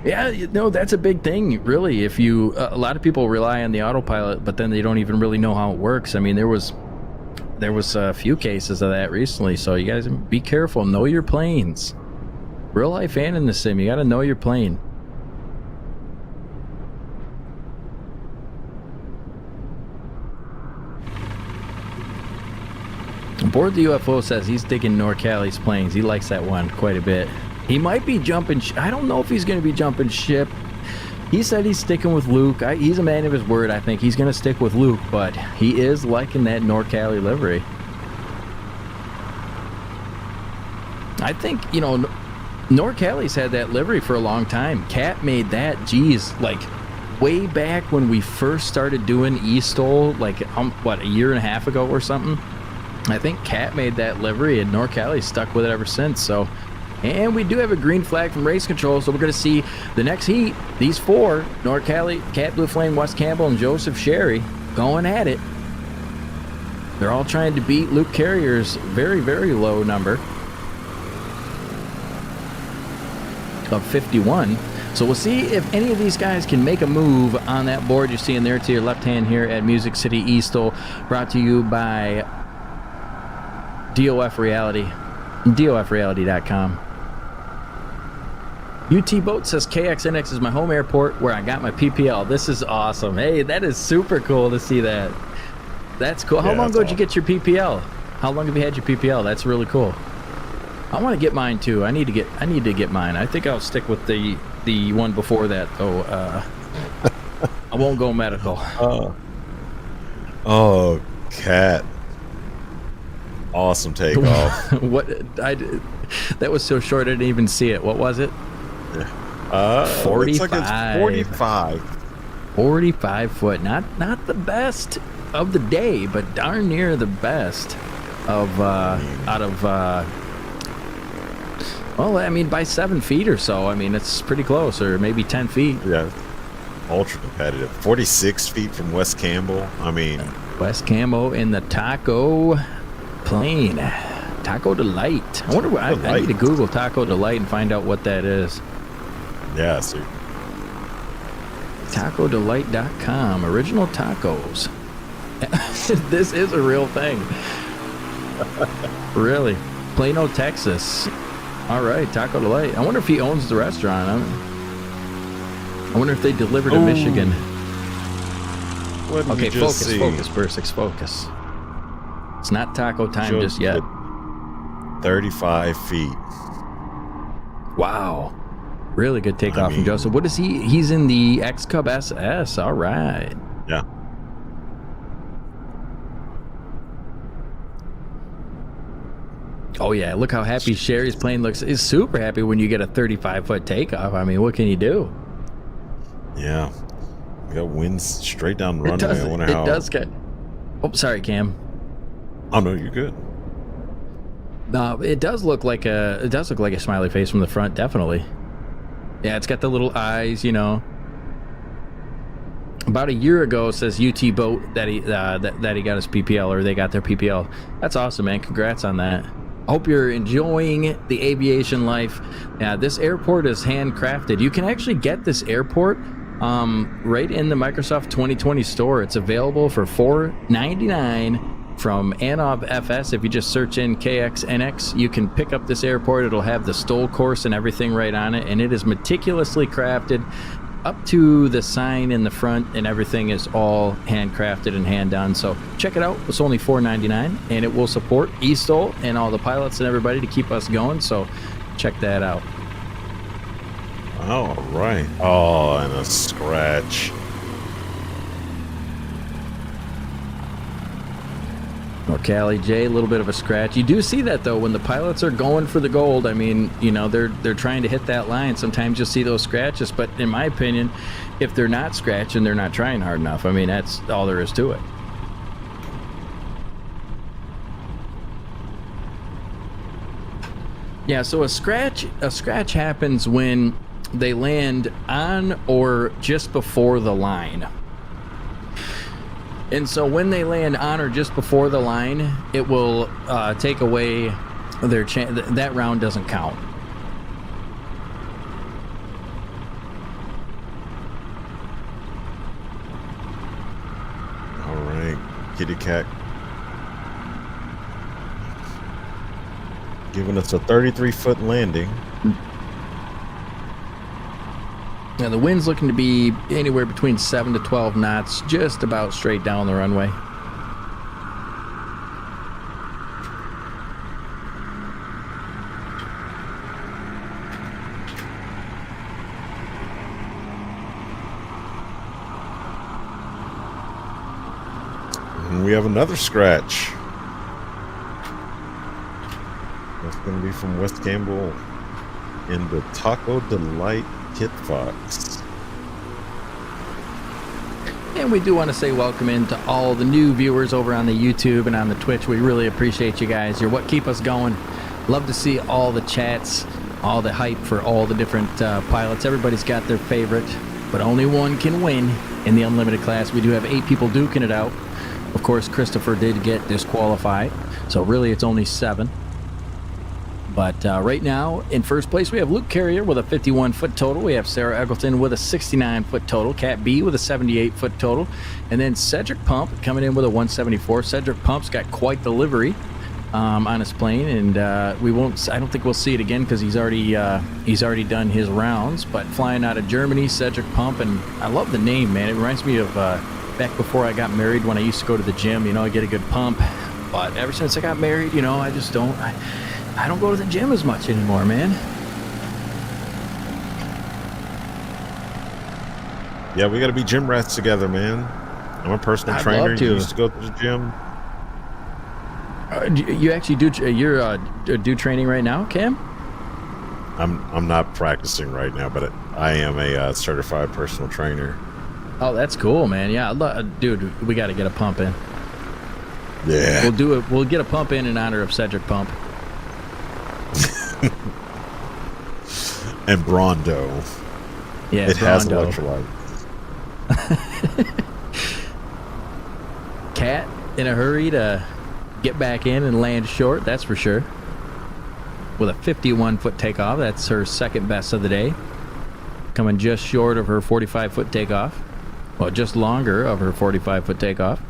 Yeah, you know, that's a big thing, really. If you, a lot of people rely on the autopilot, but then they don't even really know how it works. I mean, there was a few cases of that recently, so you guys be careful. Know your planes. Real life and in the sim, you got to know your plane. Board the UFO says he's digging Norcali's planes. He likes that one quite a bit. He might be jumping. I don't know if he's going to be jumping ship. He said he's sticking with Luke. He's a man of his word. I think he's going to stick with Luke, but he is liking that Norcali livery. I think, you know, Norcali's had that livery for a long time. Cat made that, geez, like way back when we first started doing eSTOL, like, what, a year and a half ago or something? I think Cat made that livery, and Norcali's stuck with it ever since, so... And we do have a green flag from Race Control, so we're going to see the next heat. These four, Norcali, Cat Blue Flame, Wes Campbell, and Joseph Sherry, going at it. They're all trying to beat Luke Carrier's very, very low number of 51. So we'll see if any of these guys can make a move on that board you're seeing there to your left hand here at Music City eSTOL, brought to you by DOF Reality, DOFreality.com. UT Boat says KXNX is my home airport where I got my PPL. This is awesome. Hey, that is super cool to see that. That's cool. How long ago did you get your PPL? How long have you had your PPL? That's really cool. I want to get mine too. I need to get mine. I think I'll stick with the one before that though. I won't go medical. Oh, Cat. Awesome takeoff. That was so short I didn't even see it. What was it? 45. Looks like it's 45. 45 foot. Not the best of the day, but darn near the best of out of well, I mean, by 7 feet or so. I mean, it's pretty close, or maybe 10 feet. Yeah, ultra competitive. 46 feet from Wes Campbell. I mean, Wes Campbell in the Taco plane. Taco Delight. I wonder what I need to Google Taco Delight and find out what that is. yeah, so TacoDelight.com. Original tacos. This is a real thing. Really. Plano, Texas. All right, Taco Delight. I wonder if he owns the restaurant. I wonder if they deliver to Michigan. Okay, focus, Bursix, focus. It's not taco time just yet. 35 feet. Wow. Really good takeoff from Joseph. What is he? He's in the X Cub SS. All right. Yeah. Oh, yeah. Look how happy Sherry's plane looks. Is super happy when you get a 35-foot takeoff. I mean, what can you do? Yeah. We got winds straight down the runway. I wonder how. It does get... Oh, sorry, Cam. Oh, no, you're good. No, it does look like a smiley face from the front, definitely. Yeah, it's got the little eyes, you know. About a year ago, says UT Boat that he that he got his PPL, or they got their PPL. That's awesome, man. Congrats on that. I hope you're enjoying the aviation life. This airport is handcrafted. You can actually get this airport right in the Microsoft 2020 store. It's available for $4.99 from Anov FS. If you just search in KXNX, you can pick up this airport. It'll have the STOL course and everything right on it, and it is meticulously crafted up to the sign in the front, and everything is all handcrafted and hand done. So check it out. It's only $4.99, and it will support eSTOL and all the pilots and everybody to keep us going. So check that out. All right. Oh, and a scratch. Callie J, a little bit of a scratch. You do see that though when the pilots are going for the gold. I mean, you know, they're trying to hit that line. Sometimes you'll see those scratches, but in my opinion, if they're not scratching, they're not trying hard enough. I mean, that's all there is to it. Yeah, so a scratch happens when they land on or just before the line. And so when they land on or just before the line, it will take away their chance. That round doesn't count. All right, kitty cat. Giving us a 33-foot landing. Now the wind's looking to be anywhere between 7 to 12 knots, just about straight down the runway. And we have another scratch. That's going to be from West Campbell in the Taco Delight Kit Fox. And we do want to say welcome in to all the new viewers over on the YouTube and on the Twitch. We really appreciate you guys. You're what keep us going. Love to see all the chats, all the hype for all the different pilots. Everybody's got their favorite, but only one can win in the unlimited class. We do have 8 people duking it out. Of course, Christopher did get disqualified, so really it's only 7. But right now, in first place, we have Luke Carrier with a 51-foot total. We have Sarah Eggleton with a 69-foot total. Cat B with a 78-foot total. And then Cedric Pump coming in with a 174. Cedric Pump's got quite the livery on his plane. And I don't think we'll see it again because he's already done his rounds. But flying out of Germany, Cedric Pump. And I love the name, man. It reminds me of back before I got married when I used to go to the gym. You know, I get a good pump. But ever since I got married, you know, I just don't... I don't go to the gym as much anymore, man. Yeah, we got to be gym rats together, man. I'm a personal trainer. Love to. You used to go to the gym. You actually do training right now, Cam? I'm not practicing right now, but I am a certified personal trainer. Oh, that's cool, man. Yeah, dude, we got to get a pump in. Yeah, We'll do it. We'll get a pump in honor of Cedric Pump. and Brondo. Yeah, it has Brondo. electrolytes. Cat in a hurry to get back in and land short, that's for sure. With a 51-foot takeoff, that's her second best of the day. Coming just short of her 45-foot takeoff. Well, just longer of her 45-foot takeoff.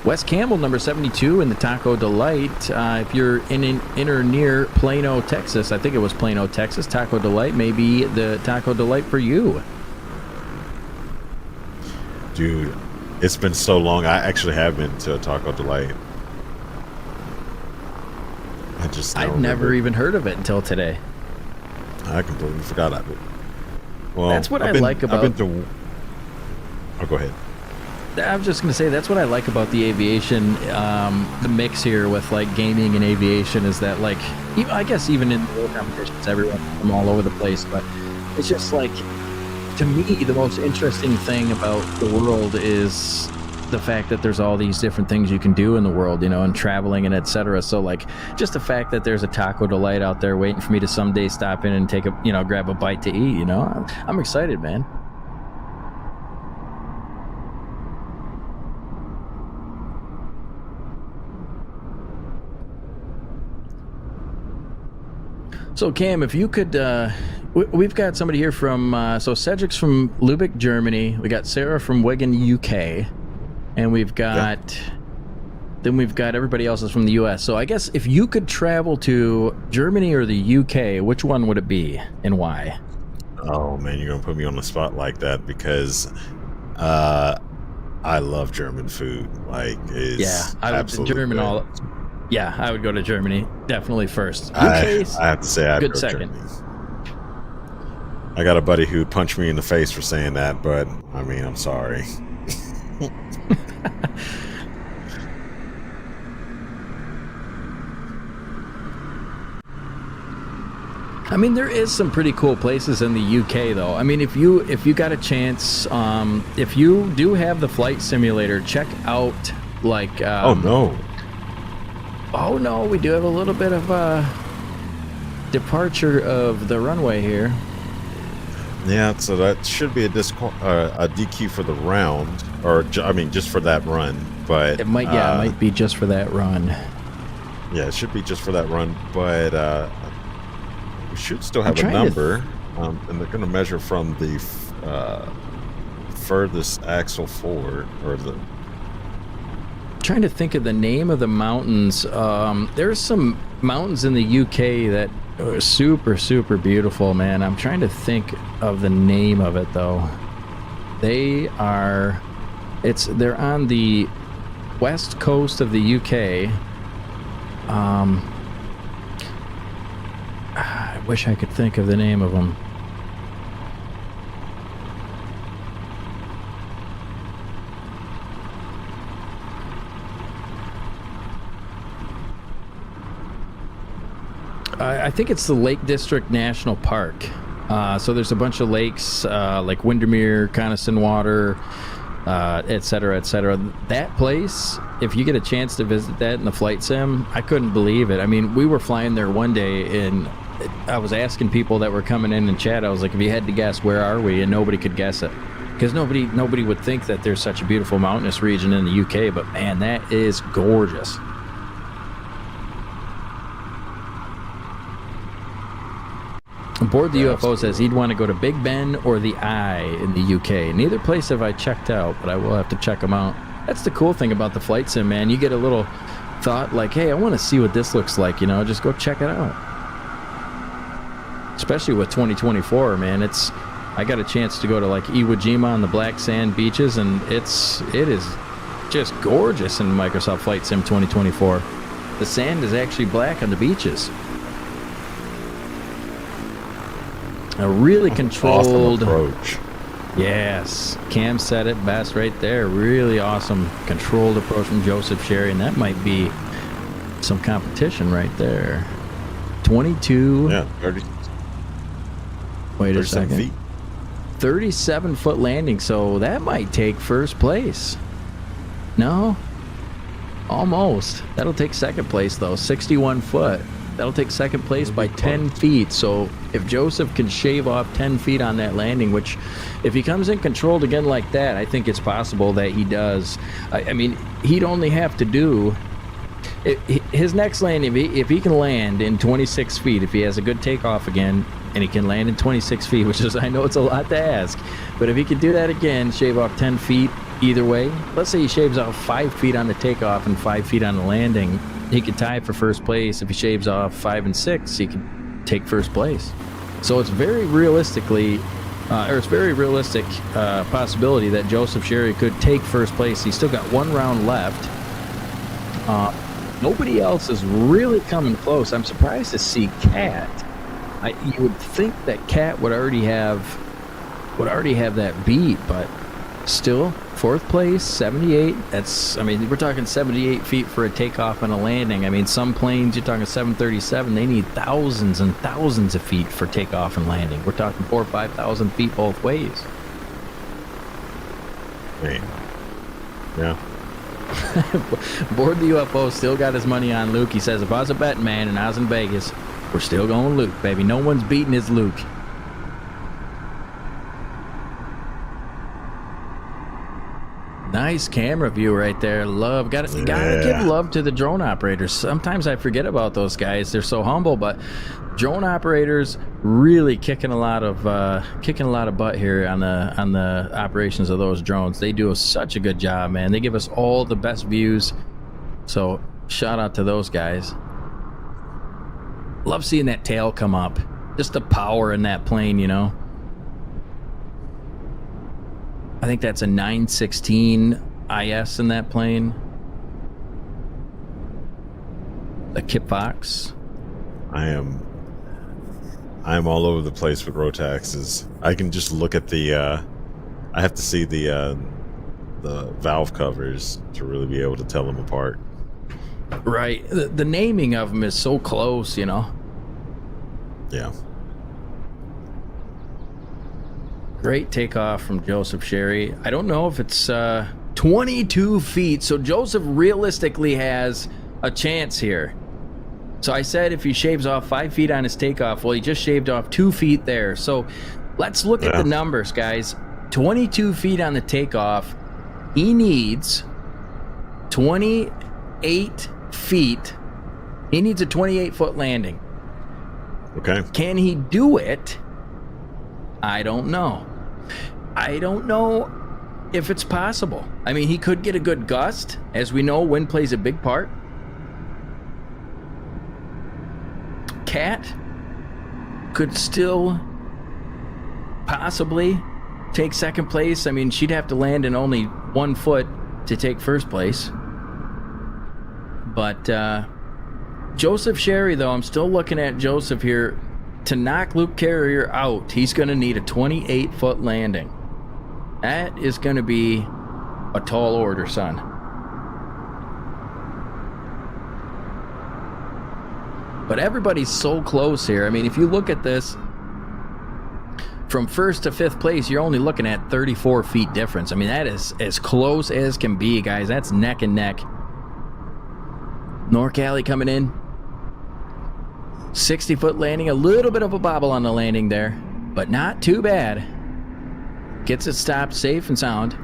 Wes Campbell, number 72 in the Taco Delight. If you're in or near Plano, Texas, I think it was Plano, Texas, Taco Delight may be the Taco Delight for you. Dude, it's been so long. I actually have been to a Taco Delight. I've never even heard of it until today. I completely forgot of it. Well, that's what I like about... Oh, go ahead. I was just going to say, that's what I like about the aviation, the mix here with, like, gaming and aviation is that, like, I guess even in the world competitions, everyone from all over the place, but it's just, like, to me, the most interesting thing about the world is the fact that there's all these different things you can do in the world, you know, and traveling and etc. So, like, just the fact that there's a Taco Delight out there waiting for me to someday stop in and take a, you know, grab a bite to eat, you know, I'm excited, man. So Cam, if you could, we've got somebody here from, so Cedric's from Lübeck, Germany. We got Sarah from Wigan, UK, and we've got, then we've got everybody else is from the US. So I guess if you could travel to Germany or the UK, which one would it be and why? Oh man, you're gonna put me on the spot like that because I love German food. Like, it's I would German good. all. Yeah, I would go to Germany definitely first. I have to say, I'd good go second. Germany. I got a buddy who punched me in the face for saying that, but I mean, I'm sorry. I mean, there is some pretty cool places in the UK, though. I mean, if you got a chance, if you do have the flight simulator, check out like. Oh no! Oh no, we do have a little bit of departure of the runway here. Yeah, so that should be a DQ for the round, or I mean, just for that run. But it might, it might be just for that run. Yeah, it should be just for that run, but we should still have a number, and they're going to measure from the furthest axle forward, or the. Trying to think of the name of the mountains. There's some mountains in the UK that are super, super beautiful, man. I'm trying to think of the name of it though. They're on the west coast of the UK. I wish I could think of the name of them. I think it's the Lake District National Park. So there's a bunch of lakes like Windermere, Coniston Water, et cetera, et cetera. That place, if you get a chance to visit that in the flight sim, I couldn't believe it. I mean, we were flying there one day, and I was asking people that were coming in and chat. I was like, if you had to guess, where are we? And nobody could guess it, because nobody would think that there's such a beautiful mountainous region in the UK. But man, that is gorgeous. Aboard the UFO says he'd want to go to Big Ben or the Eye in the UK. Neither place have I checked out, but I will have to check them out. That's the cool thing about the flight sim, man. You get a little thought like, hey, I want to see what this looks like, you know, just go check it out. Especially with 2024, man. I got a chance to go to like Iwo Jima on the black sand beaches, and it is just gorgeous in Microsoft Flight Sim 2024. The sand is actually black on the beaches. A really controlled awesome approach. Yes, Cam said it best right there. Really awesome controlled approach from Joseph Sherry, and that might be some competition right there. 22. Yeah, 30. Wait a second. Feet. 37-foot landing, so that might take first place. No? Almost. That'll take second place, though. 61 foot. That'll take second place by 10 feet. So if Joseph can shave off 10 feet on that landing, which if he comes in controlled again like that, I think it's possible that he does. I mean, he'd only have to do his next landing, if he can land in 26 feet, if he has a good takeoff again, and he can land in 26 feet, which is, I know it's a lot to ask, but if he could do that again, shave off 10 feet either way, let's say he shaves off 5 feet on the takeoff and 5 feet on the landing, he could tie for first place. If he shaves off 5 and 6, he could take first place. So it's very realistic possibility that Joseph Sherry could take first place. He's still got one round left. Nobody else is really coming close. I'm surprised to see Cat. You would think that Cat would already have that beat, but still fourth place, 78. That's, I mean, we're talking 78 feet for a takeoff and a landing. I mean, some planes, you're talking 737, they need thousands and thousands of feet for takeoff and landing. We're talking 4,000 or 5,000 feet both ways. Man. Yeah. Board the UFO still got his money on Luke. He says, if I was a betting man and I was in Vegas, we're still going Luke, baby. No one's beating his Luke. Nice camera view right there. Love. Gotta give love to the drone operators. Sometimes I forget about those guys. They're so humble, but drone operators really kicking a lot of butt here on the operations of those drones. They do such a good job, man. They give us all the best views. So shout out to those guys. Love seeing that tail come up. Just the power in that plane, you know. I think that's a 916 IS in that plane. The Kip Fox. I am all over the place with Rotaxes. I can just look at the I have to see the valve covers to really be able to tell them apart. Right. The naming of them is so close, you know. Yeah. Great takeoff from Joseph Sherry. I don't know if it's 22 feet, so Joseph realistically has a chance here. So I said if he shaves off 5 feet on his takeoff, well, he just shaved off 2 feet there. So let's look at the numbers, guys. 22 feet on the takeoff. He needs 28 feet. He needs a 28-foot landing. Okay. Can he do it? I don't know. I don't know if it's possible. I mean, he could get a good gust. As we know, wind plays a big part. Cat could still possibly take second place. I mean, she'd have to land in only 1 foot to take first place. But Joseph Sherry, though, I'm still looking at Joseph here. To knock Luke Carrier out, he's going to need a 28-foot landing. That is going to be a tall order, son. But everybody's so close here. I mean, if you look at this, from first to fifth place, you're only looking at 34 feet difference. I mean, that is as close as can be, guys. That's neck and neck. North Cali coming in. 60-foot landing. A little bit of a bobble on the landing there, but not too bad. Gets it stopped safe and sound.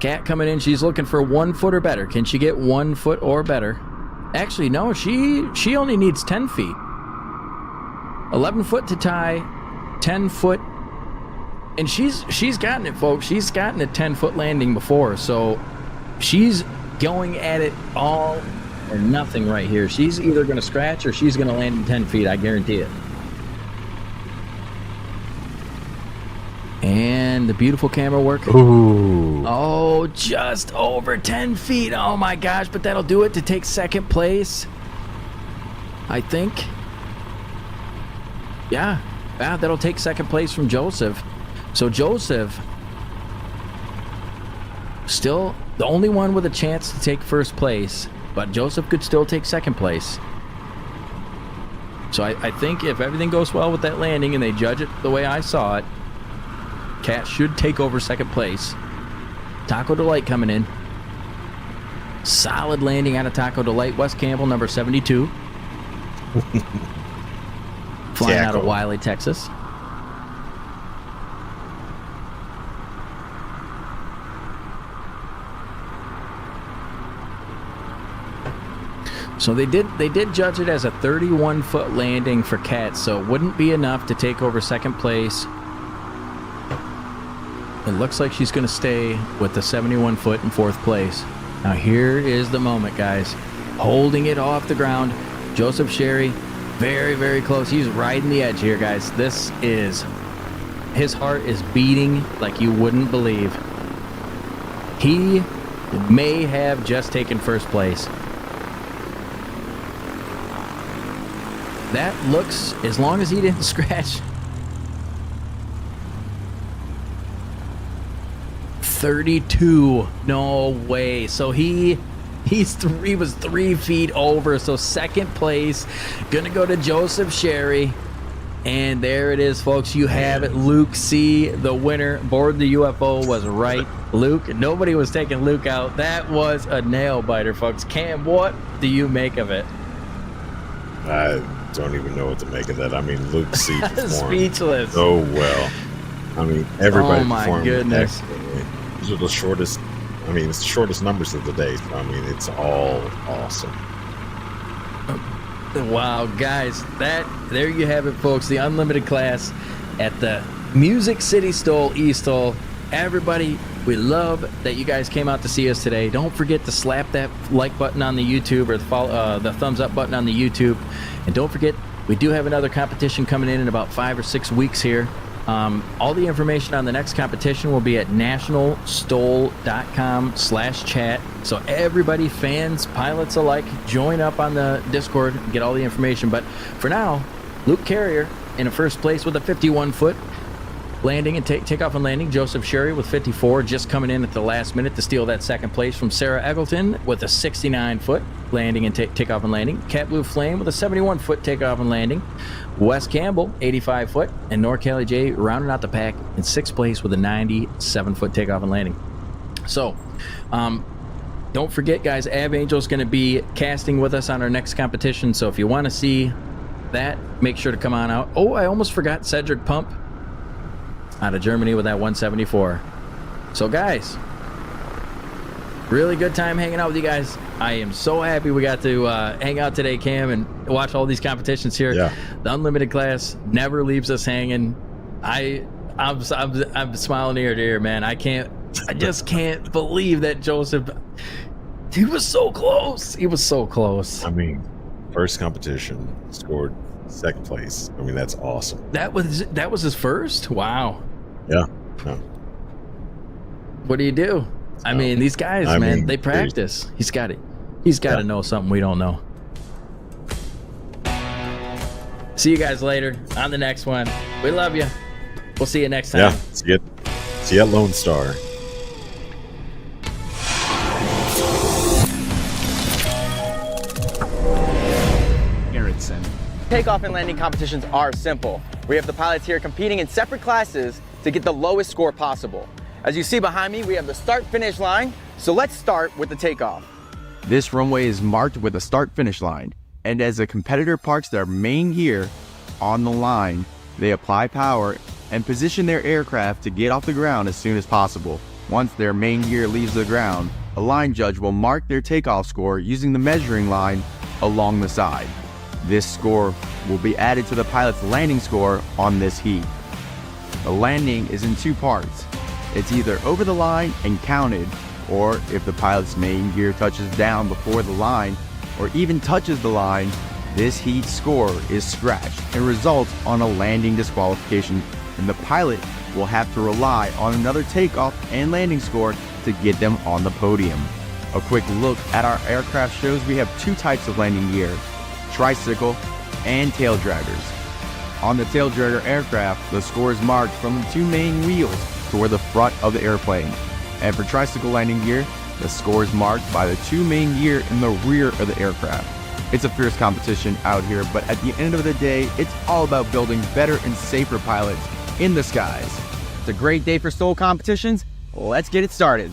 Cat coming in. She's looking for 1 foot or better. Can she get 1 foot or better? Actually, no. She only needs 10 feet. 11 foot to tie. 10 foot. And she's gotten it, folks. She's gotten a 10-foot landing before, so she's going at it all or nothing right here. She's either going to scratch or she's going to land in 10 feet. I guarantee it. And the beautiful camera work. Ooh. Oh, just over 10 feet. Oh my gosh, but that'll do it to take second place, I think. Yeah, that'll take second place from Joseph. So Joseph, still the only one with a chance to take first place, but Joseph could still take second place. So I think if everything goes well with that landing and they judge it the way I saw it, Cat should take over second place. Taco Delight coming in. Solid landing out of Taco Delight. Wes Campbell, number 72. Flying out of Wiley, Texas. So they did judge it as a 31-foot landing for Cat, so it wouldn't be enough to take over second place. It looks like she's going to stay with the 71-foot in fourth place. Now here is the moment, guys. Holding it off the ground. Joseph Sherry, very, very close. He's riding the edge here, guys. His heart is beating like you wouldn't believe. He may have just taken first place. That looks, as long as he didn't scratch, 32. No way. So he was 3 feet over. So second place gonna go to Joseph Sherry. And there it is, folks. You have it. Luke C, the winner. Board the UFO was right. Luke, nobody was taking Luke out. That was a nail biter, folks. Cam, what do you make of it? I don't even know what to make of that. I mean, Luke C performed speechless so well. I mean, everybody oh my performed goodness. excellently. These are the shortest. I mean, it's the shortest numbers of the day. So, I mean, it's all awesome. Wow, guys, there you have it, folks. The unlimited class at the Music City STOL eSTOL. Everybody, we love that you guys came out to see us today. Don't forget to slap that like button on the YouTube or the thumbs up button on the YouTube. And don't forget, we do have another competition coming in about 5 or 6 weeks here. All the information on the next competition will be at nationalstol.com/chat. So everybody, fans, pilots alike, join up on the Discord and get all the information. But for now, Luke Carrier in a first place with a 51-foot. Landing and takeoff and landing, Joseph Sherry with 54, just coming in at the last minute to steal that second place from Sarah Eggleton with a 69-foot landing and takeoff and landing. Cat Blue Flame with a 71-foot takeoff and landing. Wes Campbell, 85-foot, and NorCali J rounding out the pack in 6th place with a 97-foot takeoff and landing. So, don't forget, guys, Ab Angel's going to be casting with us on our next competition. So if you want to see that, make sure to come on out. Oh, I almost forgot Cedric Pump out of Germany with that 174. So guys, really good time hanging out with you guys. I am so happy we got to hang out today, Cam, and watch all these competitions here. Yeah. The Unlimited class never leaves us hanging. I'm smiling ear to ear, man. I just can't believe that Joseph, he was so close. He was so close. I mean, first competition, scored 2nd place. I mean, that's awesome. That was his first? Wow. Yeah. Yeah. What do you do? I mean, these guys, man, they practice. He's got to know something we don't know. See you guys later on the next one. We love you. We'll see you next time. Yeah. See you at Lone Star. Takeoff and landing competitions are simple. We have the pilots here competing in separate classes to get the lowest score possible. As you see behind me, we have the start-finish line, so let's start with the takeoff. This runway is marked with a start-finish line, and as a competitor parks their main gear on the line, they apply power and position their aircraft to get off the ground as soon as possible. Once their main gear leaves the ground, a line judge will mark their takeoff score using the measuring line along the side. This score will be added to the pilot's landing score on this heat. The landing is in 2 parts. It's either over the line and counted, or if the pilot's main gear touches down before the line, or even touches the line, this heat score is scratched and results on a landing disqualification, and the pilot will have to rely on another takeoff and landing score to get them on the podium. A quick look at our aircraft shows we have 2 types of landing gear: tricycle and tail draggers. On the tail dragger aircraft, the score is marked from the 2 main wheels toward the front of the airplane. And for tricycle landing gear, the score is marked by the 2 main gear in the rear of the aircraft. It's a fierce competition out here, but at the end of the day, it's all about building better and safer pilots in the skies. It's a great day for STOL competitions. Let's get it started.